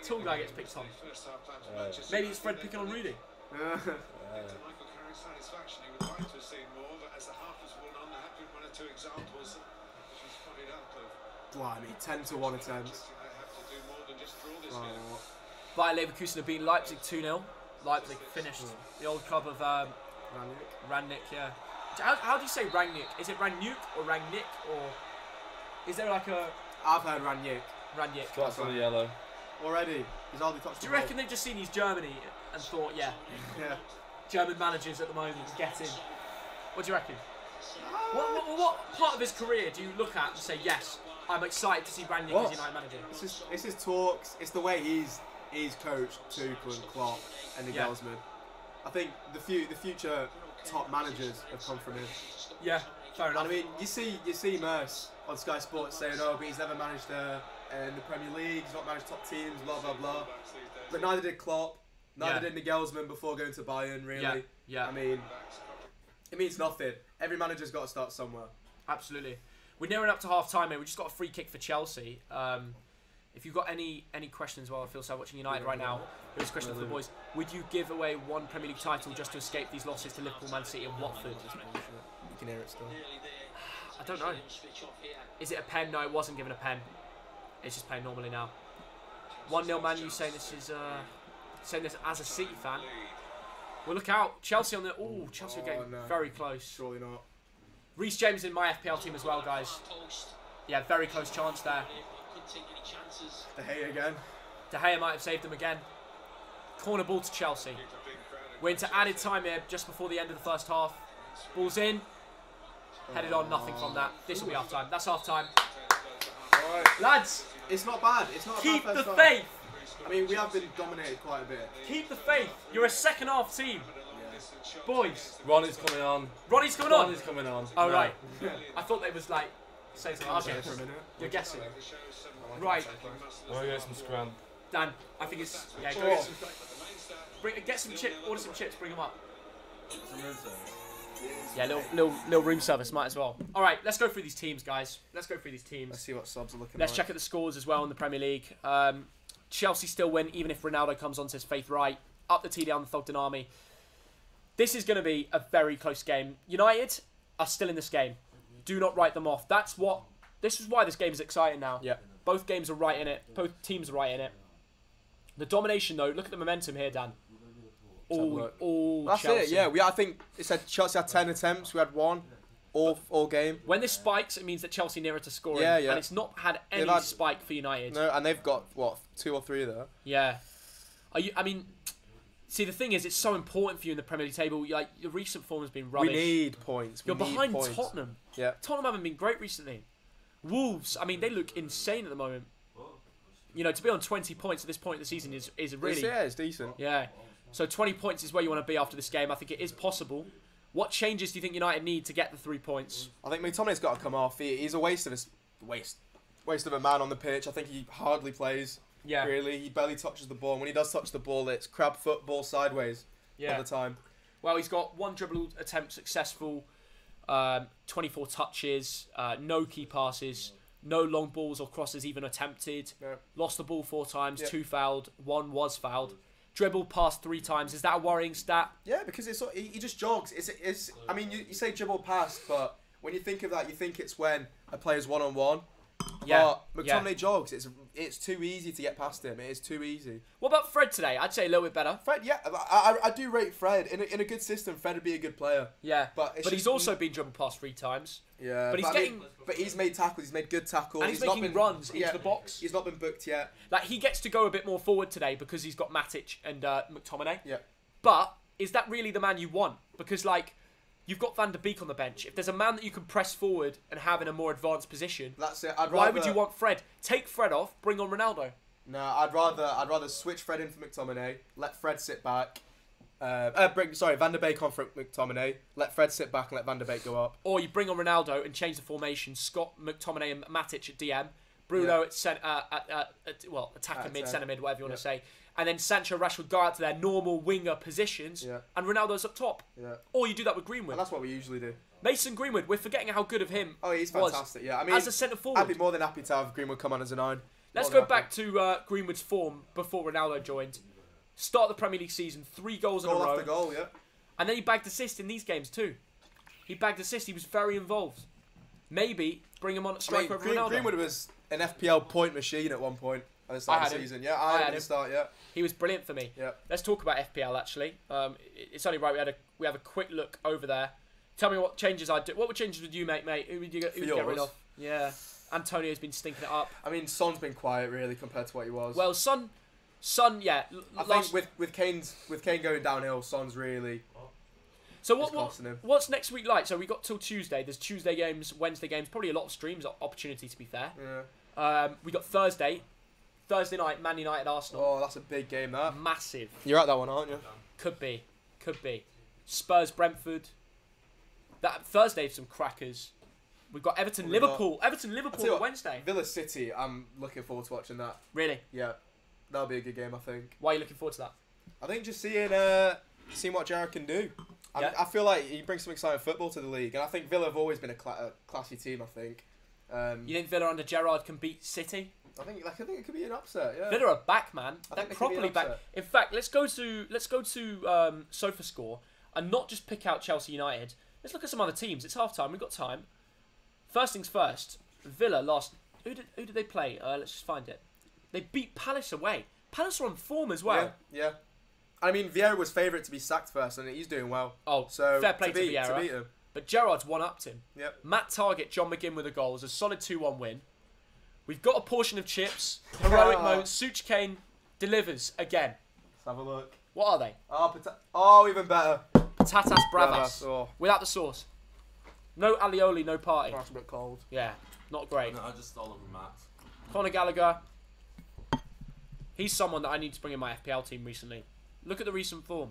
Tall guy gets picked on. Maybe it's Fred picking on Rudy. Michael Carrick's satisfaction, he would like to have seen more, but as the half has worn on, there have been 1 or 2 examples she's pointed out of Blimey, 10-1 attempts. they have to do more than just draw this game. Bayer Leverkusen have beaten Leipzig 2-0. Leipzig finished the old club of Rangnick, yeah. How do you say Rangnick? Is it Rangnick or Rangnick, or is there like a I've heard Rangnick. Rangnick? Shots on the yellow. Already. He's hardly touched Do you the reckon they've just seen his Germany and thought, yeah, ball. Yeah. German managers at the moment, get in? What do you reckon? What part of his career do you look at and say, yes, I'm excited to see Rangnick as United manager? It's his talks. It's the way he's coached Tuchel and Klopp and Nagelsmann. I think the future top managers have come from him. Yeah, fair enough. And I mean, you see Merce on Sky Sports saying, oh, but he's never managed in the Premier League. He's not managed top teams. Blah blah blah. But neither did Klopp. Neither did Nagelsmann before going to Bayern. Really. Yeah. I mean, it means nothing. Every manager's got to start somewhere. Absolutely. We're nearing up to half time, mate. We just got a free kick for Chelsea. If you've got any questions while I feel so watching United right now, here's a question for the boys. Would you give away 1 Premier League title just to escape these losses to Liverpool, Man City and Watford? You can hear it still. I don't know. Is it a pen? No, it wasn't given a pen. It's just playing normally now. 1-0 Man U saying this as a City fan. Well, look out. Chelsea on the... Oh, Chelsea are getting very close. Surely not. Reece James in my FPL team as well, guys. Yeah, very close chance there. De Gea again. De Gea might have saved them again. Corner ball to Chelsea. We're into added time here, just before the end of the first half. Ball's in. Headed on, nothing from that. This will be half time. That's half time. Alright. Lads, It's not bad. It's not a keep bad the first faith. half. I mean, we have been dominated quite a bit. Keep the faith. You're a second half team. Boys. Ronnie's coming on. Ronnie's coming on. Ronnie's coming on. Oh, No. right. I thought they was like, say something. Okay. For a minute. You're guessing. Right. I'm gonna get some scram. Dan, I think it's... Yeah, go get some... Get some chips. Order some chips. Bring them up. Yeah, little room service. Might as well. All right, let's go through these teams, guys. Let's go through these teams. Let's see what subs are looking Let's like. check at the scores as well in the Premier League. Chelsea still win, even if Ronaldo comes on, says Faith Wright. Up the T down the Thogden Army. This is going to be a very close game. United are still in this game. Do not write them off. This is why this game is exciting now. Yeah. Both games are right in it. Both teams are right in it. The domination, though, look at the momentum here, Dan. All That's Chelsea. it. Yeah, I think it said Chelsea had 10 attempts. We had 1 all game. When this spikes, it means that Chelsea nearer to scoring. Yeah. And it's not had any They've had- spike for United. No, and they've got what 2 or 3 there. Yeah. See, the thing is, it's so important for you in the Premier League table. Like, your recent form has been rubbish. We need points. You're We need behind points. Tottenham. Yeah. Tottenham haven't been great recently. Wolves, they look insane at the moment. You know, to be on 20 points at this point of the season is really... It's decent. Yeah. So 20 points is where you want to be after this game. I think it is possible. What changes do you think United need to get the 3 points? I think McTominay's got to come off. He's a waste of a man on the pitch. I think he hardly plays. Yeah. Really, he barely touches the ball. And when he does touch the ball, it's crab football sideways all the time. Well, he's got 1 dribble attempt successful, 24 touches, no key passes, no long balls or crosses even attempted. Yeah. Lost the ball 4 times, 2 fouled, 1 was fouled. Dribbled past 3 times. Is that a worrying stat? Yeah, because he just jogs. It's. I mean, you say dribble past, but when you think of that, you think it's when a player's one-on-one. Yeah. But McTominay jogs. It's too easy to get past him. It is too easy. What about Fred today? I'd say a little bit better. Fred, yeah, I do rate Fred. In a good system, Fred would be a good player. Yeah. But he's also been dribbled past 3 times. Yeah. But he's made tackles. He's made good tackles. And he's making runs into the box. He's not been booked yet. Like, he gets to go a bit more forward today because he's got Matic and McTominay. Yeah. But is that really the man you want? Because, like, you've got Van der Beek on the bench. If there's a man that you can press forward and have in a more advanced position, that's it. Why would you want Fred? Take Fred off, bring on Ronaldo. No, I'd rather switch Fred in for McTominay, let Fred sit back. Van der Beek on for McTominay, let Fred sit back and let Van der Beek go up. Or you bring on Ronaldo and change the formation. Scott, McTominay and Matic at DM. Bruno at attacking mid, centre mid, whatever you want to say. And then Sancho, Rashford go out to their normal winger positions, and Ronaldo's up top. Yeah. Or you do that with Greenwood. And that's what we usually do. Mason Greenwood, we're forgetting how good of him. Oh, he's fantastic. Yeah, I mean, as a centre forward, I'd be more than happy to have Greenwood come on as a 9. Let's go back to Greenwood's form before Ronaldo joined. Start the Premier League season, 3 goals in a row. Goal after goal, yeah. And then he bagged assists in these games too. He bagged assists. He was very involved. Maybe bring him on at striker over Ronaldo. Greenwood was an FPL point machine at one point at the start of the season. Yeah, I had him at the start. Yeah, he was brilliant for me. Yeah. Let's talk about FPL actually. It's only right we have a quick look over there. Tell me what changes I'd do. What changes would you make, mate? Who would you get rid of? Yeah, Antonio's been stinking it up. I mean, Son's been quiet really compared to what he was. Well, Son, yeah. I think with Kane going downhill, Son's really. So what's next week like? So we got till Tuesday. There's Tuesday games, Wednesday games, probably a lot of streams opportunity to be fair. Yeah. We got Thursday night, Man United Arsenal. Oh, that's a big game. That massive. You're at that one, aren't you? Could be. Spurs Brentford. That Thursday some crackers. We've got Everton Liverpool. Everton Liverpool on Wednesday. Villa City. I'm looking forward to watching that. Really? Yeah, that'll be a good game. I think. Why are you looking forward to that? I think just seeing what Gerrard can do. I feel like he brings some exciting football to the league, and I think Villa have always been a classy team. I think. You think Villa under Gerrard can beat City? I think it could be an upset. Yeah. Villa are back, man. They're properly back. In fact, let's go to SofaScore and not just pick out Chelsea United. Let's look at some other teams. It's half time. We've got time. First things first. Villa lost. Who did they play? Let's just find it. They beat Palace away. Palace are on form as well. Yeah. I mean, Vieira was favourite to be sacked first, and he's doing well. Oh, so fair play to Vieira. To beat him. But Gerrard's one-upped him. Yep. Matt Targett, John McGinn with the goals. A solid 2-1 win. We've got a portion of chips. Heroic moments. Such Kane delivers again. Let's have a look. What are they? Even better. Patatas bravas. Oh. Without the sauce. No alioli, no party. That's a bit cold. Yeah, not great. No, I just stole them from Matt. Conor Gallagher. He's someone that I need to bring in my FPL team recently. Look at the recent form.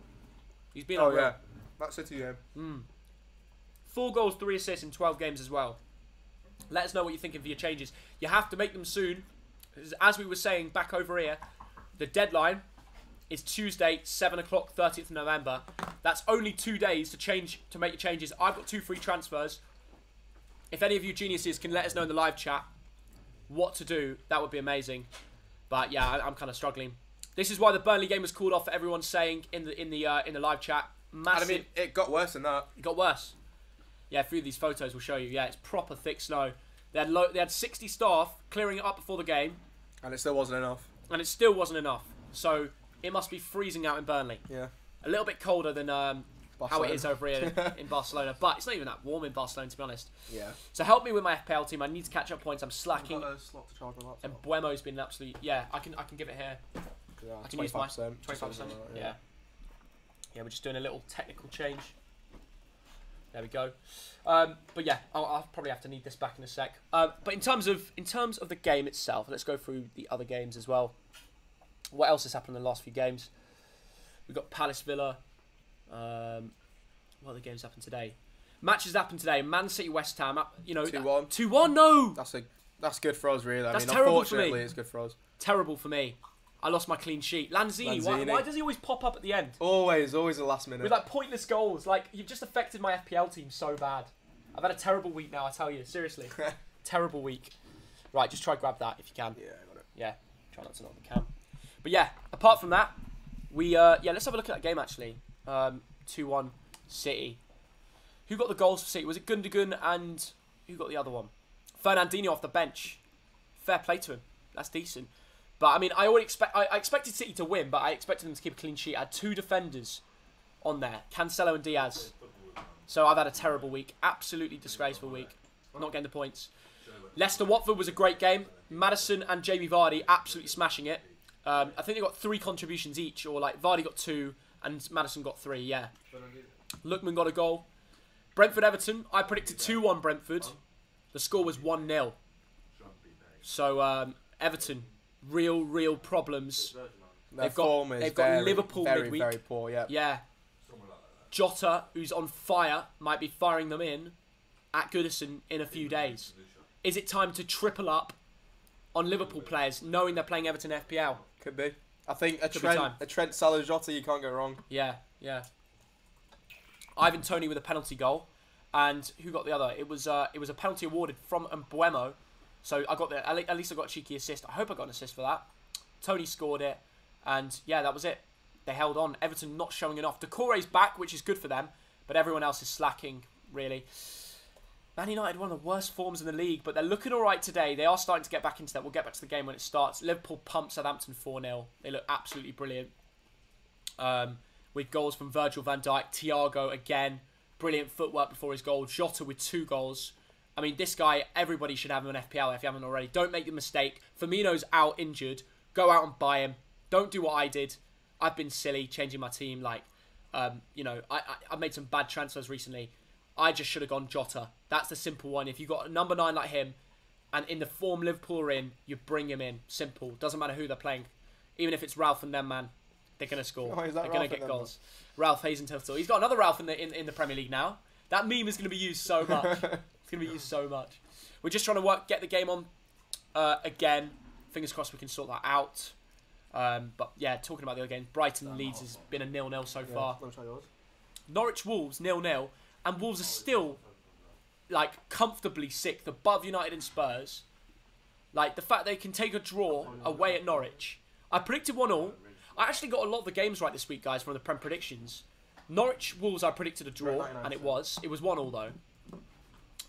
He's been on. Yeah. That's City game. 4 goals, 3 assists in 12 games as well. Let us know what you're thinking for your changes. You have to make them soon. As we were saying back over here, the deadline is Tuesday, 7 o'clock, 30th of November. That's only 2 days to make your changes. I've got 2 free transfers. If any of you geniuses can let us know in the live chat what to do, that would be amazing. But yeah, I'm kind of struggling. This is why the Burnley game was called off. Everyone's saying in the live chat. Massive. And I mean, it got worse than that. It got worse. Yeah, through these photos will show you. Yeah, it's proper thick snow. They had 60 staff clearing it up before the game. And it still wasn't enough. So it must be freezing out in Burnley. Yeah. A little bit colder than how it is over here in Barcelona. But it's not even that warm in Barcelona, to be honest. Yeah. So help me with my FPL team. I need to catch up points. I'm slacking. I've got a slot to charge my laptop. And Buemo's been absolutely... Yeah, I can give it here. Yeah, I can use my 25%. 25%. Yeah. Yeah, we're just doing a little technical change. There we go. But yeah, I'll probably have to need this back in a sec. But in terms of the game itself, let's go through the other games as well. What else has happened in the last few games? We've got Palace Villa. What other games happened today? Matches happened today. Man City West Ham. 2-1. 2-1. No. That's a That's good for us, really. That's I mean, terrible for me. unfortunately, it's good for us. Terrible for me. I lost my clean sheet. Lanzini. Why does he always pop up at the end? Always the last minute. With like pointless goals. Like, you've just affected my FPL team so bad. I've had a terrible week now, I tell you. Seriously. Terrible week. Right, just try to grab that if you can. Yeah, I got it. Yeah, try not to knock the cam. But yeah, apart from that, let's have a look at that game actually. 2-1 City. Who got the goals for City? Was it Gundogan and who got the other one? Fernandinho off the bench. Fair play to him. That's decent. But I mean, I expected City to win, but I expected them to keep a clean sheet. I had 2 defenders on there, Cancelo and Diaz. So I've had a terrible week, absolutely disgraceful week. Not getting the points. Leicester Watford was a great game. Maddison and Jamie Vardy absolutely smashing it. I think they got 3 contributions each, or like Vardy got 2 and Maddison got 3. Yeah. Lookman got a goal. Brentford Everton. I predicted 2-1 Brentford. The score was 1-0. So Everton. Real problems. They've got Liverpool midweek. Very poor, yeah. Yeah. Jota, who's on fire, might be firing them in at Goodison in a few days. Is it time to triple up on Liverpool players, knowing they're playing Everton FPL? Could be. I think a Trent Salah Jota, you can't go wrong. Yeah. Ivan Toney with a penalty goal, and who got the other? It was a penalty awarded from Mbuemo. So I got at least I got a cheeky assist. I hope I got an assist for that. Tony scored it, and yeah, that was it. They held on. Everton not showing enough. Doucouré's back, which is good for them, but everyone else is slacking, really. Man United, one of the worst forms in the league, but they're looking all right today. They are starting to get back into that. We'll get back to the game when it starts. Liverpool pumped Southampton 4-0. They look absolutely brilliant. With goals from Virgil van Dijk, Thiago again. Brilliant footwork before his goal. Jota with 2 goals. I mean, this guy, everybody should have him on FPL if you haven't already. Don't make the mistake. Firmino's out injured. Go out and buy him. Don't do what I did. I've been silly changing my team. Like, I've made some bad transfers recently. I just should have gone Jota. That's the simple one. If you've got a number 9 like him, and in the form Liverpool are in, you bring him in. Simple. Doesn't matter who they're playing. Even if it's Ralph and them, man, they're going to score. Oh, they're going to get goals. Ralph Hazenhüttl. He's got another Ralph in the Premier League now. That meme is going to be used so much. It's going to be used so much. We're just trying to get the game on again. Fingers crossed we can sort that out. But yeah, talking about the other game, Brighton Leeds has been a 0-0 so far. Norwich Wolves 0-0, and Wolves are still like comfortably 6th, above United and Spurs. Like the fact they can take a draw away at Norwich. I predicted 1-1. I actually got a lot of the games right this week, guys, from the Prem predictions. Norwich Wolves, I predicted a draw, and it was 1-1 though.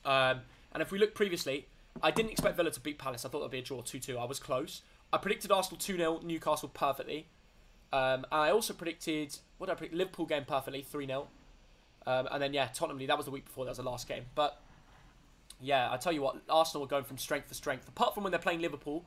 And if we look previously, I didn't expect Villa to beat Palace. I thought there'd be a draw 2-2. I was close. I predicted Arsenal 2-0, Newcastle perfectly. And I also predicted, what did I predict? Liverpool game perfectly, 3-0. And then, yeah, Tottenham League, that was the week before, that was the last game. But, yeah, I tell you what, Arsenal are going from strength to strength. Apart from when they're playing Liverpool,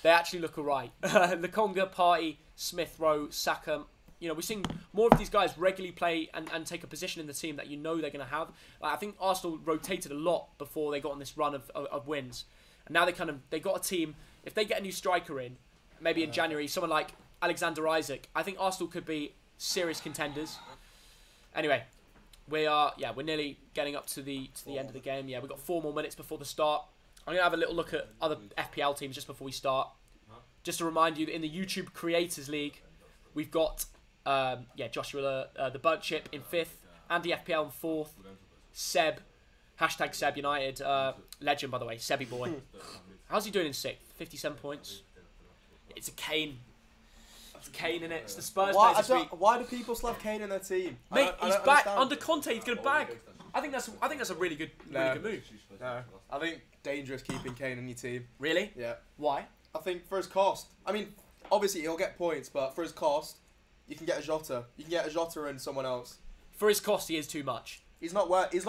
they actually look alright. Lokonga, Partey, Smith Rowe, Saka. You know, we're seeing more of these guys regularly play and take a position in the team that you know they're going to have. Like, I think Arsenal rotated a lot before they got on this run of wins. And now they got a team. If they get a new striker in, maybe in January, someone like Alexander Isak, I think Arsenal could be serious contenders. Anyway, we're nearly getting up to the end of the game. Yeah, we've got 4 more minutes before the start. I'm going to have a little look at other FPL teams just before we start. Just to remind you that in the YouTube Creators League, we've got Joshua the Burnt Chip in 5th, Andy FPL in 4th, Seb, hashtag Seb United, legend by the way, Sebby boy. How's he doing in 6th? 57 points. It's a Kane. It's Kane in it. It's the Spurs players this week. Why do people still have Kane in their team? Mate, he's back under Conte. He's gonna bag. I think that's a really good move. No, I think dangerous keeping Kane in your team. Really? Yeah. Why? I think for his cost. I mean, obviously he'll get points, but for his cost, you can get a Jota. You can get a Jota and someone else. For his cost, he is too much. He's not worth the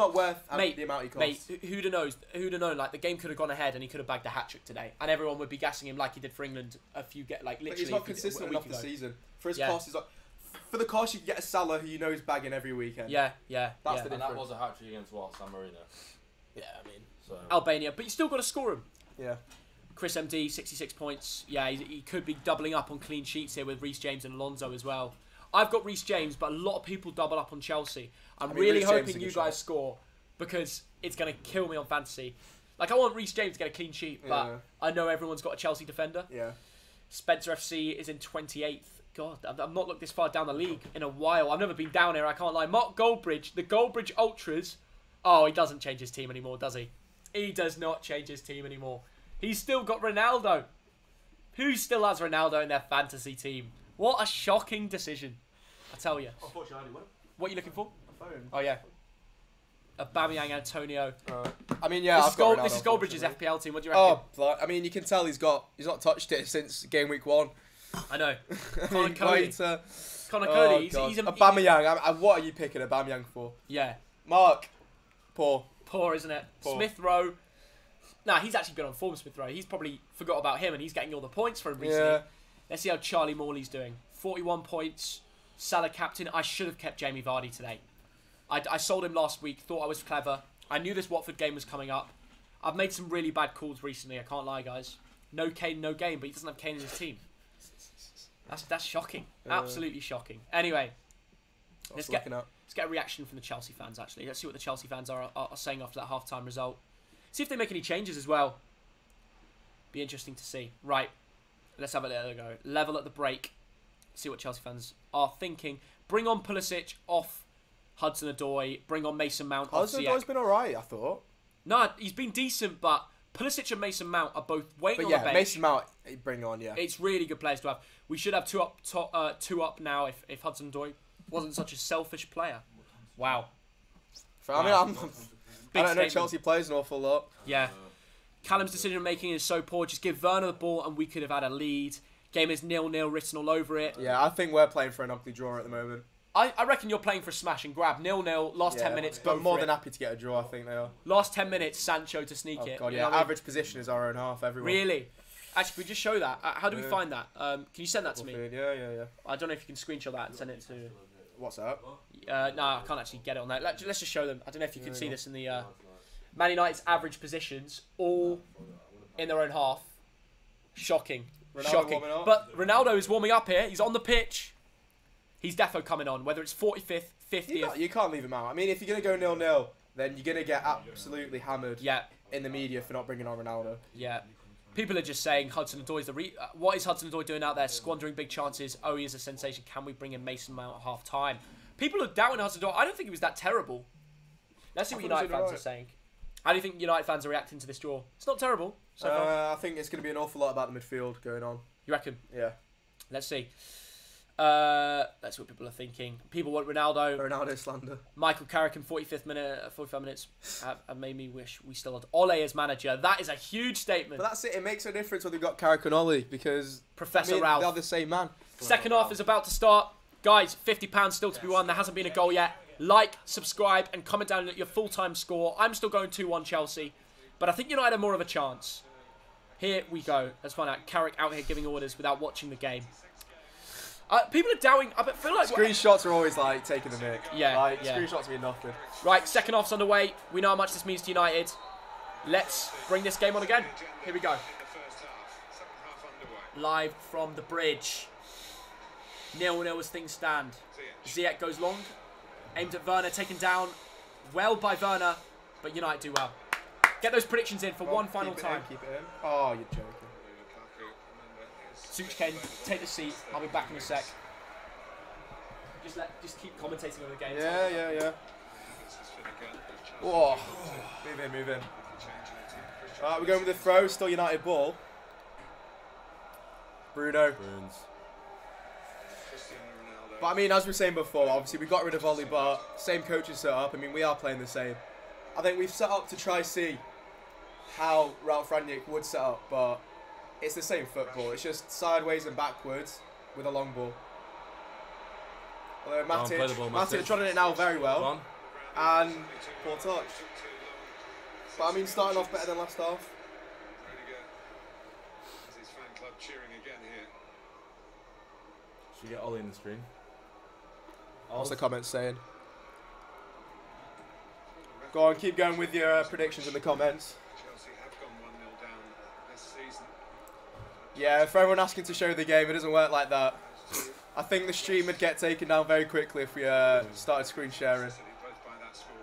amount he costs. Mate, who'd have known? Like the game could have gone ahead and he could have bagged a hat trick today, and everyone would be gassing him like he did for England literally. But he's not consistent enough this season. For his cost, he's like, for the cost you can get a Salah who you know is bagging every weekend. Yeah. That's the difference. And that was a hat trick against San Marino. Yeah, I mean Albania, but you still got to score him. Yeah. Chris MD, 66 points. Yeah, he could be doubling up on clean sheets here with Reece James and Alonso as well. I've got Reece James, but a lot of people double up on Chelsea. I'm really hoping you guys score because it's going to kill me on fantasy. Like, I want Reece James to get a clean sheet, but Yeah. I know everyone's got a Chelsea defender. Yeah. Spencer FC is in 28th. God, I've not looked this far down the league in a while. I've never been down here, I can't lie. Mark Goldbridge, the Goldbridge Ultras. Oh, he doesn't change his team anymore, does he? He does not change his team anymore. He's still got Ronaldo. Who still has Ronaldo in their fantasy team? What a shocking decision, I tell you. Unfortunately, I What are you looking for? A phone. Oh, yeah. Aubameyang, Antonio. I mean, yeah. I've got Ronaldo, This is Goldbridge's unfortunately. FPL team. What do you reckon? Oh, I mean, you can tell he's not touched it since game week 1. I know. I Connor mean, Cody. quite, Connor oh, Cody. God. He's Aubameyang. What are you picking Aubameyang for? Yeah. Mark. Poor. Poor, isn't it? Poor. Smith Rowe. Nah, he's actually good on form, Smith Rowe. He's probably forgot about him and he's getting all the points for him recently. Yeah. Let's see how Charlie Morley's doing. 41 points. Salah captain. I should have kept Jamie Vardy today. I sold him last week. Thought I was clever. I knew this Watford game was coming up. I've made some really bad calls recently. I can't lie, guys. No Kane, no game, but he doesn't have Kane in his team. That's shocking. Absolutely shocking. Anyway, let's get a reaction from the Chelsea fans, actually. Let's see what the Chelsea fans are saying after that half-time result. See if they make any changes as well. Be interesting to see. Right. Let's have a little go. Level at the break. See what Chelsea fans are thinking. Bring on Pulisic off Hudson-Odoi. Bring on Mason Mount off Ziyech. Hudson-Odoi's been alright, I thought. No, he's been decent, but Pulisic and Mason Mount are both waiting on the bench. Mason Mount, bring on, yeah. It's really good players to have. We should have two up now if Hudson-Odoi wasn't such a selfish player. Wow. I mean, I don't know statement. Chelsea players an awful lot. Yeah. Callum's decision making is so poor. Just give Werner the ball and we could have had a lead. Game is 0-0 written all over it. Yeah, I think we're playing for an ugly draw at the moment. I reckon you're playing for a smash and grab. 0-0, last 10 minutes, go but more for than it. happy to get a draw, I think they are. Last 10 minutes, Sancho to sneak it. God, You yeah. know what I mean? Average position is our own half, everyone. Really? Actually, could we just show that? How do we find that? Can you send that to me? Yeah. I don't know if you can screenshot that and send it to... What's that? No, I can't actually get it on that. Let's just show them. I don't know if you can see this in the... Man United's average positions, all in their own half. Shocking. Ronaldo Shocking. warming up. But Ronaldo is warming up here. He's on the pitch. He's defo coming on, whether it's 45th, 50th. You can't leave him out. I mean, if you're going to go 0-0, then you're going to get absolutely hammered Yeah, in the media for not bringing on Ronaldo. yeah. People are just saying Hudson-Odoi is the... what is Hudson-Odoi doing out there? Squandering big chances. Oh, he is a sensation. Can we bring in Mason Mount at half-time? People are doubting Hudson-Odoi. I don't think he was that terrible. Let's see what United fans are saying. How do you think United fans are reacting to this draw? It's not terrible so far. I think it's going to be an awful lot about the midfield going on. You reckon? Yeah. Let's see. That's what people are thinking. People want Ronaldo. Ronaldo slander. Michael Carrick in 45 minutes have made me wish we still had Ole as manager. That is a huge statement. But that's it. It makes a difference whether you've got Carrick and Ollie because Professor Ralph. they're the same man. Second half is about to start. Guys, £50 still to be won. There hasn't been a goal yet. Like, subscribe, and comment down your full-time score. I'm still going 2-1 Chelsea, but I think United have more of a chance. Here we go. Let's find out. Carrick out here giving orders without watching the game. People are doubting. I feel like Screenshots are always like taking the mick. Yeah, Like, yeah. screenshots mean nothing. Right, second half's underway. We know how much this means to United. Let's bring this game on again. Here we go. Live from the bridge. 0-0 as things stand. Ziyech goes long. Aimed at Werner, taken down. Well by Werner, but United do well. Get those predictions in for one final time. Keep it in. Oh, you're joking. Such Ken, take the seat. I'll be back in a sec. Just keep commentating on the game. Yeah. Whoa. Move in. Alright, we're going with the throw. Still United ball. Bruno. But I mean, as we were saying before, obviously we got rid of Ollie, but same coaching setup. I mean, we are playing the same. I think we've set up to try see how Ralph Rangnick would set up, but it's the same football. It's just sideways and backwards with a long ball. Although Matic trotting it now very well, and poor touch. But I mean, starting off better than last half. His fan club cheering again here. Should we get Ollie in the screen? What's the comments saying? Go on, keep going with your predictions in the comments. Chelsea have gone 1-0 down this season. Yeah, for everyone asking to show the game, it doesn't work like that. I think the stream would get taken down very quickly if we started screen sharing. Both by that score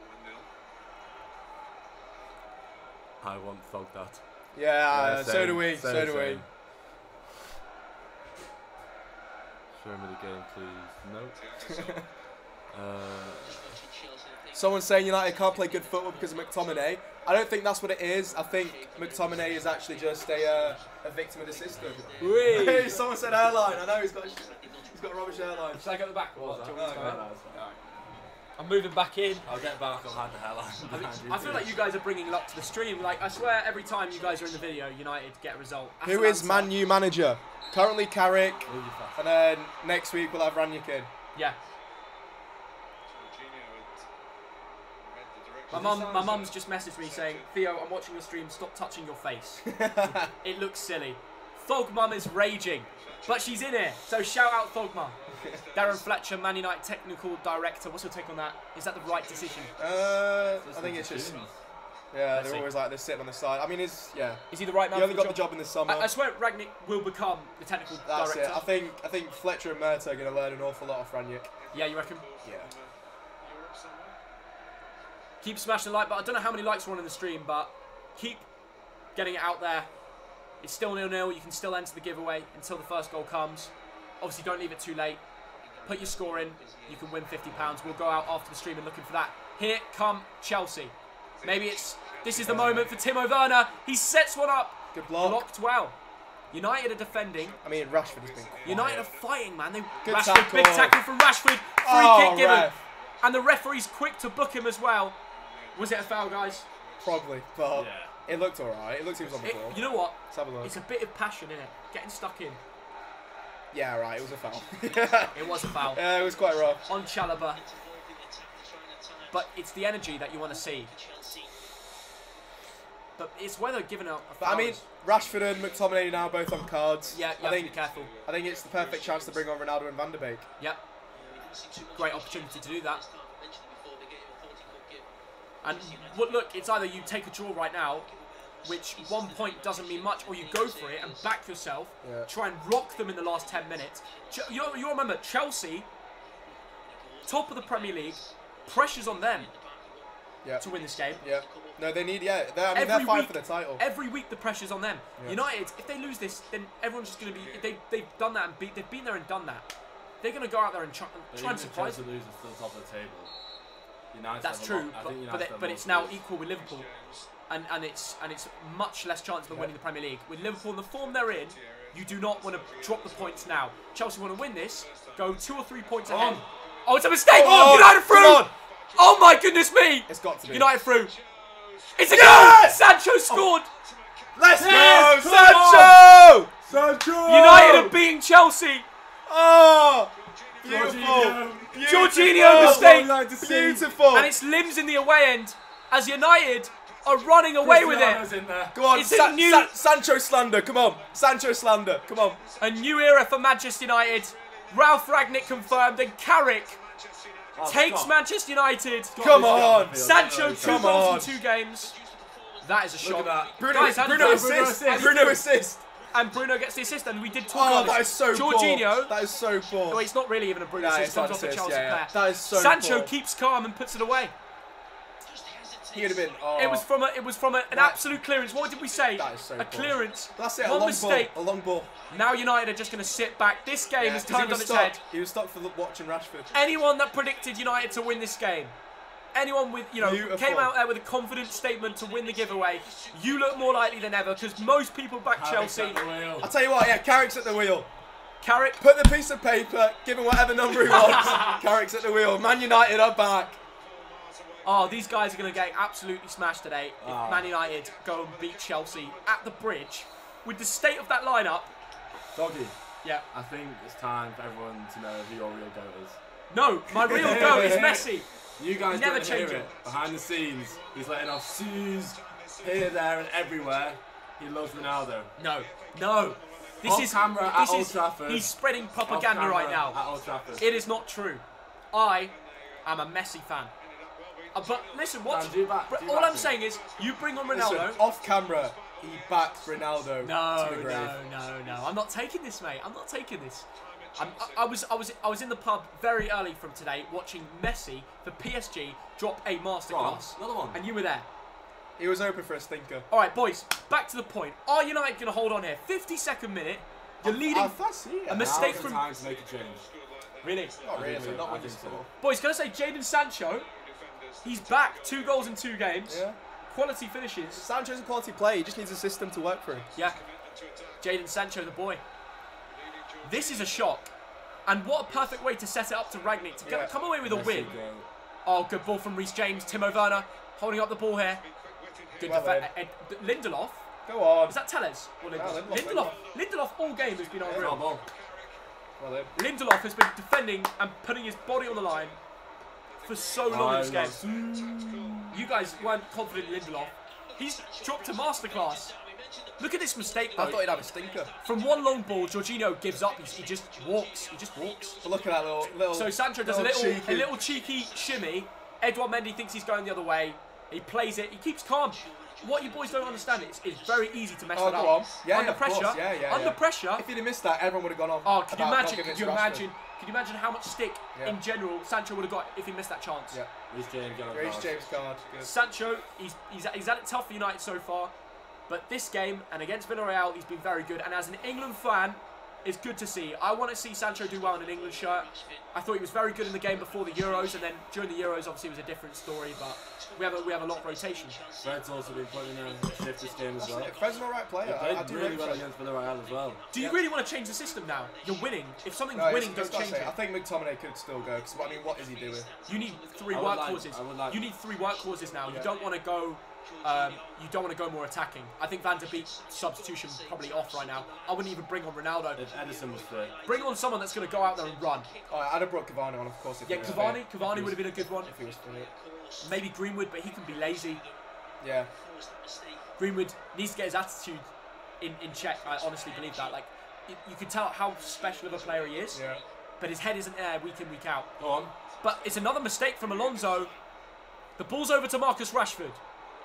1-0. I want thog that. Yeah, so same, do we. same, So do we. same. Show me the game, please. Nope. Someone's saying United can't play good football because of McTominay. I don't think that's what it is. I think McTominay is actually just a victim of the system. Hey, someone said airline. I know he's got a rubbish airline. Should I go at the back? Or What was do you that? want me to go in? No, it's fine. I'm moving back in. I'll get back. I'll hide the hairline. I feel like you guys are bringing luck to the stream. Like, I swear every time you guys are in the video, United get a result. Who is Man U manager? Currently Carrick, Move you fast. and then next week we'll have Ranić in. Yeah. My mum's just messaged me saying, Theo, I'm watching your stream, stop touching your face. It looks silly. Thog Mum is raging, but she's in here, so shout out Thog Mum. Darren Fletcher, Man United Technical Director, what's your take on that? Is that the right decision? I think it's just... Yeah, they're always like, they're sitting on the side. I mean, is he the right man? He only got the job in the summer. I swear Rangnick will become the technical director. That's it. I think Fletcher and Murta are going to learn an awful lot of Ranić. Yeah, you reckon? Yeah. Keep smashing the like button. I don't know how many likes we're on in the stream, but keep getting it out there. It's still 0-0. You can still enter the giveaway until the first goal comes. Obviously, don't leave it too late. Put your score in. You can win £50. We'll go out after the stream and looking for that. Here come Chelsea. Maybe this is the moment for Timo Werner. He sets one up. Good block. Blocked well. United are defending. I mean, Rashford has been quiet. United are fighting, man. Good Rashford, tackle. big tackle from Rashford. Free kick given. Ref. And the referee's quick to book him as well. Was it a foul, guys? Probably, but Yeah. it looked alright. It looked like he was on the ball. You know what? Let's have a look. It's a bit of passion in it. Getting stuck in. Yeah, right. It was a foul. It was a foul. Yeah, it was quite rough. On Chalobah. But it's the energy that you want to see. But it's whether given a But I mean, Rashford and McTominay now both on cards. yeah, you have to be careful. I think it's the perfect chance to bring on Ronaldo and Van der Beek. Yep. Great opportunity to do that. And look, it's either you take a draw right now, which 1 point doesn't mean much, or you go for it and back yourself, try and rock them in the last 10 minutes. You remember, Chelsea, top of the Premier League, pressure's on them to win this game. Yeah. No, they need, they're fighting for the title. Every week the pressure's on them. Yeah. United, if they lose this, then everyone's just going to be, they've done that and they've been there and done that. They're going to go out there and try and surprise them. Lose, it's still top of the table. United That's true, but it's now equal with Liverpool, and it's much less chance of them winning the Premier League. With Liverpool in the form they're in, you do not want to drop the points now. Chelsea want to win this, go 2 or 3 points ahead. Oh, it's a mistake! United through! Oh my goodness me! It's got to be. United through. It's a goal! Sancho scored! Let's go! Sancho! Sancho! United are beating Chelsea! Oh! Beautiful! Jorginho mistake! Beautiful! And it's limbs in the away end as United are running away with it. Go on, It's a new Sancho slander, come on. Sancho slander, come on. a new era for Manchester United. Ralph Rangnick confirmed, and Carrick takes Manchester United. Come on! Sancho, 2 Come goals on. in 2 games. That is a shot. Bruno, Guys, how did Bruno you- assist! how did you Bruno do? assist! And Bruno gets the assist, and we did talk Oh, about that this. is so Jorginho. poor. That is so poor. No, it's not really even a Bruno No, assist. it's Comes not off the assist, Chelsea yeah. player. That is so Sancho poor. keeps calm and puts it away. He would have been. Oh. It was from an absolute clearance. What did we say? That is so a poor. clearance. That's it. One A long mistake. ball. A long ball. Now United are just going to sit back. This game has 'cause he turned was on its stuck. head. He was stuck for watching Rashford. Anyone that predicted United to win this game, anyone with Beautiful. came out there with a confident statement to win the giveaway, you look more likely than ever because most people back Chelsea. I'll tell you what. Yeah, Carrick's at the wheel. Carrick. Put the piece of paper. Give him whatever number he wants. Carrick's at the wheel. Man United are back. Oh, these guys are going to get absolutely smashed today if Man United go and beat Chelsea at the Bridge. With the state of that lineup. Doggy, Yeah. I think it's time for everyone to know who your real goat is. No, my real go is Messi. You guys Never don't hear change it. Behind the scenes, he's letting off Suze here, there, and everywhere. He loves Ronaldo. No. This is camera at Old Trafford. He's spreading propaganda Off right camera now. At Old Trafford. It is not true. I am a Messi fan. But listen, Dan, do you back all I'm him? saying is, you bring on Listen, Ronaldo. off camera, he backs Ronaldo to the grave. No. I'm not taking this, mate. I'm not taking this. I was in the pub very early from today watching Messi for PSG drop a masterclass. Another one. And you were there. He was open for a stinker. All right, boys, back to the point. Are United going to hold on here? 52nd minute. You're leading. A mistake Now's the from. time to make a change. Really? Not really. so. Not I when you think so. score. Boys, can I say Jadon Sancho? He's back. 2 goals in 2 games. Yeah. Quality finishes. Sancho's a quality player. He just needs a system to work through. Yeah. Jadon Sancho, the boy. This is a shock. And what a perfect way to set it up to Rangnick to come away with a win. Oh, good ball from Reece James. Timo Werner holding up the ball here. Good defense. Lindelof. Go on. Is that Tellez? Or Lindelof? No, Lindelof. Lindelof all game has been unreal. Well, Well Lindelof has been defending and putting his body on the line for so long in this game. You guys weren't confident in Lindelof. He's dropped a masterclass. Look at this mistake though. I thought he'd have a stinker. From one long ball, Jorginho gives up. He just walks. He just walks. But look at that little. So Sancho does a little cheeky shimmy. Edouard Mendy thinks he's going the other way. He plays it. He keeps calm. What you boys don't understand is it's very easy to mess that go up. on. Yeah, Under of course. pressure. Yeah. Under pressure. If he'd have missed that, everyone would have gone on. Oh, can you about imagine? not giving it Can to you Rashford. imagine? Can you imagine how much stick in general Sancho would have got if he missed that chance? Yeah. Reece James card. Good. Sancho, he's had it tough for United so far, but this game and against Villarreal, he's been very good. And as an England fan, it's good to see. I want to see Sancho do well in an England shirt. I thought he was very good in the game before the Euros, and then during the Euros, obviously, it was a different story. But we have a lot of rotation. Fred's also been putting in a shift this game as well. Fred's an alright player. He I played do really rate well Fred. against Villarreal as well. Do you really want to change the system now? You're winning. If something's No, winning, it's don't change it. I think McTominay could still go. Because I mean, what is he doing? You need 3 I would work like- causes. I would like- You need 3 work causes now. You Yeah. don't want to go. You don't want to go more attacking. I think Van der Beek's substitution probably off right now. I wouldn't even bring on Ronaldo. If Edison was free. Bring on someone that's going to go out there and run. I'd have brought Cavani on, of course. If Yeah, he was Cavani fit. would have been a good one. If he was fit. Maybe Greenwood, but he can be lazy. Yeah. Greenwood needs to get his attitude in check. I honestly believe that. Like, you can tell how special of a player he is. Yeah. But his head isn't there week in, week out. Go on. But it's another mistake from Alonso. The ball's over to Marcus Rashford.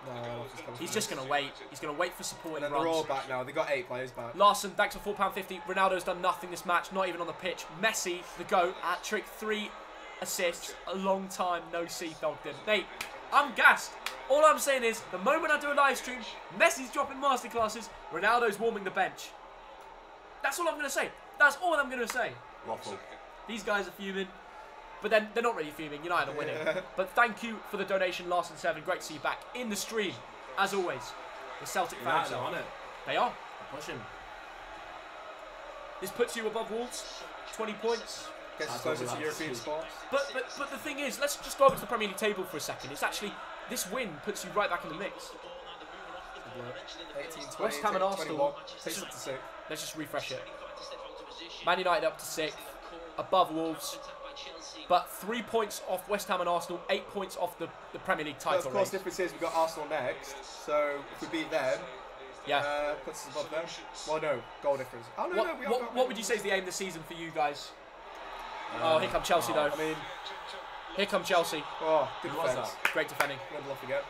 No, He's just going to wait. He's going to wait for supporting And they're all runs. back now. They got 8 players back. Larson back to £4.50. Ronaldo's done nothing this match, not even on the pitch. Messi, the GOAT, hat-trick, 3 assists. A long time no see, Thogden. Mate, I'm gassed. All I'm saying is, the moment I do a live stream, Messi's dropping masterclasses, Ronaldo's warming the bench. That's all I'm going to say. That's all I'm going to say. Waffle. These guys are fuming. But then they're not really fuming. United are winning. But thank you for the donation, Larson7. Great to see you back in the stream. As always, the Celtic fans United are on it. They are. Pushing. This puts you above Wolves. 20 points. Gets us That's closer what to we European like to see. spots. But the thing is, let's just go over to the Premier League table for a second. It's actually, this win puts you right back in the mix. 18, 20, West Ham and 21. Arsenal. Takes up to 6. Let's just refresh it. Man United up to 6th. Above Wolves. But 3 points off West Ham and Arsenal. 8 points off the Premier League But title of course, race. difference is we've got Arsenal next. So if we beat them, Yeah. puts us above them. Well, no, goal difference. Oh, no, no, we have got What would you say is the aim of the season for you guys? Oh, here come Chelsea though. I mean, Here come Chelsea. oh, good Who was defence. Great defending. Lindelof again.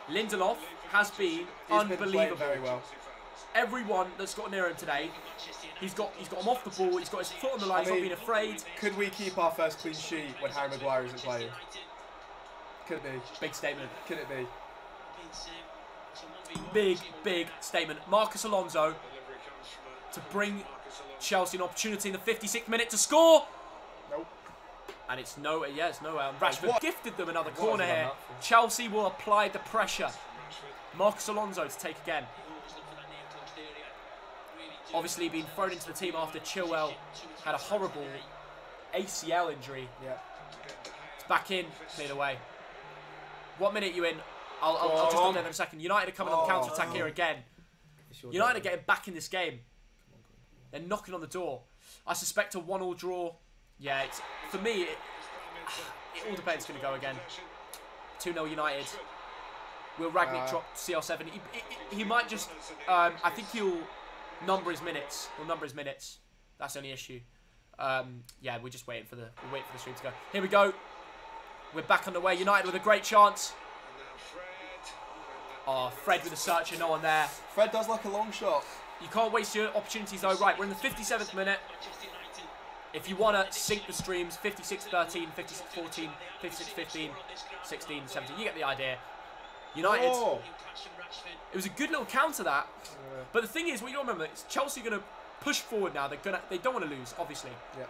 Lindelof has been He's been unbelievable. playing very well. Everyone that's got near him today, he's got him off the ball. He's got his foot on the line. I He's not mean- being afraid. Could we keep our first clean sheet when Harry Maguire isn't playing? Could it be? Big statement. Could it be? Big statement. Marcus Alonso to bring Chelsea an opportunity in the 56th minute to score. Nope. And it's no. Rashford What? gifted them another What corner has he done here. that for? Chelsea will apply the pressure. Marcus Alonso to take again. Obviously being thrown into the team after Chilwell had a horrible ACL injury. Yeah. It's back in, cleared away. What minute you in? I'll just look there in a second. United are coming on the counter-attack here again. United are getting back in this game. They're knocking on the door. I suspect a 1-1 draw. Yeah, it's, for me, it all depends. It's going to go again. 2-0 United. Will Rangnick drop CR7? He might just... I think he'll number his minutes. He'll number his minutes. That's the only issue. Yeah, we're just waiting for the stream to go. Here we go. We're back underway. United with a great chance. Oh, Fred with a searcher, no one there. Fred does like a long shot. You can't waste your opportunities though. Right, we're in the 57th minute. If you want to sync the streams, 56-13, 56-14, 56-15, 16-17. You get the idea. United. Oh. It was a good little counter that. But the thing is, what you got to remember, is Chelsea are going to push forward now. They don't want to lose, obviously. Yeah.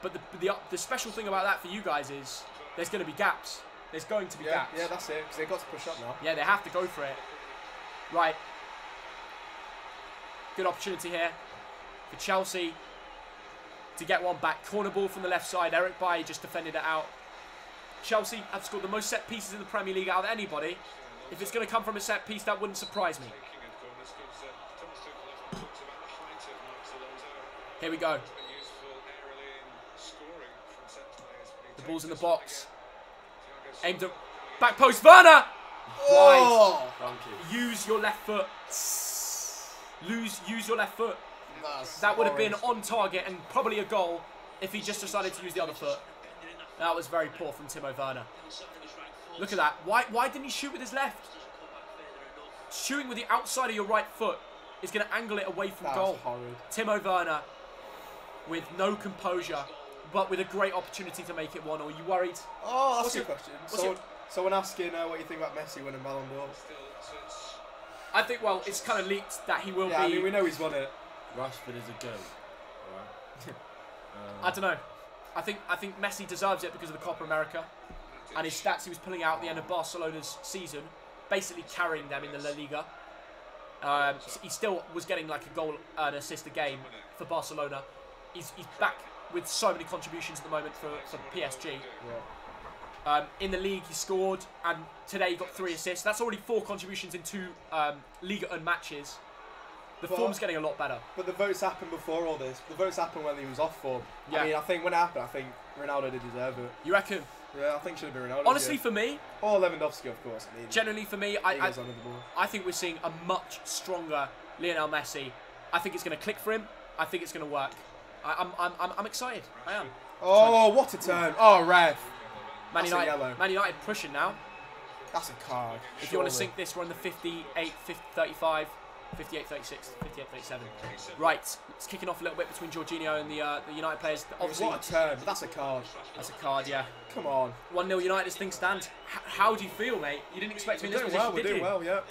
But the special thing about that for you guys is there's going to be gaps. There's going to be gaps. Yeah, that's it. Because they've got to push up now. Yeah, they have to go for it. Right. Good opportunity here for Chelsea to get one back. Corner ball from the left side. Eric Bailly just defended it out. Chelsea have scored the most set pieces in the Premier League out of anybody. If it's going to come from a set piece, that wouldn't surprise me. Here we go. The ball's in the box. Aimed at back post. Werner! Oh! Right. Use your left foot. Use your left foot. That would have been on target and probably a goal if he just decided to use the other foot. That was very poor from Timo Werner. Look at that. Why didn't he shoot with his left? Shooting with the outside of your right foot is going to angle it away from goal. Horrid. Timo Werner with no composure, but with a great opportunity to make it 1-0. Are you worried? Oh, that's a good question. Someone asking what you think about Messi winning Ballon d'Or. I think, well, it's kind of leaked that he will be... I mean, we know he's won it. Rashford is a goat. Right. I don't know. I think Messi deserves it because of the Copa America and his stats he was pulling out at the end of Barcelona's season, basically carrying them in the La Liga. He still was getting like a goal and assist a game for Barcelona. He's back with so many contributions at the moment for PSG. Yeah. In the league he scored, and today he got 3 assists. That's already 4 contributions in 2 Liga and matches. The form's getting a lot better. But the votes happened before all this. The votes happened when he was off form. Yeah. I mean, I think when it happened, I think Ronaldo did deserve it. You reckon? Yeah, I think it should have been Ronaldo. Honestly, for me... Or Lewandowski, of course. I mean, generally, for me, I think we're seeing a much stronger Lionel Messi. I think it's going to click for him. I think it's going to work. I'm excited. I am. Oh, what a turn. Oh, ref. Man United pushing now. That's a card. If you want to sync this, we're on the 58, 35, 58, 36, 58, 37. Right, it's kicking off a little bit between Jorginho and the United players. Obviously, What a turn. That's a card. That's a card, yeah. Come on. 1-0 United as things stand. How do you feel, mate? You didn't expect to be in this position, We're did doing you? well, yeah.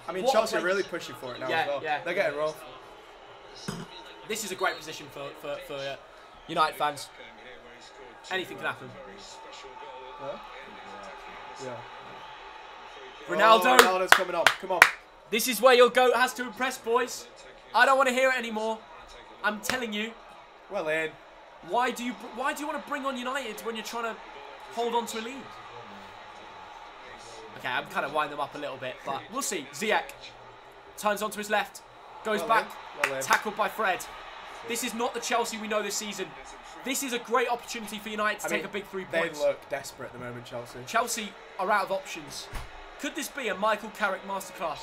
I mean, What a Chelsea are play. really pushing for it now Yeah, as well. yeah. They're getting rough. This is a great position for United fans. Anything can happen. Huh? Yeah. Ronaldo. Oh, Ronaldo's coming on. Come on. This is where your GOAT has to impress, boys. I don't want to hear it anymore. I'm telling you. Well in. Why do you want to bring on United when you're trying to hold on to a lead? Okay, I'm kind of winding them up a little bit, but we'll see. Ziyech turns onto his left, goes back, tackled by Fred. This is not the Chelsea we know this season. This is a great opportunity for United to take a big 3 points. They look desperate at the moment, Chelsea. Chelsea are out of options. Could this be a Michael Carrick masterclass?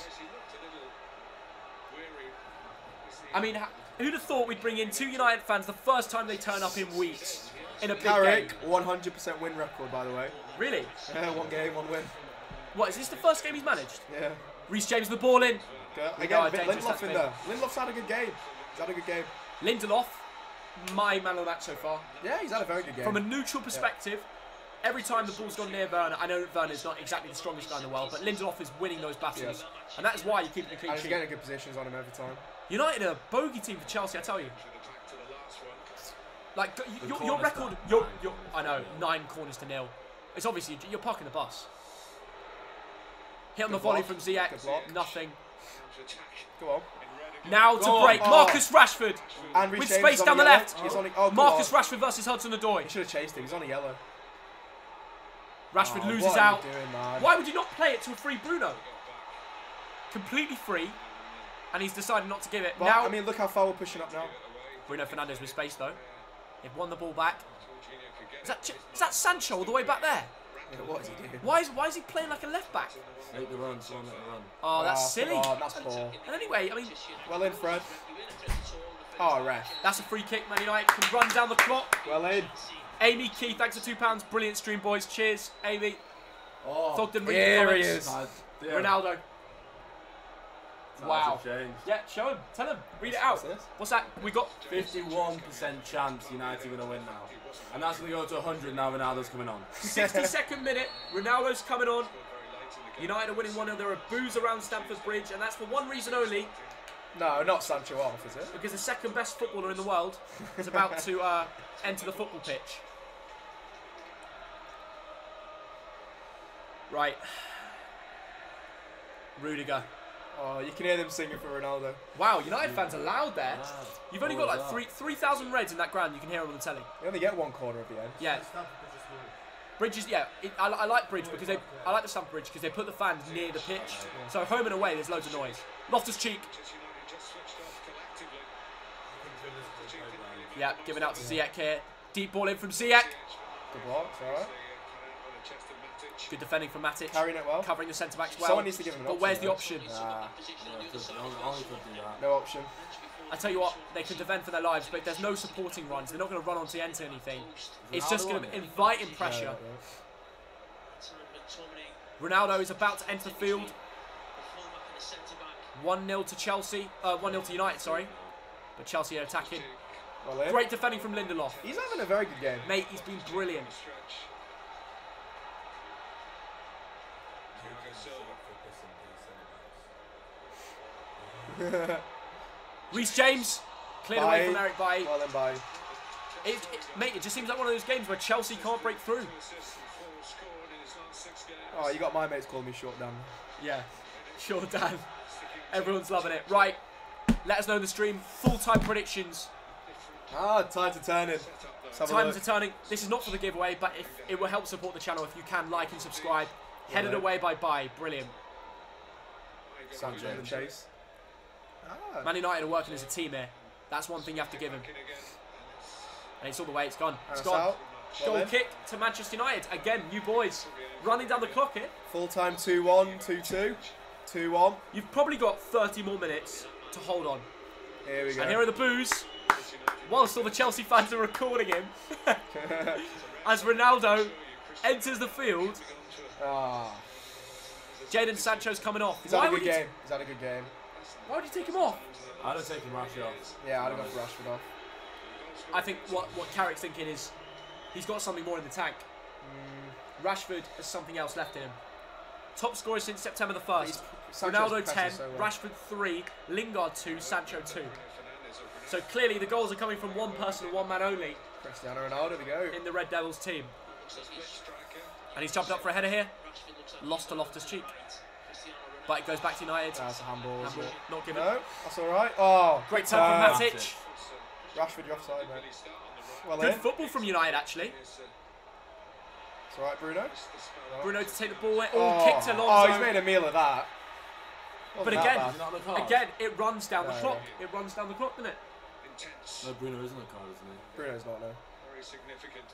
I mean, who'd have thought we'd bring in 2 United fans the first time they turn up in weeks in a big Carrick, game? 100% win record, by the way. Really? Yeah, 1 game, 1 win. What, is this the first game he's managed? Yeah. Reece James with the ball in. Again, Lindelof in there. Lindelof's had a good game. He's had a good game. Lindelof, my man of the match so far. Yeah, he's had a very good game. From a neutral perspective, every time the ball's gone near Werner, I know that Werner's not exactly the strongest guy in the world, but Lindelof is winning those battles. And that is why you keep the clean and he's sheet. getting good positions on him every time. United are a bogey team for Chelsea, I tell you. Like, your record, I know, 9 corners to 0. It's obviously, you're parking the bus. Hit on the volley from Ziyech, nothing. Go on. Now to break, Marcus Rashford And with James space down the left. Marcus Rashford. Rashford versus Hudson-Odoi. He should have chased him. He's on a yellow. Rashford loses what are out. you doing, man? Why would you not play it to a free Bruno? Completely free, and he's decided not to give it. But, now, I mean, look how far we're pushing up now. Bruno Fernandes with space though. They've won the ball back. Is that Sancho all the way back there? Yeah, what is he doing? Why is he playing like a left back? Make the run, someone make the run. Oh, that's silly. Oh, that's poor. And anyway, I mean, Well in, Fred. Oh, ref. that's a free kick. Man United can run down the clock. Well in. Amy Key, thanks for £2. Brilliant stream, boys. Cheers, Amy. Oh, Thogden, read here the he comments. is. Ronaldo. Wow. Change. Yeah, show him. Tell him. Read it out. What's this? What's that? We got 51% chance United are going to win now. And that's going to go to 100 now Ronaldo's coming on. 62nd minute. Ronaldo's coming on. United are winning 1-0. There are boos around Stamford Bridge, and that's for one reason only. No, not Sancho off, is it? Because the second best footballer in the world is about to enter the football pitch. Right. Rudiger. Oh, you can hear them singing for Ronaldo. Wow, United fans are loud there. You've only got like 3,000 Reds in that ground. You can hear them on the telly. They only get one corner at the end. Yeah. Bridges, yeah. I like Bridge because I like the Stamford Bridge because they put the fans near the pitch. So home and away, there's loads of noise. Loftus-Cheek. Yeah, giving out to Ziyech here. Deep ball in from Ziyech. Good block, alright. Good defending from Matic. Carrying it well. Covering the centre-backs well. Someone needs to give him an but option. where's the option? No option. I tell you what, they can defend for their lives, but if there's no supporting runs, they're not going to run on to enter anything. It's just going to be inviting pressure. Ronaldo is about to enter the field. 1-0 to Chelsea. 1-0 to United, sorry. But Chelsea are attacking. Well, great defending from Lindelof. He's having a very good game. Mate, he's been brilliant. Reece James, cleared away from Eric Bailly. Well then, bye. Mate, it just seems like one of those games where Chelsea can't break through. Oh, you got my mates calling me Short Dan. Yeah, sure, Dan. Everyone's loving it. Right, let us know in the stream. Full-time predictions. Ah, time to turn in. Time to turning. This is not for the giveaway, but if it will help support the channel if you can like and subscribe. Headed away by Bailly. Brilliant. Sancho in the chase. Man United are working as a team here. That's one thing you have to give him. And it's all the way. It's gone. It's gone. Goal kick to Manchester United. Again, you boys running down the clock here. Full time 2-1, 2-2, 2-1. You've probably got 30 more minutes to hold on. Here we go. And here are the boos. Whilst all the Chelsea fans are recording him. As Ronaldo enters the field. Jadon Sancho's coming off. He's had a good game. He's had a good game. Why would you take him off? I'd have taken Rashford off. Yeah, I'd have gone for Rashford off. I think what Carrick's thinking is he's got something more in the tank. Rashford has something else left in him. Top scorer since September the 1st. Ronaldo 10, so well. Rashford 3, Lingard 2, Sancho 2. So clearly the goals are coming from one person and one man only. Cristiano Ronaldo, we go. In the Red Devils team. And he's jumped up for a header here. Lost to Loftus-Cheek. But it goes back to United. That's a handball. Not given. No, that's alright. Oh, great turn from Matic. Rashford, you're offside, mate. Well, good football from United, actually. It's alright, Bruno. Bruno to take the ball away. Oh, kick to Alonso. Oh, he's made a meal of that. But again, it runs down the clock. It runs down the clock, doesn't it? No, Bruno isn't a card, isn't he? Bruno's not, no. Very significant.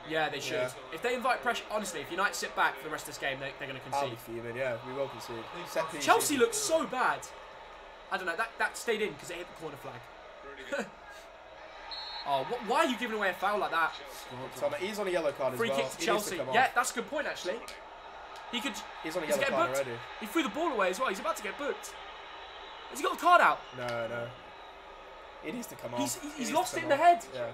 Yeah, they should. Yeah. If they invite pressure, honestly, if United sit back for the rest of this game, they're going to concede. I'll be fuming, yeah, we will concede. Chelsea looks so bad. I don't know, that stayed in because it hit the corner flag. Oh, why are you giving away a foul like that? So he's on a yellow card as well. Free kick to Chelsea. Yeah, that's a good point, actually. He's on a yellow card already. He threw the ball away as well. He's about to get booked. Has he got the card out? No. He needs to come off. He's lost it in the head. Yeah.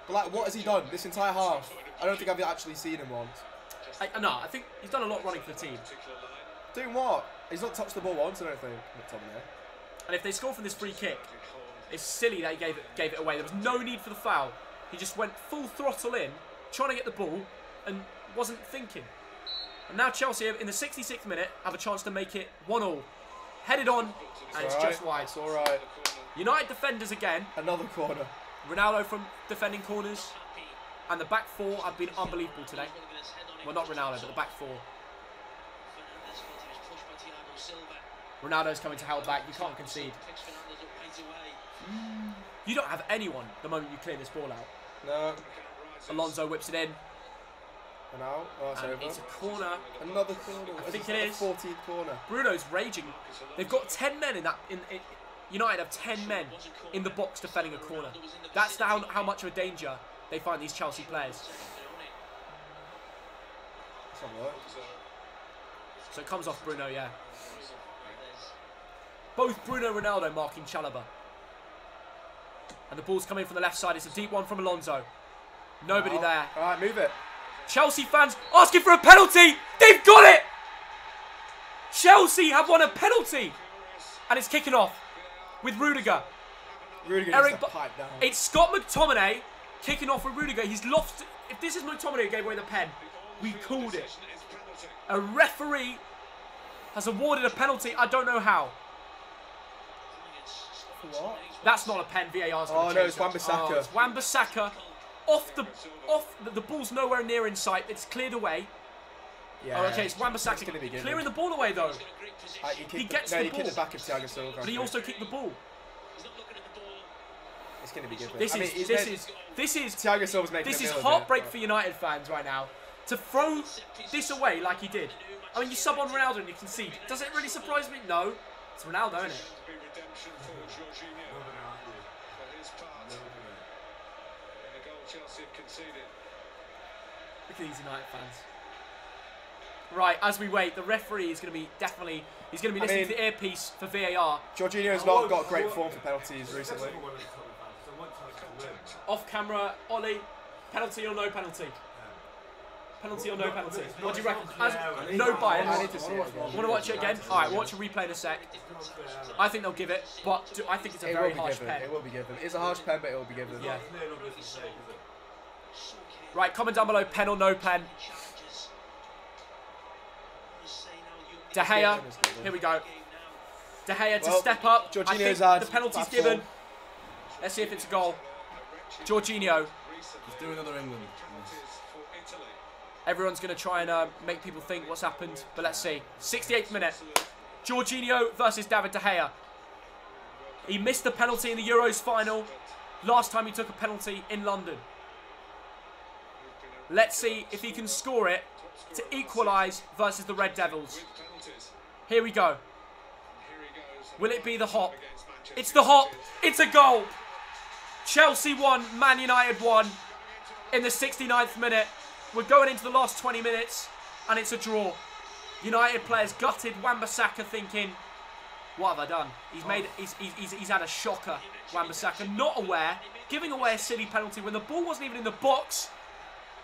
But like, what has he done this entire half? I don't think I've actually seen him once. No, I think he's done a lot running for the team. Doing what? He's not touched the ball once, I don't think. And if they score from this free kick, it's silly that he gave it away. There was no need for the foul. He just went full throttle in, trying to get the ball, and wasn't thinking. And now Chelsea, in the 66th minute, have a chance to make it 1-1. Headed on, and it's just wide. It's alright. United defenders again. Another corner. Ronaldo from defending corners. And the back four have been unbelievable today. Well, not Ronaldo, but the back four. Ronaldo's coming to hold back. You can't concede. You don't have anyone the moment you clear this ball out. No. Alonso whips it in. And now, it's a corner. Another corner. I think it is. 14th corner. Bruno's raging. They've got 10 men in that. United have 10 men in the box defending a corner. That's how much of a danger they find these Chelsea players. So it comes off Bruno, yeah. Both Bruno and Ronaldo marking Chalobah. And the ball's coming from the left side. It's a deep one from Alonso. Nobody there. Alright, move it. Chelsea fans asking for a penalty. They've got it. Chelsea have won a penalty. And it's kicking off with Rudiger. Rudiger Eric, needs to pipe down. it's Scott McTominay kicking off with Rudiger. He's lost. If this is McTominay who gave away the pen, we called it. A referee has awarded a penalty. I don't know how. What? That's not a pen. VAR's going to Oh no, it's Wan-Bissaka. It's Wan-Bissaka. The ball's nowhere near in sight. It's cleared away. Yeah. Oh, okay, it's Wan-Bissaka clearing the ball away though. He gets the ball. He kicked the back of Thiago Silva. But he also kicked the ball. It's going to be given. This is Thiago Silva's making this a is meal of heartbreak it, for United fans right now. To throw this away like he did. I mean, you sub on Ronaldo and you concede. Does it really surprise me? No. It's Ronaldo, isn't it? Look at these United fans. Right, as we wait, the referee is going to be he's going to be listening to the earpiece for VAR. Jorginho's not got great form for penalties recently. Off camera, Ollie, penalty or no penalty? Penalty or no penalty? What do you reckon? No bias. I need to see it again. Want to watch it again? Alright, watch a replay in a sec. I think they'll give it, but I think it's a very harsh pen. It will be given. It's a harsh pen, but it will be given. Yeah. Right, comment down below, pen or no pen. De Gea, here we go. De Gea to step up. I think the penalty's given. Let's see if it's a goal. Jorginho. Just do another England. Everyone's going to try and make people think what's happened, but let's see. 68th minute. Jorginho versus David De Gea. He missed the penalty in the Euros final. Last time he took a penalty in London. Let's see if he can score it to equalise versus the Red Devils. Here we go. Will it be the hop? It's the hop. It's a goal. Chelsea won, Man United won in the 69th minute. We're going into the last 20 minutes and it's a draw. United players gutted. Wan-Bissaka thinking, what have I done? He's had a shocker. Wan-Bissaka not aware, giving away a silly penalty when the ball wasn't even in the box.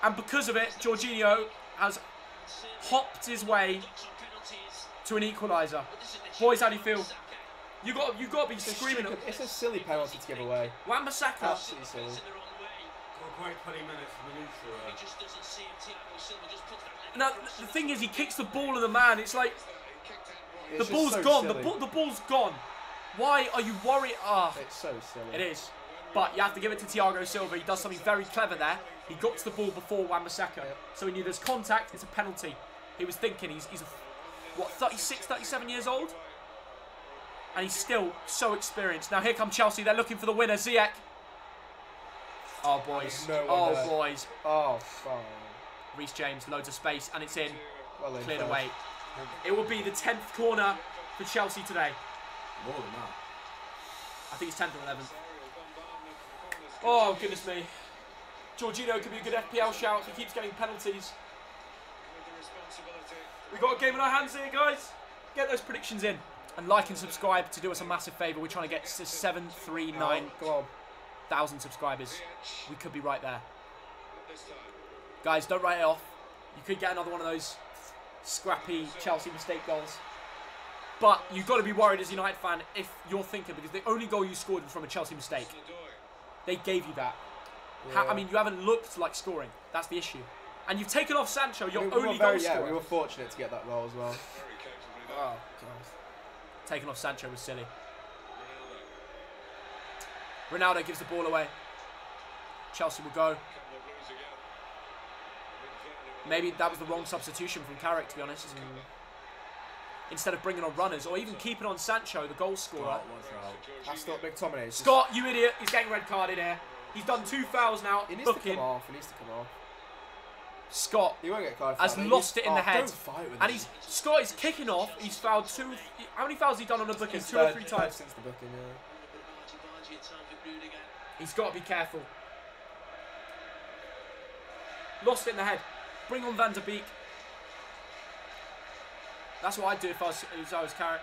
And because of it, Jorginho has hopped his way to an equaliser. Boys, how do you feel? You got to be screaming. It's a silly penalty to give away. Wan-Bissaka. Absolutely silly. Now the thing is, he kicks the ball of the man. It's like the ball's so gone. silly. The ball's gone. Why are you worried? Ah, It's so silly. it is. But you have to give it to Thiago Silva. He does something very clever there. He got to the ball before Wan-Bissaka, so he knew there's contact. It's a penalty. He was thinking he's what, 36, 37 years old, and he's still so experienced. Now here come Chelsea. They're looking for the winner, Ziyech. Oh boys. No one Oh there. boys. Oh, fine. Reece James, loads of space, and it's in. Well, Cleared away. It will be the 10th corner for Chelsea today. More than that. I think it's 10th or 11th. Oh, goodness me. Jorginho could be a good FPL shout if he keeps getting penalties. We've got a game in our hands here, guys. Get those predictions in. And like and subscribe to do us a massive favour. We're trying to get to 739,000 subscribers. We could be right there. Guys, don't write it off. You could get another one of those scrappy Chelsea mistake goals. But you've got to be worried as a United fan if you're thinking, because the only goal you scored was from a Chelsea mistake. They gave you that. Yeah. I mean, you haven't looked like scoring. That's the issue. And you've taken off Sancho, your only goal goal scorer. Yeah, we were fortunate to get that goal as well. Oh, God. Taking off Sancho was silly. Ronaldo gives the ball away. Chelsea will go. Maybe that was the wrong substitution from Carrick, to be honest. Instead of bringing on runners, or even keeping on Sancho, the goal scorer. That's not McTominay. Scott, you idiot. He's getting red carded here. He's done 2 fouls now. He needs to come off. He needs to come off. Scott He won't get carded. has lost it in the head. Don't fight with And him. Scott is kicking off. He's fouled 2. How many fouls has he done on a booking? 2 or 3 times. Since the booking, yeah. He's got to be careful. Lost it in the head. Bring on Van der Beek. That's what I'd do if I was Carrick.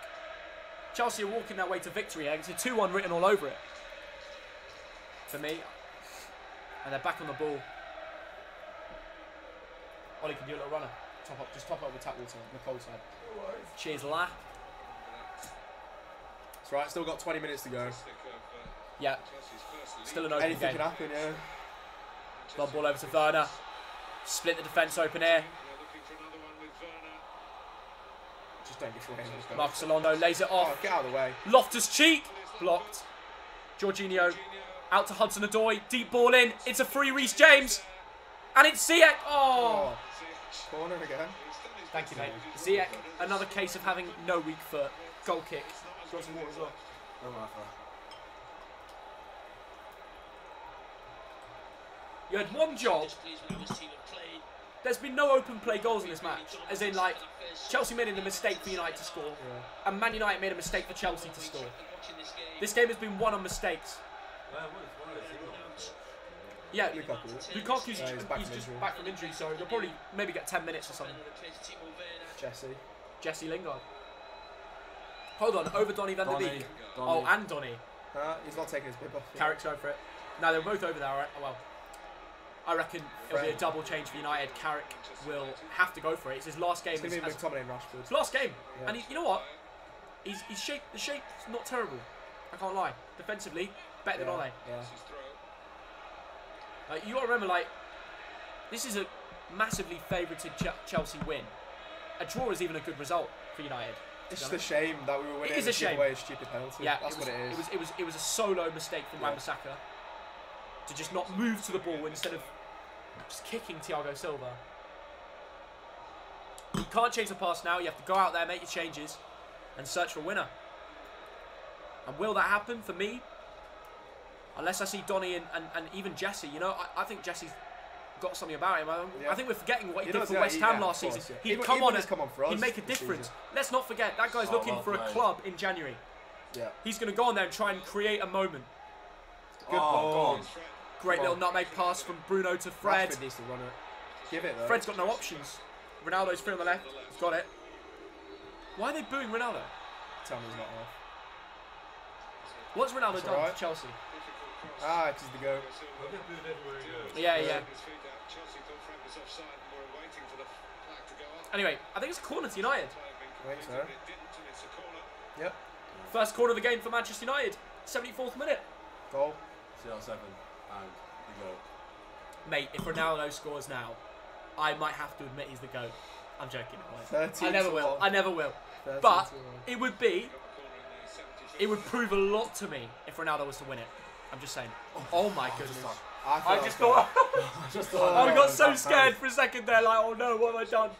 Chelsea are walking their way to victory here. It's a 2-1 written all over it. For me. And they're back on the ball. Ollie, can you do a little runner? Just top up with tap water on the cold side. Cheers, la. That's right. Still got 20 minutes to go. Yeah. Still an open Anything game. can happen, yeah. Long ball over to Werner. Split the defence open here. Just don't give away. Marcus Alonso lays it off. Oh, get out of the way. Loftus-Cheek. Blocked. Jorginho out to Hudson-Odoi. Deep ball in. It's a free Reece James. And it's Ziyech. Oh. Corner again. Thank you, mate. Ziyech, another case of having no weak foot. Goal kick. Got some water as well. No matter. You had one job. There's been no open play goals in this match. As in, like, Chelsea made a mistake for United to score. Yeah. And Man United made a mistake for Chelsea to score. This game has been won on mistakes. Yeah, Lukaku's he's just back from injury, so he'll probably maybe get 10 minutes or something. Jesse Lingard. Hold on, over Donny van der Beek. Oh, and Donny. He's not taking his bib off. Carrick's going for it. No, they're both over there, right? Well, I reckon it'll be a double change for United. Carrick will have to go for it. It's his last game. It's going to be McTominay and Rashford. It's last game. Yeah. And you know what? The shape's not terrible. I can't lie. Defensively, better than Ole. Yeah. You got to remember, like, this is a massively favoured Chelsea win. A draw is even a good result for United. It's just a shame that we were winning. It is a shame. Away a stupid penalty. Yeah, that's what it is. It was a solo mistake from Wan-Bissaka to just not move to the ball instead of just kicking Thiago Silva. You can't change the pass now. You have to go out there, make your changes, and search for a winner. And will that happen for me? Unless I see Donny and even Jesse. You know, I think Jesse's got something about him. I think we're forgetting what he did for West Ham last season. He'd come on for us. He'd make a difference. Let's not forget, that guy's looking for a club in January. Yeah. He's going to go on there and try and create a moment. Good ball. Great little nutmeg pass from Bruno to Fred. Rashford needs to run it. Give it, though. Fred's got no options. Ronaldo's free on the left. He's got it. Why are they booing Ronaldo? Tell me he's not off. What's Ronaldo done to Chelsea? It's the goat. Yeah. Anyway, I think it's a corner to United. I think so. Yep. First corner of the game for Manchester United. 74th minute. Goal. CR7 and the goal. Mate, if Ronaldo scores now, I might have to admit he's the GOAT. I'm joking. I never will. But it would prove a lot to me if Ronaldo was to win it. I'm just saying. Oh my goodness. I just thought I got so scared for a second there, like, oh no, what have I done?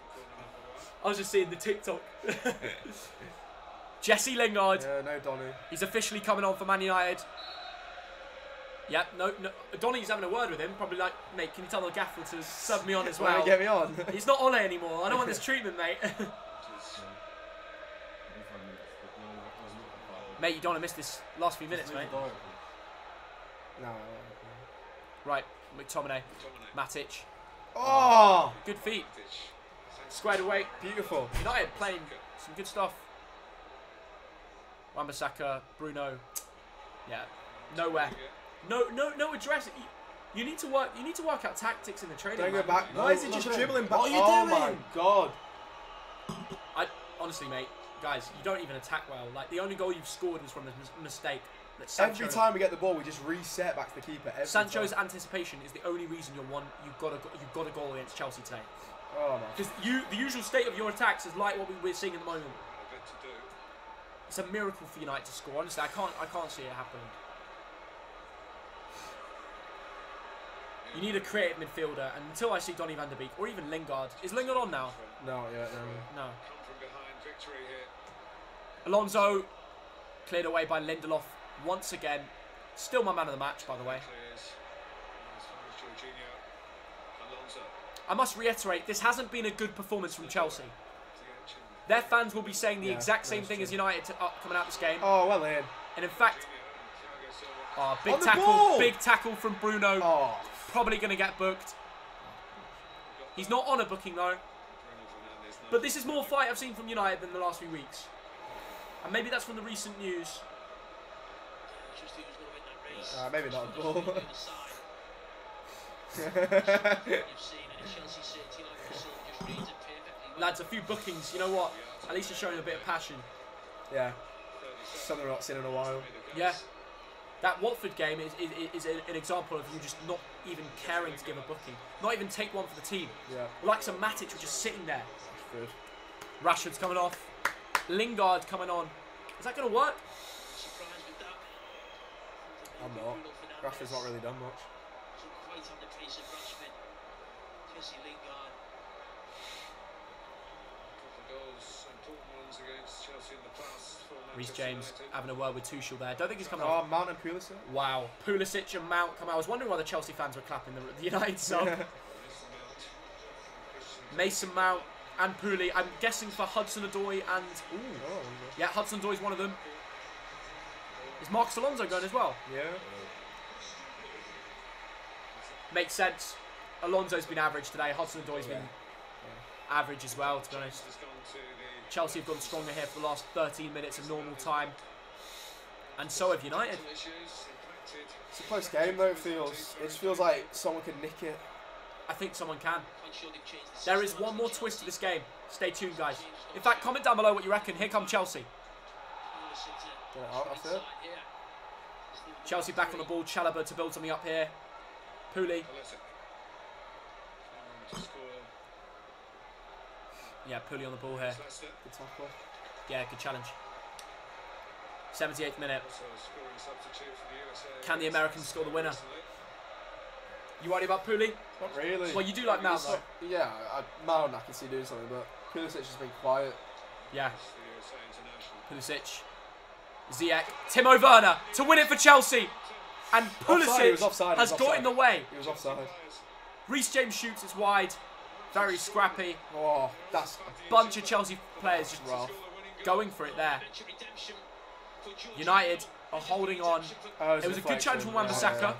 I was just seeing the TikTok. Jesse Lingard. Yeah, no Donny. He's officially coming on for Man United. Yep, no. Donny's having a word with him. Probably like, mate, can you tell the gaffer to sub me on as well? Get me on. He's not Ole anymore. I don't want this treatment, mate. Mate, you don't want to miss this last few minutes, mate. No. Right, McTominay. Matic. Oh! Good feet. Squared away. Beautiful. United playing some good stuff. Wan-Bissaka, Bruno. Yeah. Nowhere. No address. You need to work out tactics in the training. Don't go back. Why is he just dribbling back? What are you doing? My god. Honestly, mate, guys, you don't even attack well. Like, the only goal you've scored was from a mistake. Every time we get the ball, we just reset back to the keeper. Sancho's anticipation is the only reason you've got a goal against Chelsea today. Oh man. Because the usual state of your attacks is like what we're seeing at the moment. It's a miracle for United to score. Honestly, I can't see it happening. You need a creative midfielder, and until I see Donny van der Beek or even Lingard, is Lingard on now? No. No. Alonso cleared away by Lindelof once again. Still my man of the match, by the way. I must reiterate, this hasn't been a good performance from Chelsea. Their fans will be saying the exact same thing as United coming out this game. Oh, well in. And in fact, big tackle from Bruno. Oh. Probably going to get booked. He's not on a booking though. But this is more fight I've seen from United than the last few weeks. And maybe that's from the recent news. Maybe not a goal. Lads, a few bookings. You know what? At least you're showing a bit of passion. Yeah. Something we're not seen in a while. Yeah. That Watford game is an example of you just not even caring to give a booking. Not even take one for the team. Yeah. Like some Matic were just sitting there. That's good. Rashford's coming off. Lingard coming on. Is that going to work? I'm not. Rashford's not really done much. Reece James having a word with Tuchel there. Don't think he's coming off. Oh, Mount and Pulisic. Wow. Pulisic and Mount come out. I was wondering why the Chelsea fans were clapping the United song. Mason Mount and Pooley. I'm guessing for Hudson-Odoi and... Ooh. Oh, yeah, Hudson-Odoi's one of them. Is Marcus Alonso going as well? yeah. Makes sense. Alonso's been average today. Hudson-Odoi's been average as well, to be honest. Chelsea have gone stronger here for the last 13 minutes of normal time. And so have United. It's a close game though, it feels. It just feels like someone could nick it. I think someone can. There is one more twist to this game. Stay tuned, guys. In fact, comment down below what you reckon. Here come Chelsea. Yeah, that's it. Chelsea back on the ball. Chalobah to build something up here. Pooley. Yeah, Pooley on the ball here. Good tackle. Yeah, good challenge. 78th minute. Can the Americans score the winner? You worried about Pooley? Not really. Well, you do like Mount, though. Yeah, Mount I can see doing something, but Pulisic has been quiet. Yeah. Pulisic. Ziyech. Timo Werner to win it for Chelsea. And Pulisic has got in the way. He was offside. Reece James shoots, it's wide. Very scrappy. Oh, that's a bunch of Chelsea players just going for it there. United are holding on. It was a good challenge from Wan-Bissaka.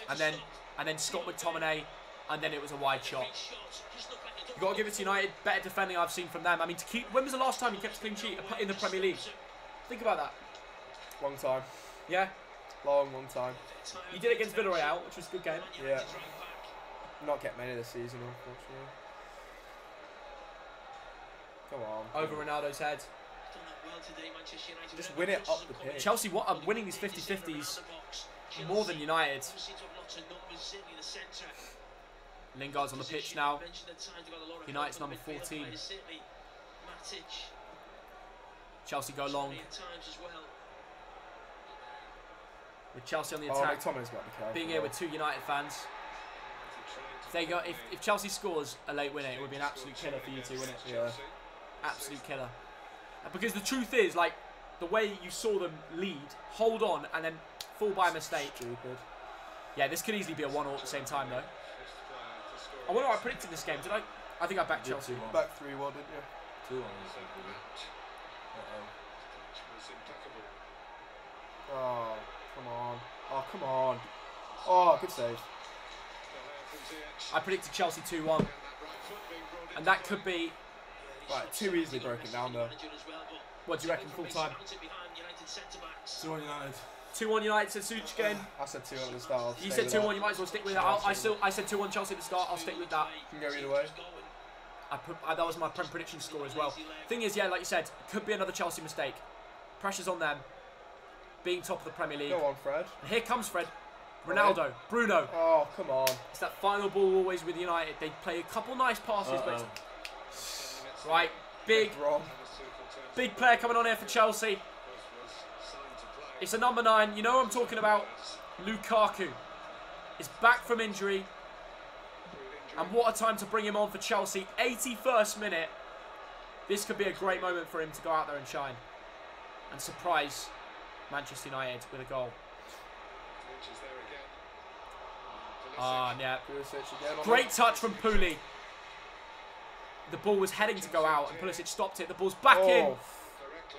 And then Scott McTominay. And then it was a wide shot. You've got to give it to United. Better defending I've seen from them. I mean, to keep. When was the last time you kept a clean sheet in the Premier League? Think about that. Long time. Yeah? Long time. You did it against Villarreal, which was a good game. Yeah. Not get many this season, unfortunately. Come on. Over Ronaldo's head. Just win it up the pitch. Chelsea are winning these 50-50s more than United. Lingard's on the pitch now. United's number 14. Chelsea go long. With Chelsea on the attack. McTominay's got to be careful. Being here with two United fans. If Chelsea scores a late winner, it would be an absolute killer for you two, wouldn't it? Yeah. Absolute killer. Because the truth is, like, the way you saw them lead, hold on, and then fall by mistake. Stupid. Yeah, this could easily be a 1-1 at the same time, though. I wonder what I predicted this game. Did I? I think I backed Chelsea. Back 3-1, didn't you? 2-1. Oh, come on. Oh, come on. Oh, good save. I predicted Chelsea 2-1. And that could be... Right, too easily broken down, though. What do you reckon, full time? 2-1 United. 2-1 United, said Such again. I said 2-1 at the start. You said 2-1, you might as well stick with that. I said 2-1 Chelsea at the start, I'll stick with that. Can go either way. That was my prediction score as well. Thing is, yeah, like you said, could be another Chelsea mistake. Pressure's on them. Being top of the Premier League. Go on, Fred. And here comes Fred. Ronaldo. Bruno. Oh, come on. It's that final ball always with United. They play a couple nice passes, but it's... Right, big player coming on here for Chelsea. It's a number 9. You know what I'm talking about. Lukaku is back from injury. And what a time to bring him on for Chelsea. 81st minute. This could be a great moment for him to go out there and shine. And surprise Manchester United with a goal. Yeah. Great touch from Pooley. The ball was heading to go out and Pulisic stopped it. The ball's back in. And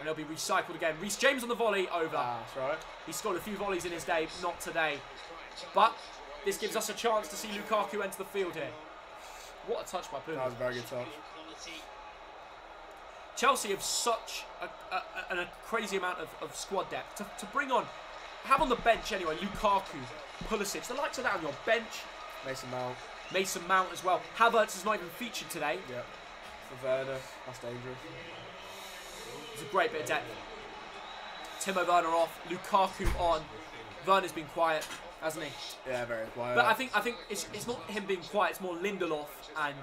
it'll be recycled again. Reece James on the volley, over. That's right. He scored a few volleys in his day, not today. But this gives us a chance to see Lukaku enter the field here. What a touch by Pooley. That was a very good touch. Chelsea have such a crazy amount of squad depth. To bring on, have on the bench anyway, Lukaku, Pulisic, the likes of that on your bench. Mason Mount. Mason Mount as well. Havertz is not even featured today. Yep. For Werner, that's dangerous. It's a great bit of depth. Timo Werner off. Lukaku on. Werner's been quiet, hasn't he? Yeah, very quiet. But I think it's not him being quiet. It's more Lindelof and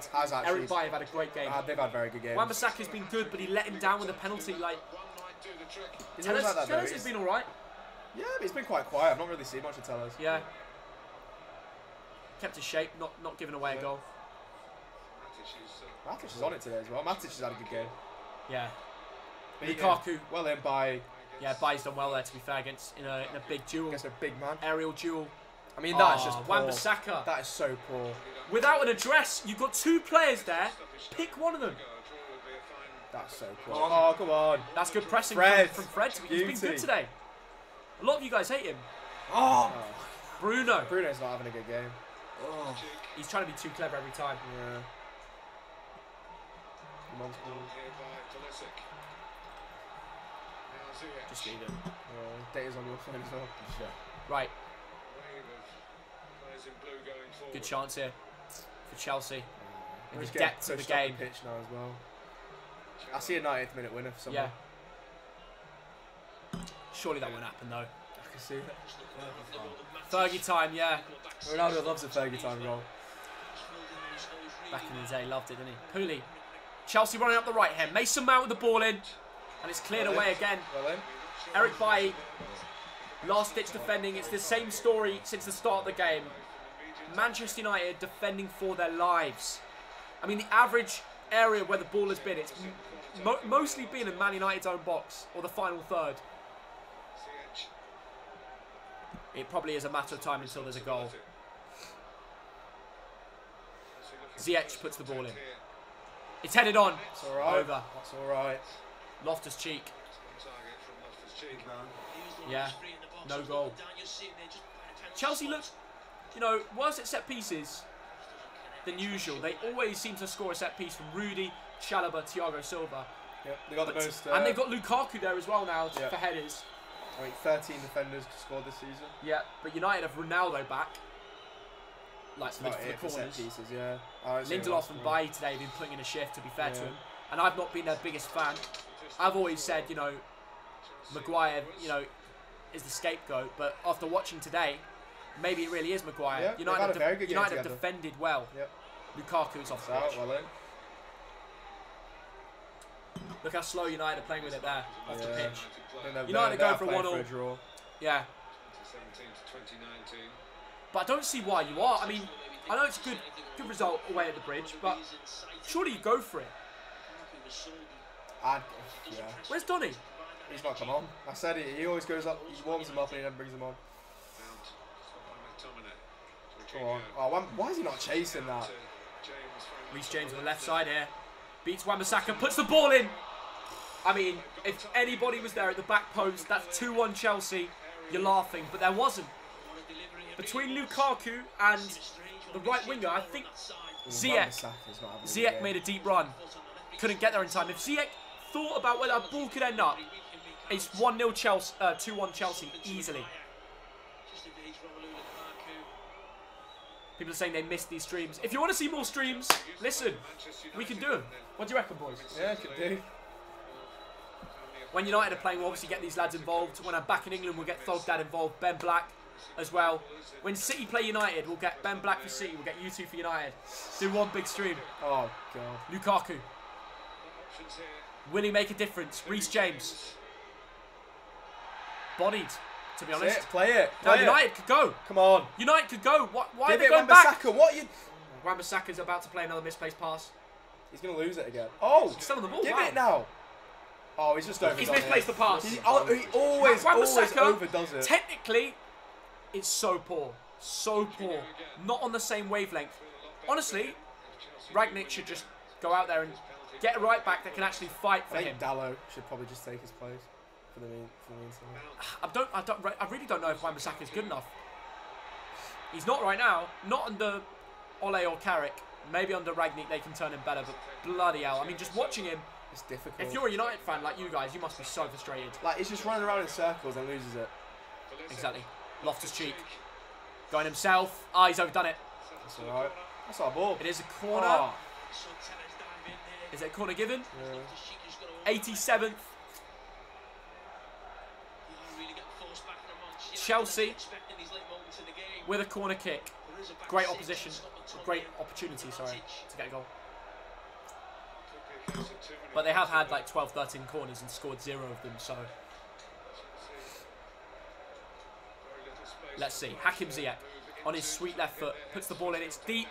Eric Bailly have had a great game. They've had very good games. Wan-Bissaka's been good, but he let him down with a penalty. Like, Tellers has been all right. Yeah, but he's been quite quiet. I've not really seen much of Tellers. Yeah. Kept his shape, not giving away a goal. Matic is on it today as well. Matic has had a good game. Yeah. Beating Lukaku. Well in by... Yeah, Bailly's done well there, to be fair, against in a big duel. Against a big man. Aerial duel. I mean, that's just poor. Wan-Bissaka. That is so poor. Without an address, you've got two players there. Pick one of them. That's so poor. Oh, come on. That's good pressing from Fred. He's been good today. A lot of you guys hate him. Oh. Bruno. Bruno's not having a good game. Oh. He's trying to be too clever every time. Yeah. Just leave him. Data's on your phone as well. Yeah. Right. Good chance here for Chelsea. In the depth of the game. Pitch now as well. I see a 90th minute winner for someone. Yeah. Surely that won't happen though. I can see it. Fergie time, yeah. Ronaldo loves a Fergie time goal. Back in the day, loved it, didn't he? Pooley. Chelsea running up the right hand. Mason Mount with the ball in. And it's cleared away again. Well in. Eric Bailly, last ditch defending. It's the same story since the start of the game. Manchester United defending for their lives. I mean, the average area where the ball has been, it's mostly been in Man United's own box or the final third. It probably is a matter of time until there's a goal. Ziyech puts the ball in. It's headed on. It's all right. Over. That's all right. Loftus-Cheek. Yeah, no goal. Chelsea looks, you know, worse at set pieces than usual. They always seem to score a set piece from Rudy, Chalobah, Thiago Silva. Yep, they got the most. And they've got Lukaku there as well now for headers. I mean, 13 defenders scored this season. Yeah, but United have Ronaldo back. Like for the corners. Set pieces, yeah. Lindelof and Bailly today have been putting in a shift, to be fair to him. And I've not been their biggest fan. I've always said, you know, Maguire, you know, is the scapegoat. But after watching today, maybe it really is Maguire. Yeah, United have defended well. Yep. Lukaku's off the pitch. Well in. Look how slow United are playing with it there, off the pitch. United are going for 1-1. Yeah. But I don't see why you are. I mean, I know it's a good result away at the Bridge, but surely you go for it. Where's Donny? He's not come on. I said it. He always goes up. He warms him up and he then brings him on. Come on. Oh, why is he not chasing that? Reece James on the left side here. Beats Wan-Bissaka, puts the ball in. I mean, if anybody was there at the back post, that's 2-1 Chelsea. You're laughing, but there wasn't. Between Lukaku and the right winger, I think Ziyech made a deep run. Couldn't get there in time. If Ziyech thought about where that ball could end up, it's 1-0 Chelsea, 2-1 Chelsea easily. People are saying they missed these streams. If you want to see more streams, listen, we can do them. What do you reckon, boys? Yeah, could do. When United are playing, we'll obviously get these lads involved. When I'm back in England, we'll get Thogden involved, Ben Black as well. When City play United, we'll get Ben Black for City, we'll get you two for United. Do one big stream. Oh, God. Lukaku. Will he make a difference? Reece James. Bodied, to be honest. Play it. United could go. Come on. United could go. Why are they going back? What you? Wan-Bissaka's about to play another misplaced pass. He's going to lose it again. Oh, he's still on the ball. Give it now. Oh, he's just overdone it. He's misplaced the pass. He always overdoes it. Technically, it's so poor. So poor. Not on the same wavelength. Honestly, Rangnick should just go out there and get a right back that can actually fight for him. Dallo should probably just take his place for the meantime. I really don't know if Wan-Bissaka is good enough. He's not right now. Not under Ole or Carrick. Maybe under Rangnick they can turn him better, but bloody hell. I mean, just watching him, it's difficult. If you're a United fan like you guys, you must be so frustrated. Like, he's just running around in circles and loses it. Exactly. Loftus-Cheek. Going himself. Ah, he's overdone it. That's alright. That's our ball. It is a corner. Oh. Is it a corner given? Yeah. 87th. Chelsea with a corner kick. Great opposition. Great opportunity, sorry, to get a goal. But they have had like 12, 13 corners and scored 0 of them, so. Let's see. Hakim Ziyech on his sweet left foot. Puts the ball in. It's deep.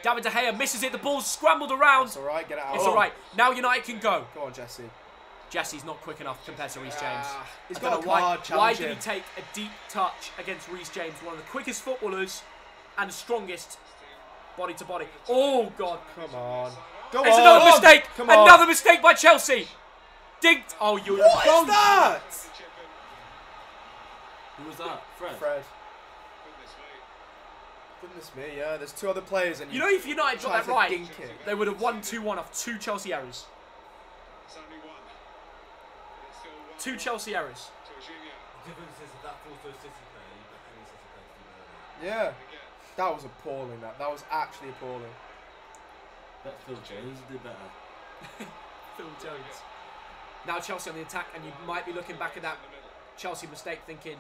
David De Gea misses it. The ball's scrambled around. It's alright. Get it out. It's alright. Now United can go. Go on, Jesse. Jesse's not quick enough compared to Reece James. He's I got don't a know card. why did he take a deep touch against Reece James, one of the quickest footballers and the strongest body to body? Oh, God. Come on. Go It's on. another mistake. Come on. Another mistake by Chelsea. Digged. Oh, you. What is that? Who was that? Fred. Goodness me, yeah. There's 2 other players, and You know, if United got that right, dink it. they would have won 2-1 off 2 Chelsea errors. 2 Chelsea errors. The difference is that also City player, but any City player can Yeah. That was appalling. That was actually appalling. Bet Phil Jones did better. Phil Jones. Now Chelsea on the attack, and you might be looking back at that Chelsea mistake thinking,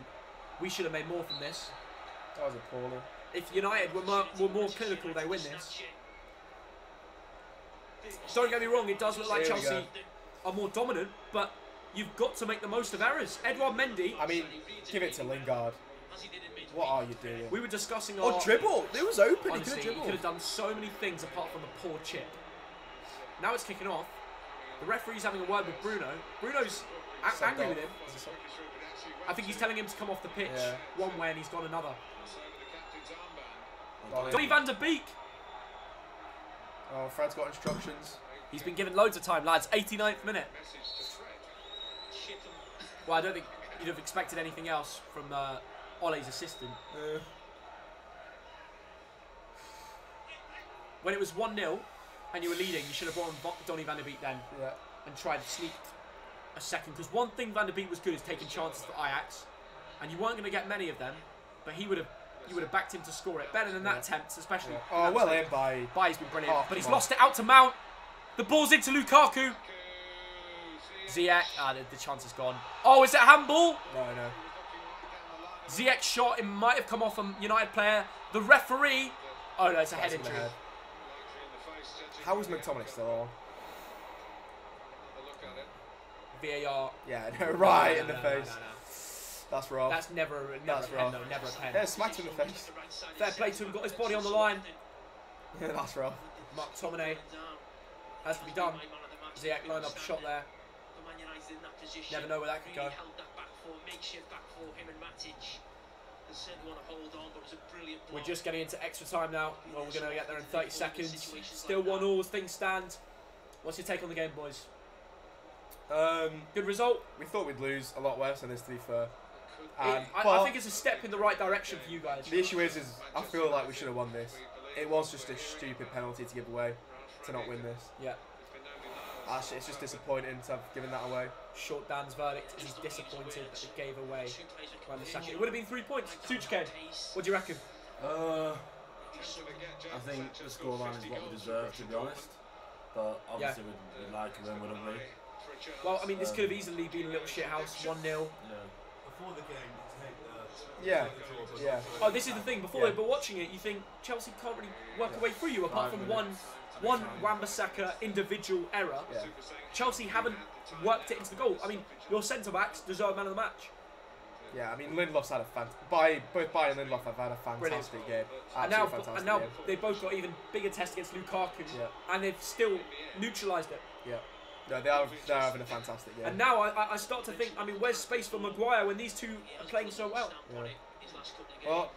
we should have made more from this. That was appalling. If United were more clinical, they win this. Don't get me wrong, it does look like Here we Chelsea are more dominant, but you've got to make the most of errors. Edouard Mendy. I mean, give it to Lingard. What are you doing? We were discussing our... Oh, dribble! It was open. Honestly, he he could could have have done so many things apart from a poor chip. Now it's kicking off. The referee's having a word with Bruno. Bruno's angry with him. I think he's telling him to come off the pitch one way and he's gone another. Donny van der Beek. Oh, Fred's got instructions. He's been given loads of time, lads. 89th minute. Well, I don't think you'd have expected anything else from Ole's assistant. When it was 1-0 and you were leading, you should have brought on Donny van der Beek then and tried to sneak a second. Because one thing Van der Beek was good is taking chances for Ajax, and you weren't going to get many of them, but you would have backed him to score it better than that attempt, especially. Oh, well in by. Bai's been brilliant, Oh, but he's come lost it out to Mount. The ball's into Lukaku. Ziyech, the chance is gone. Oh, is it a handball? No. Ziyech's shot, it might have come off a United player. The referee, oh no, it's a head That's in the injury. head. How was McTominay still on? VAR. Yeah, no, right in the No. face. That's rough. That's never a pen, though, never a pen. Yeah, smacked in the face. Fair play to him, got his body on the line. Yeah, that's rough. McTominay has to be done. Ziyech lined up a shot there. Never know where that could go. We're just getting into extra time now. Well, we're going to get there in 30 seconds. Still 1-1 as things stand. What's your take on the game, boys? Good result. We thought we'd lose a lot worse than this, to be fair. I think it's a step in the right direction for you guys. The issue is I feel like we should have won this. It was just a stupid penalty to give away, to not win this. Yeah. Actually, it's just disappointing to have given that away. Short Dan's verdict is he's disappointed that they gave away around the second. It would have been 3 points. Suchken, what do you reckon? I think the scoreline is what we deserve, to be honest. But obviously we'd like to win, wouldn't we? Well, I mean, this could have easily been a little shithouse, 1-0. Yeah. Before the game, Yeah. Oh, this is the thing. Before but watching it, you think Chelsea can't really work a way through you apart from one Wan-Bissaka individual error. Yeah. Chelsea haven't worked it into the goal. I mean, your centre-backs deserve man of the match. Yeah, I mean, Lindelof's had a both Bai and Lindelof have had a fantastic game. And now they've both got even bigger test against Lukaku, and they've still neutralised it. Yeah. No, they're having a fantastic game. And now I start to think, I mean, where's space for Maguire when these two are playing so well? Yeah. Well,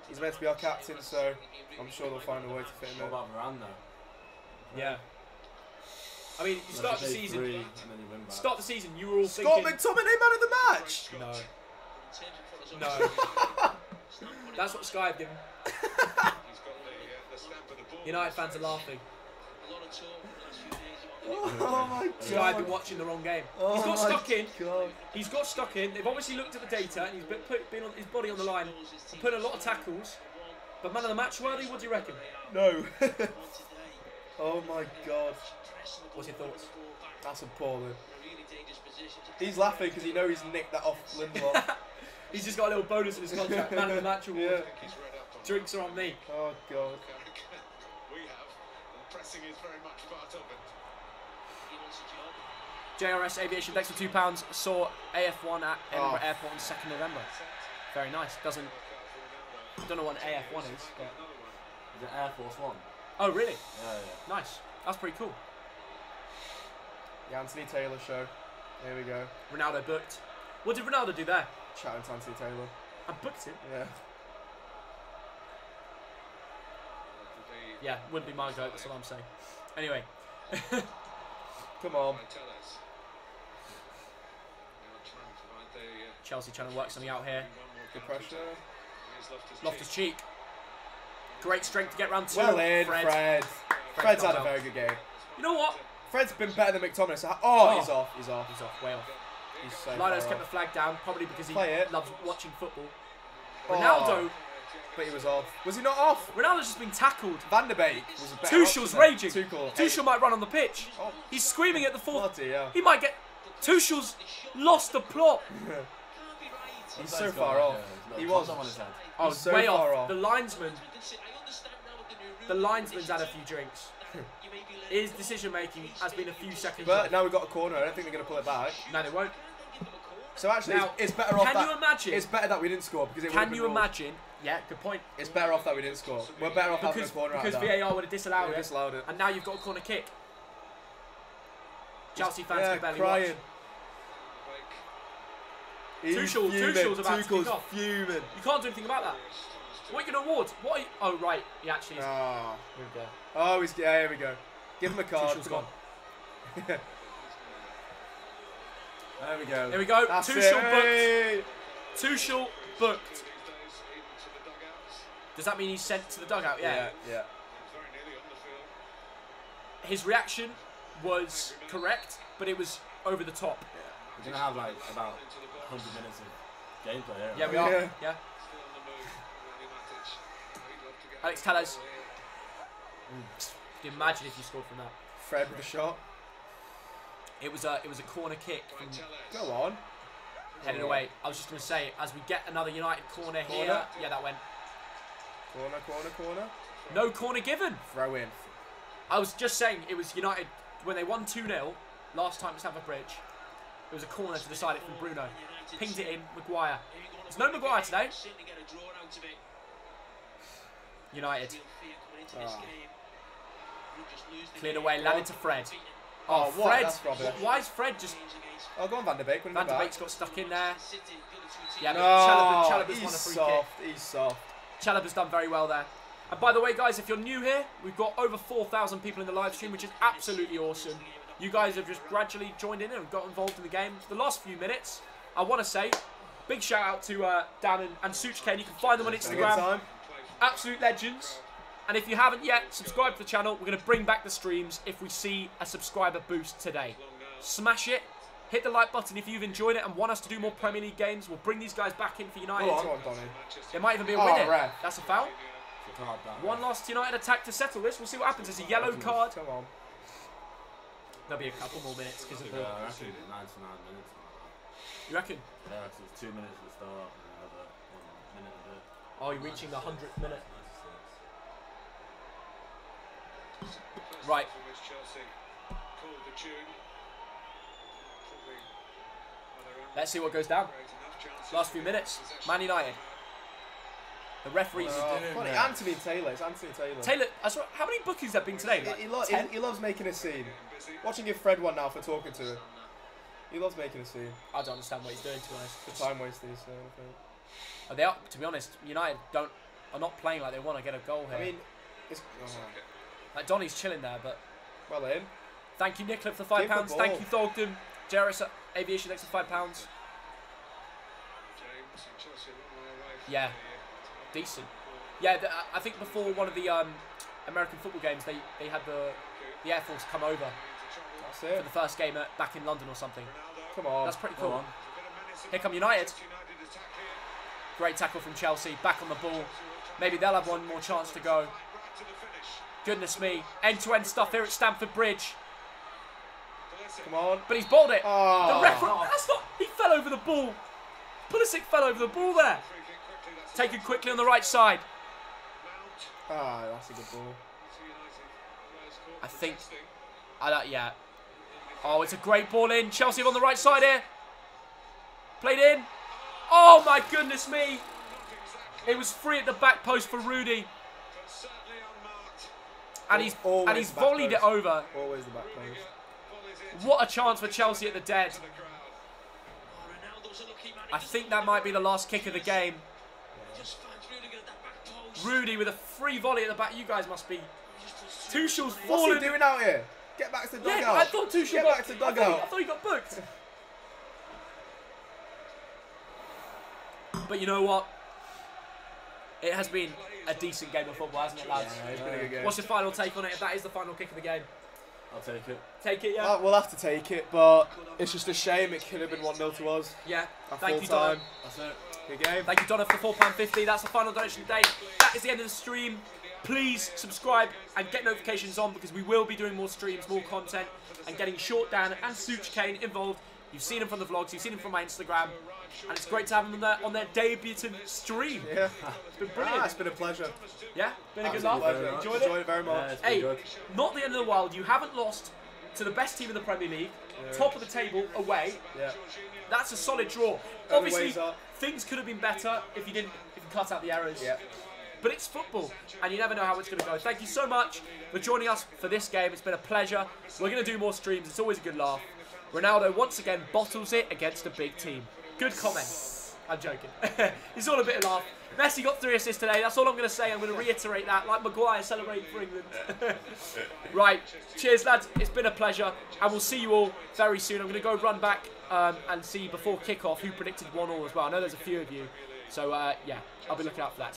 he's meant to be our captain, so I'm sure they'll find a way to fit him what in. about Varane though? Yeah. I mean, you start the season. You were all Scott thinking. McTominay, man of the match. No. That's what Sky have given. United fans are laughing. Oh my god. Sky have been watching the wrong game. Oh He's got stuck in. God. He's got stuck in. They've obviously looked at the data and he's been on his body on the line and put a lot of tackles. But man of the match worthy, what do you reckon? No. Oh my god. What's your thoughts? That's appalling. He's laughing because he knows he's nicked that off Lindelof. He's just got a little bonus in his contract. Man of the match award. Yeah. Drinks are on me. Oh god. We have, and pressing is very much part of it. JRS Aviation, thanks for £2. Saw AF1 at Edinburgh Airport on 2nd November. Very nice. Don't know what an AF1 is, but... Is it Air Force One? Oh, really? Yeah. Nice. That's pretty cool. The Anthony Taylor show. Here we go. Ronaldo booked. What did Ronaldo do there? Chatting to Anthony Taylor. I booked him? Yeah. Yeah, wouldn't be my goat, that's what I'm saying. Anyway. Come on. Chelsea trying to work something out here. Good pressure. Loftus-Cheek. Great strength to get round 2. Well in, Fred. Fred's had a very good game. You know what? Fred's been better than McTominay. So he's off. He's off. He's off, way off. He's so Lino's far kept the off. flag down, probably because he loves watching football. Oh. Ronaldo. But he was off. Was he not off? Ronaldo's just been tackled. Van der Beek was a better Tuchel's option raging. there. Tuchel. Tuchel might run on the pitch. Oh. He's screaming at the fourth. Bloody hell. He might get... Tuchel's lost the plot. He's so far off. He was. Oh, so way far off. off. The linesman's had a few drinks. His decision making has been a few seconds But off. now we've got a corner. I don't think they're going to pull it back. No, they won't. So actually, Now, it's better off. can you imagine? It's better that we didn't score because it would have Can been you ruled. imagine? Yeah, good point. It's better off that we didn't score. We're better off having a Because, corner because out of that. VAR would have disallowed We it. disallowed it. And now you've got a corner kick. Chelsea fans Yeah, can barely crying. watch. He's Tuchel's fuming. about to kick Tuchel's off. fuming. You can't do anything about that. What are you going to award? What are you... Oh, right. He actually is. Oh, Here we go. oh, here we go. Give him a card. Tuchel's Come on. gone. There we go. Here we go. That's Tuchel it. booked. Hey. Tuchel booked. Does that mean he's sent to the dugout? Yeah. Yeah. His reaction was correct, but it was over the top. We're going to have like about 100 minutes of gameplay here. Yeah, we Yeah. are. Yeah. Alex Tellez. Can you imagine if you scored from that? Fred with the shot. It was a corner kick from Go on. headed away. I was just going to say, as we get another United corner here. Corner. Yeah, that went. Corner. No corner given. Throw in. I was just saying, it was United when they won 2-0 last time at Stamford Bridge. It was a corner to decide it from Bruno. Pinged it in, Maguire. There's no Maguire today. United. Cleared away, landed to Fred. Oh, what? Fred. That's rubbish. Why is Fred just... Oh, go on, Van der Beek. Van der Beek's got stuck in there. Yeah, but No, Chalobah's he's won a free soft. He's soft. kick. Chalobah's done very well there. And by the way, guys, if you're new here, we've got over 4,000 people in the live stream, which is absolutely awesome. You guys have just gradually joined in and got involved in the game. For the last few minutes, I want to say, big shout out to Dan and Such Kane. You can find them on Good Instagram. time. Absolute legends. And if you haven't yet, subscribe to the channel. We're going to bring back the streams if we see a subscriber boost today. Smash it. Hit the like button if you've enjoyed it and want us to do more Premier League games. We'll bring these guys back in for United. Go on, Donny. There might even be a Oh, winner. ref. That's a foul. It's a card, that, One last United attack to settle this. We'll see what happens. It's a yellow card. Come on. There'll be a couple more minutes because of the... Yeah, I reckon 99 minutes. You reckon? Yeah, so it's 2 minutes at the start and another 1 minute a bit. Oh, you're reaching the 100th minute. Right. Let's see what goes down. Last few minutes. Man United. The referees. Funny, Anthony Taylor. It's Anthony Taylor. Taylor, how many bookings have been today? Like 10? He loves making a scene. Watching give Fred one now for talking to him. He loves making a scene. I don't understand what he's doing, to be honest. The time wasters. So I think. They are, to be honest, United are not playing like they want to get a goal here. I mean, it's Like Donny's chilling there, but well in. thank you, Nicola, for £5. Give the ball. Thank you, Thogden. Jairus Aviation, thanks for £5. Yeah, decent. Yeah, I think before one of the American football games, they had the Air Force come over That's for it. the first game back in London or something. Come on. That's pretty Come cool. on. Here come United. Great tackle from Chelsea. Back on the ball. Maybe they'll have one more chance to go. Goodness me. End-to-end stuff here at Stamford Bridge. Come on. But he's bowled it. Oh. The referee. That's not. He fell over the ball. Pulisic fell over the ball there. Taken quickly on the right side. Ah, that's a good ball. I think. Yeah. Oh, it's a great ball in. Chelsea on the right side here. Played in. Oh my goodness me. It was free at the back post for Rudy. And he's volleyed it over. Always the back post. What a chance for Chelsea at the dead. I think that might be the last kick of the game. Rudy with a free volley at the back. You guys must be. Tuchel's fallen. What's he doing out here? Get back to the dugout. Yeah, I thought Tuchel Get back to the dugout. I thought he got booked. But you know what? It has been a decent game of football, hasn't it, lads? Yeah, it's been a good game. What's your final take on it if that is the final kick of the game? I'll take it. Take it, yeah? We'll have to take it, but it's just a shame it could have been 1-0 to us. Yeah. At Thank full you, Donna. time. That's it. Good game. Thank you, Donna, for the £4.50. That's the final donation today. That is the end of the stream. Please subscribe and get notifications on because we will be doing more streams, more content, and getting Short Dan and Such Kane involved. You've seen them from the vlogs, you've seen them from my Instagram, and it's great to have them on their debutant stream. Yeah. It's been brilliant. It's been a pleasure. Yeah, been a good Absolute laugh. pleasure. Enjoyed it very much. it's been Hey, good. not the end of the world. You haven't lost to the best team in the Premier League, top of the table, away. Yeah. That's a solid draw. Obviously, things could have been better if you cut out the errors. Yeah. But it's football, and you never know how it's going to go. Thank you so much for joining us for this game. It's been a pleasure. We're going to do more streams. It's always a good laugh. Ronaldo once again bottles it against a big team. Good comment. I'm joking. It's all a bit of laugh. Messi got 3 assists today. That's all I'm going to say. I'm going to reiterate that, like Maguire celebrating for England. Right. Cheers, lads. It's been a pleasure, and we'll see you all very soon. I'm going to go run back and see before kick-off who predicted 1-1 as well. I know there's a few of you. So, yeah, I'll be looking out for that.